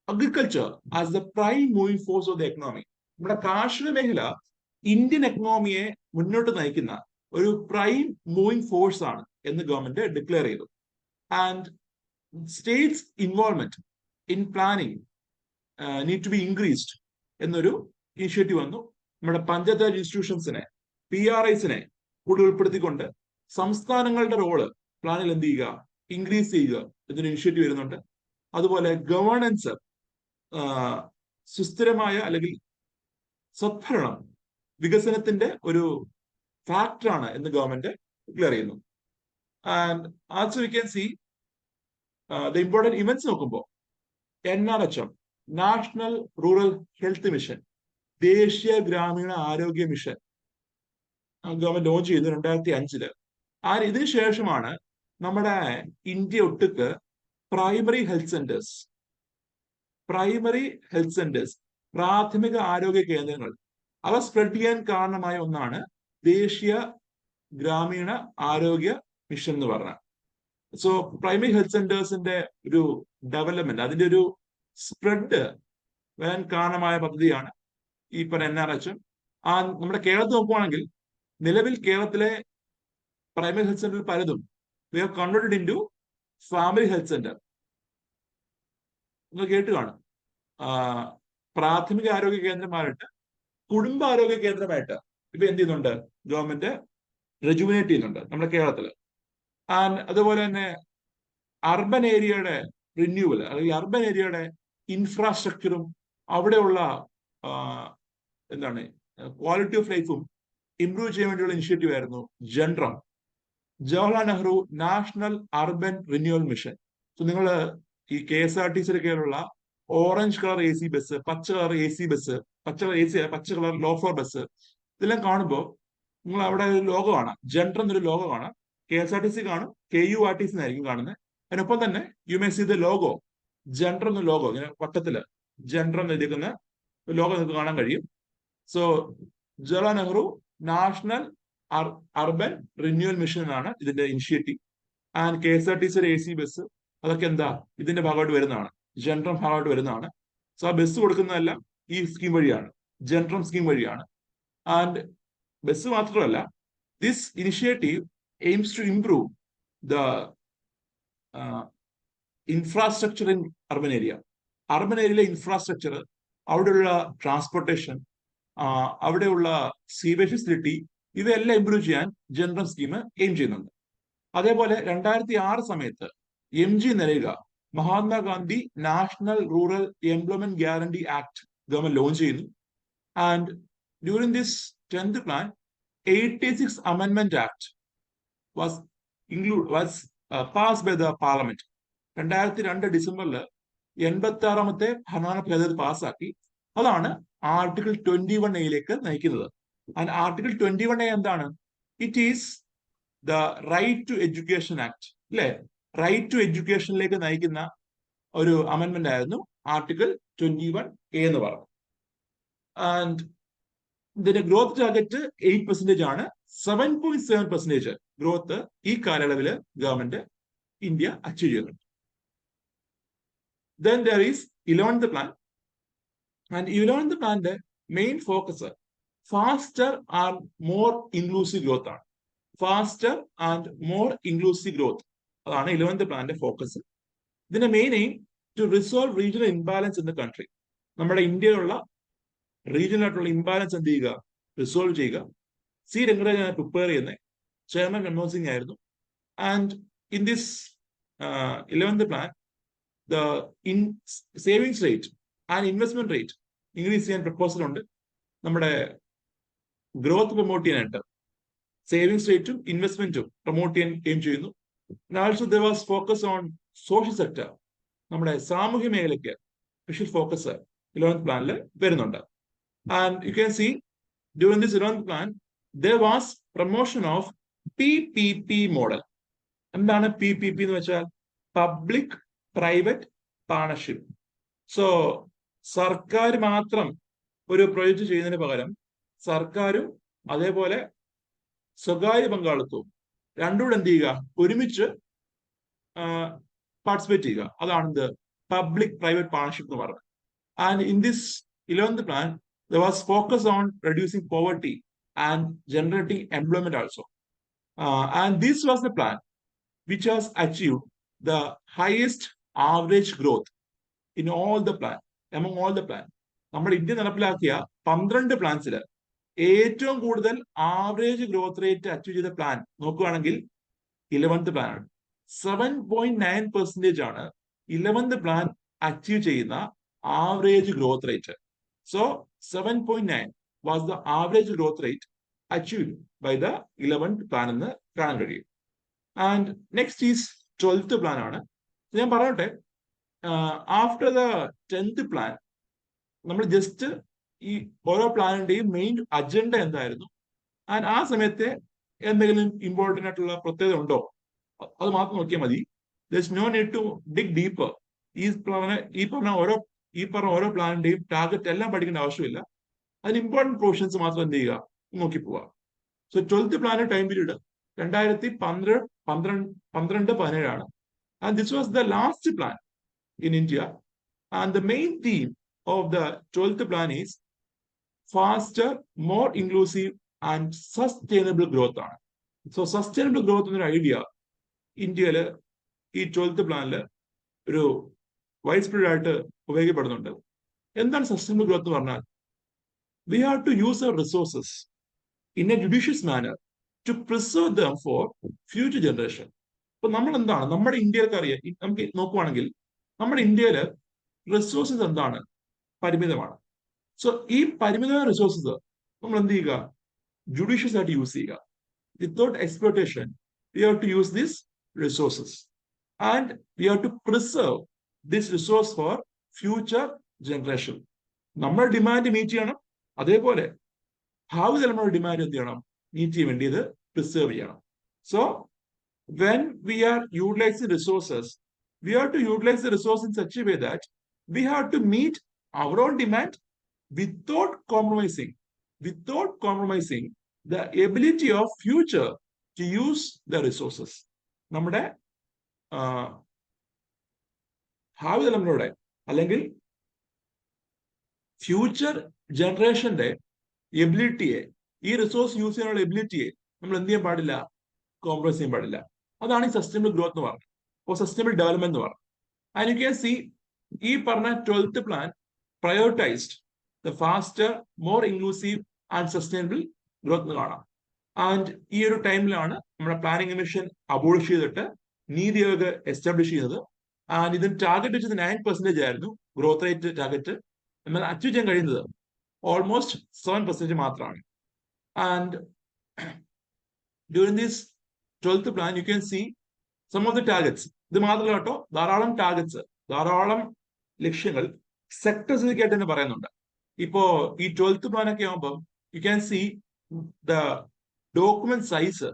agriculture as the prime moving force of the economy. നമ്മുടെ കാർഷിക മേഖല ഇന്ത്യൻ എക്കണോമിയെ മുന്നോട്ട് നയിക്കുന്ന ഒരു പ്രൈം മൂവിംഗ് ഫോഴ്സ് ആണ് എന്ന് ഗവൺമെന്റ് ഡിക്ലെയർ ചെയ്തു. And states involvement in planning need to be increased എന്നൊരു ഇനിഷ്യേറ്റീവ് വന്നു. നമ്മുടെ പഞ്ചായത്ത് രാജ് ഇൻസ്റ്റിറ്റ്യൂഷൻസിനെ, PRIസിനെ കൂടുതൽ ഉൾപ്പെടുത്തിക്കൊണ്ട് സംസ്ഥാനങ്ങളുടെ റോള് പ്ലാനിൽ എന്ത് ചെയ്യുക, ഇൻക്രീസ് ചെയ്യുക എന്നൊരു ഇനിഷ്യേറ്റീവ് വരുന്നുണ്ട്. അതുപോലെ ഗവേണൻസ്, സുസ്ഥിരമായ അല്ലെങ്കിൽ സദ്ഭരണം വികസനത്തിന്റെ ഒരു ഫാക്ടറാണ് എന്ന് ഗവൺമെന്റ് ഡിക്ലെയർ ചെയ്യുന്നു. And also we can see the important events നോക്കുമ്പോൾ NRHM, national rural health mission, ദേശീയ ഗ്രാമീണ ആരോഗ്യ മിഷൻ ഗവൺമെന്റ് ലോഞ്ച് ചെയ്തു 2005. ഇതിനു ശേഷമാണ് നമ്മുടെ ഇന്ത്യ ഒട്ടുക്ക് പ്രൈമറി ഹെൽത്ത് സെന്റേഴ്സ്, പ്രാഥമിക ആരോഗ്യ കേന്ദ്രങ്ങൾ അവ സ്പ്രെഡ് ചെയ്യാൻ കാരണമായ ഒന്നാണ് ദേശീയ ഗ്രാമീണ ആരോഗ്യ മിഷൻ എന്ന് പറഞ്ഞ. സോ പ്രൈമറി ഹെൽത്ത് സെന്റേഴ്സിന്റെ ഒരു ഡെവലപ്മെന്റ്, അതിന്റെ ഒരു സ്പ്രെഡ് വരാൻ കാരണമായ പദ്ധതിയാണ് ഈ പറഞ്ഞ NRHM. നമ്മുടെ കേരളത്തിൽ നോക്കുവാണെങ്കിൽ നിലവിൽ കേരളത്തിലെ പ്രൈമറി ഹെൽത്ത് സെന്ററിൽ പലതും we have converted into family health centre. നിങ്ങൾ കേട്ട് കാണും, പ്രാഥമിക ആരോഗ്യ കേന്ദ്രമായിട്ട് കുടുംബാരോഗ്യ കേന്ദ്രമായിട്ട് ഇപ്പൊ എന്ത് ചെയ്യുന്നുണ്ട്, ഗവൺമെന്റ് റെജുവിനേറ്റ് ചെയ്യുന്നുണ്ട് നമ്മുടെ കേരളത്തില്. അതുപോലെ തന്നെ അർബൻ ഏരിയയുടെ റിന്യൂവൽ അല്ലെങ്കിൽ അർബൻ ഏരിയയുടെ ഇൻഫ്രാസ്ട്രക്ചറും അവിടെയുള്ള എന്താണ് ക്വാളിറ്റി ഓഫ് ലൈഫും ഇംപ്രൂവ് ചെയ്യാൻ വേണ്ടിയുള്ള ഇനിഷ്യേറ്റീവ് ആയിരുന്നു JNNURM, Jawaharlal Nehru national urban renewal mission. So നിങ്ങൾ ഈ KSRTCയിലൊക്കെയുള്ള ഓറഞ്ച് കളർ AC ബസ്, പച്ച കളർ AC ബസ്, പച്ച കളർ ലോഫർ ബസ് ഇതെല്ലാം കാണുമ്പോൾ നിങ്ങൾ അവിടെ ഒരു ലോഗോ കാണാം, ജൻറം എന്നൊരു ലോഗോ കാണാം. KSRTC കാണും, KURTC എന്നായിരിക്കും കാണുന്നത്. അതിനൊപ്പം തന്നെ you may see the logo, JNNURM എന്ന ലോഗോ, ഇങ്ങനെ വട്ടത്തില് ജൻറം എഴുതിക്കുന്ന ലോഗോ നിങ്ങൾക്ക് കാണാൻ കഴിയും. So Jawaharlal Nehru national urban renewal mission എന്നാണ് ഇതിന്റെ initiative. And KSRTC AC bus അതൊക്കെ എന്താ ഇതിന്റെ ഭാഗമായിട്ട് വരുന്നതാണ്, ജൻറം ഭാഗമായിട്ട് വരുന്നതാണ്. സോ ആ ബസ് കൊടുക്കുന്നതെല്ലാം ഈ സ്കീം വഴിയാണ്, ജൻറം സ്കീം വഴിയാണ്. ആൻഡ് ബസ് മാത്രമല്ല, this initiative aims to improve the infrastructure in urban area. Urban ഏരിയയിലെ ഇൻഫ്രാസ്ട്രക്ചർ, അവിടെയുള്ള ട്രാൻസ്പോർട്ടേഷൻ, അവിടെയുള്ള സീവേജ് ഫെസിലിറ്റി ഇവയെല്ലാം ഇംപ്രൂവ് ചെയ്യാൻ ജൻറം സ്കീം എയിം ചെയ്യുന്നുണ്ട്. അതേപോലെ 2006 സമയത്ത് MG NREGA, Mahatma Gandhi national rural employment guarantee act government launch ചെയ്യുന്നു. And during this 10th plan 86 Amendment Act was pass by the parliament. 2002 ഡിസംബറിൽ 86ാമത്തെ ഭരണഘടന ഭേദഗതി പാസ്സാക്കി. അതാണ് ആർട്ടിക്കിൾ 21A നയിക്കുന്നത്. ആൻഡ് ആർട്ടിക്കിൾ 21A എന്താണ്? It is the right to education act, അല്ലെ? റൈറ്റ് ടു എഡ്യൂക്കേഷനിലേക്ക് നയിക്കുന്ന ഒരു അമെന്റ്മെന്റ് ആയിരുന്നു ആർട്ടിക്കിൾ 21A എന്ന് പറയുന്നത്. ആൻഡ് ഇതിന്റെ ഗ്രോത്ത് ടാർഗറ്റ് 8% ആണ്. 7.7% ഗ്രോത്ത് ഈ കാലയളവില് ഗവൺമെന്റ് ഇന്ത്യ അച്ചീവ് ചെയ്യുന്നുണ്ട്. Then there is 11th plan. And 11th പ്ലാന്റെ main focus faster and more inclusive growth ആണ്. Faster and more inclusive growth, അതാണ് 11th പ്ലാന്റെ ഫോക്കസ്. ഇതിന്റെ main aim to resolve regional imbalance in the country. നമ്മുടെ ഇന്ത്യയിലുള്ള റീജിയണൽ ആയിട്ടുള്ള ഇംബാലൻസ് എന്ത് ചെയ്യുക? റിസോൾവ് ചെയ്യുക. സി രംഗരാജാണ് പ്രിപ്പയർ ചെയ്യുന്നത്. ചെയർമാൻ മൻമോഹൻ സിംഗ് ആയിരുന്നു. And in this 11th plan the savings rate and investment rate increase ചെയ്യാൻ പ്രപ്പോസൽ ഉണ്ട്. നമ്മുടെ ഗ്രോത്ത് പ്രൊമോട്ട് ചെയ്യാനായിട്ട് സേവിങ്സ് റേറ്റും ഇൻവെസ്റ്റ്മെന്റും പ്രൊമോട്ട് ചെയ്യാൻ എയിം ചെയ്യുന്നു. Also there was focus on social sector. നമ്മുടെ സാമൂഹ്യ മേഖലയ്ക്ക് സ്പെഷ്യൽ ഫോക്കസ് 11th പ്ലാനിൽ വരുന്നുണ്ട്. And you can C during this 11th plan there was promotion of PPP model. എന്താണ് PPP എന്ന് വെച്ചാൽ? Public private partnership. സോ സർക്കാർ മാത്രം ഒരു പ്രൊജക്ട് ചെയ്യുന്നതിന് പകരം സർക്കാരും അതേപോലെ സ്വകാര്യ പങ്കാളിത്തവും രണ്ടുകൂടെ എന്ത് ചെയ്യുക? ഒരുമിച്ച് പാർട്ടിസിപ്പേറ്റ് ചെയ്യുക. അതാണ് ഇത് പബ്ലിക് പ്രൈവറ്റ് പാർട്ണർഷിപ്പ് എന്ന് പറയുന്നത്. And in this 11th plan there was focus on reducing poverty and generating employment also. And this was the plan which has achieved the highest average growth in all the plan, among all the plan. നമ്മുടെ ഇന്ത്യ നടപ്പിലാക്കിയ 12 പ്ലാൻസിൽ ഏറ്റവും കൂടുതൽ ആവറേജ് ഗ്രോത്ത് റേറ്റ് അച്ചീവ് ചെയ്ത പ്ലാൻ നോക്കുകയാണെങ്കിൽ 11th പ്ലാൻ ആണ്. 7.9% ആണ് 11th പ്ലാൻ അച്ചീവ് ചെയ്യുന്ന average growth rate. So 7.9 was the average growth rate achieved by the 11th plan എന്ന് കാണാൻ കഴിയും. And next is 12th plan ആണ്. ഞാൻ പറയട്ടെ, ആഫ്റ്റർ ദ 10th പ്ലാൻ നമ്മൾ ജസ്റ്റ് ഈ ഓരോ പ്ലാനിന്റെയും മെയിൻ അജണ്ട എന്തായിരുന്നു, ആൻഡ് ആ സമയത്തെ എന്തെങ്കിലും ഇമ്പോർട്ടന്റ് ആയിട്ടുള്ള പ്രത്യേകത ഉണ്ടോ, അത് മാത്രം നോക്കിയാൽ മതി. No need to dig deeper. ഈ പറഞ്ഞ ഓരോ പ്ലാനിന്റെയും ടാർഗറ്റ് എല്ലാം പഠിക്കേണ്ട ആവശ്യമില്ല. അതിന് ഇമ്പോർട്ടന്റ് പോർഷൻസ് മാത്രം എന്ത് ചെയ്യുക? നോക്കി പോവുക. So 12th plan time period 2012-17 ആണ്. And this was the last plan in India. And the main theme of the 12th plan is faster, more inclusive and sustainable growth. So sustainable growth എന്നൊരു ഐഡിയ ഇന്ത്യയില് ഈ 12th പ്ലാനിൽ ഒരു വൈഡ് സ്പ്രെഡ് ആയിട്ട് ഉപയോഗിക്കപ്പെടുന്നുണ്ട്. എന്താണ് സസ്റ്റൈനബിൾ ഗ്രോത്ത് എന്ന് പറഞ്ഞാൽ? We have to use our resources in a judicious manner to preserve them for future generation. അപ്പൊ നമ്മൾ എന്താണ്, നമ്മുടെ ഇന്ത്യയിലൊക്കെ അറിയാം, നമുക്ക് നോക്കുവാണെങ്കിൽ നമ്മുടെ ഇന്ത്യയില് റിസോഴ്സസ് എന്താണ്? പരിമിതമാണ്. സോ ഈ പരിമിതമായ റിസോഴ്സസ് നമ്മൾ എന്ത് ചെയ്യുക? ജുഡീഷ്യസ് ആയിട്ട് യൂസ് ചെയ്യുക. Without exploitation we have to use this resources and we have to preserve this resource for future generation. നമ്മുടെ ഡിമാൻഡ് മീറ്റ് ചെയ്യണം, അതേപോലെ ഭാവി തലമുറയുടെ ഡിമാൻഡ് എന്ത് ചെയ്യണം? മീറ്റ് ചെയ്യാൻ വേണ്ടി ഇത് പ്രിസർവ് ചെയ്യണം. So when we are utilizing resources, we have to utilize the resource in such a way that we have to meet our own demand without compromising the ability of future to use the resources. നമ്മുടെ ഭാവി തലമുറയുടെ അല്ലെങ്കിൽ ഫ്യൂച്ചർ ജനറേഷന്റെ എബിലിറ്റിയെ, ഈ റിസോഴ്സ് യൂസ് ചെയ്യാനുള്ള എബിലിറ്റിയെ നമ്മൾ എന്ത് ചെയ്യാൻ പാടില്ല? കോംപ്രമൈസ് ചെയ്യാൻ പാടില്ല. അതാണ് ഈ സസ്റ്റൈനബിൾ ഗ്രോത്ത് എന്ന് പറയുന്നത്, ഓർ സസ്റ്റൈനബിൾ ഡെവലപ്മെന്റ് എന്ന് പറയുന്നത്. ആൻഡ് യു ക്യാൻ സി ഈ പറഞ്ഞ 12th plan prioritised the faster, more inclusive and sustainable growth എന്ന് കാണാം. ആൻഡ് ഈ ഒരു ടൈമിലാണ് നമ്മുടെ പ്ലാനിംഗ് കമ്മീഷൻ അബോളിഷ് ചെയ്തിട്ട് നീതി ആയോഗ് എസ്റ്റാബ്ലിഷ് ചെയ്യുന്നത്. ആൻഡ് ഇതിന് ടാർഗറ്റ് വെച്ചത് 9% ആയിരുന്നു ഗ്രോത്ത് റേറ്റ് ടാർഗറ്റ്. എന്നാൽ അച്ചീവ് ചെയ്യാൻ കഴിയുന്നത് ഓൾമോസ്റ്റ് 7% മാത്രമാണ്. And during this 12th plan, you can see some of the targets. ഇത് മാത്രമല്ല കേട്ടോ, ധാരാളം ടാർഗറ്റ്സ്, ധാരാളം ലക്ഷ്യങ്ങൾ സെക്ടർ സ്പെസിഫിക് ആയിട്ട് തന്നെ പറയുന്നുണ്ട്. ഇപ്പോ ഈ 12th പ്ലാൻ ഒക്കെ ആകുമ്പോൾ U can see the document size,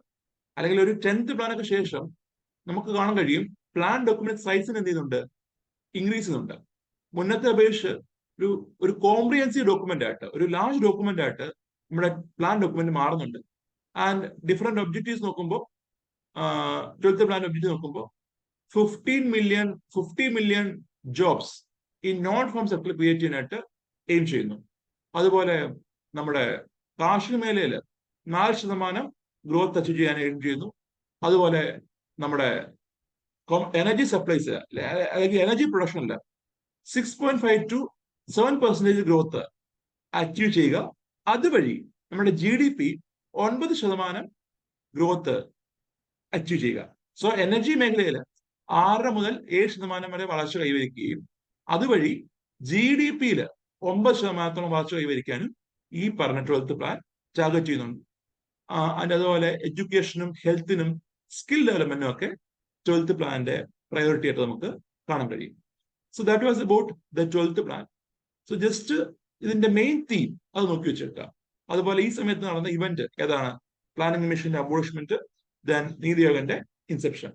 അല്ലെങ്കിൽ ഒരു 10th പ്ലാൻ ഒക്കെ ശേഷം നമുക്ക് കാണാൻ കഴിയും പ്ലാൻ ഡോക്യുമെന്റ് സൈസിന് എന്ത് ചെയ്യുന്നുണ്ട്, ഇൻക്രീസ് ചെയ്യുന്നുണ്ട്. മുന്നത്തെ അപേക്ഷിച്ച് ഒരു കോംപ്രിഹെൻസീവ് ഡോക്യുമെന്റ് ആയിട്ട്, ഒരു ലാർജ് ഡോക്യുമെന്റ് ആയിട്ട് നമ്മുടെ പ്ലാൻ ഡോക്യുമെന്റ് മാറുന്നുണ്ട്. ആൻഡ് ഡിഫറെന്റ് ഒബ്ജക്റ്റീവ്സ് നോക്കുമ്പോൾ 12th പ്ലാൻ ഒബ്ജക്റ്റീവ് നോക്കുമ്പോൾ 50 മില്യൺ ജോബ്സ് ഈ നോൺ ഫോം സെക്ടറിൽ ക്രിയേറ്റ് ചെയ്യാനായിട്ട് എയിം ചെയ്യുന്നു. അതുപോലെ നമ്മുടെ കാർഷിക മേഖലയിൽ 4% ഗ്രോത്ത് അച്ചീവ് ചെയ്യാൻ എയിം ചെയ്യുന്നു. അതുപോലെ നമ്മുടെ എനർജി സപ്ലൈസ് അല്ലെങ്കിൽ എനർജി പ്രൊഡക്ഷനിൽ 6.5 to 7% ഗ്രോത്ത് അച്ചീവ് ചെയ്യുക. അതുവഴി നമ്മുടെ GDP 9% ഗ്രോത്ത് അച്ചീവ് ചെയ്യുക. സോ എനർജി മേഖലയിൽ 6 മുതൽ 7% വരെ വളർച്ച കൈവരിക്കുകയും അതുവഴി GDP-യിൽ 9% വളർച്ച കൈവരിക്കാനും ഈ പറഞ്ഞ 12th പ്ലാൻ ടാർഗറ്റ് ചെയ്യുന്നുണ്ട്. അതുപോലെ എഡ്യൂക്കേഷനും ഹെൽത്തിനും സ്കിൽ ഡെവലപ്മെന്റും ഒക്കെ 12th പ്ലാന്റെ പ്രയോറിറ്റി ആയിട്ട് നമുക്ക് കാണാൻ കഴിയും. So that was about the 12th plan. So just ഇതിന്റെ മെയിൻ തീം അത് നോക്കി വെച്ചെടുക്കാം. അതുപോലെ ഈ സമയത്ത് നടന്ന ഇവന്റ് ഏതാണ്? പ്ലാനിംഗ് മിഷന്റെ അബോളിഷ്മെന്റ്, ദെൻ നീതി ആയോഗിന്റെ ഇൻസെപ്ഷൻ.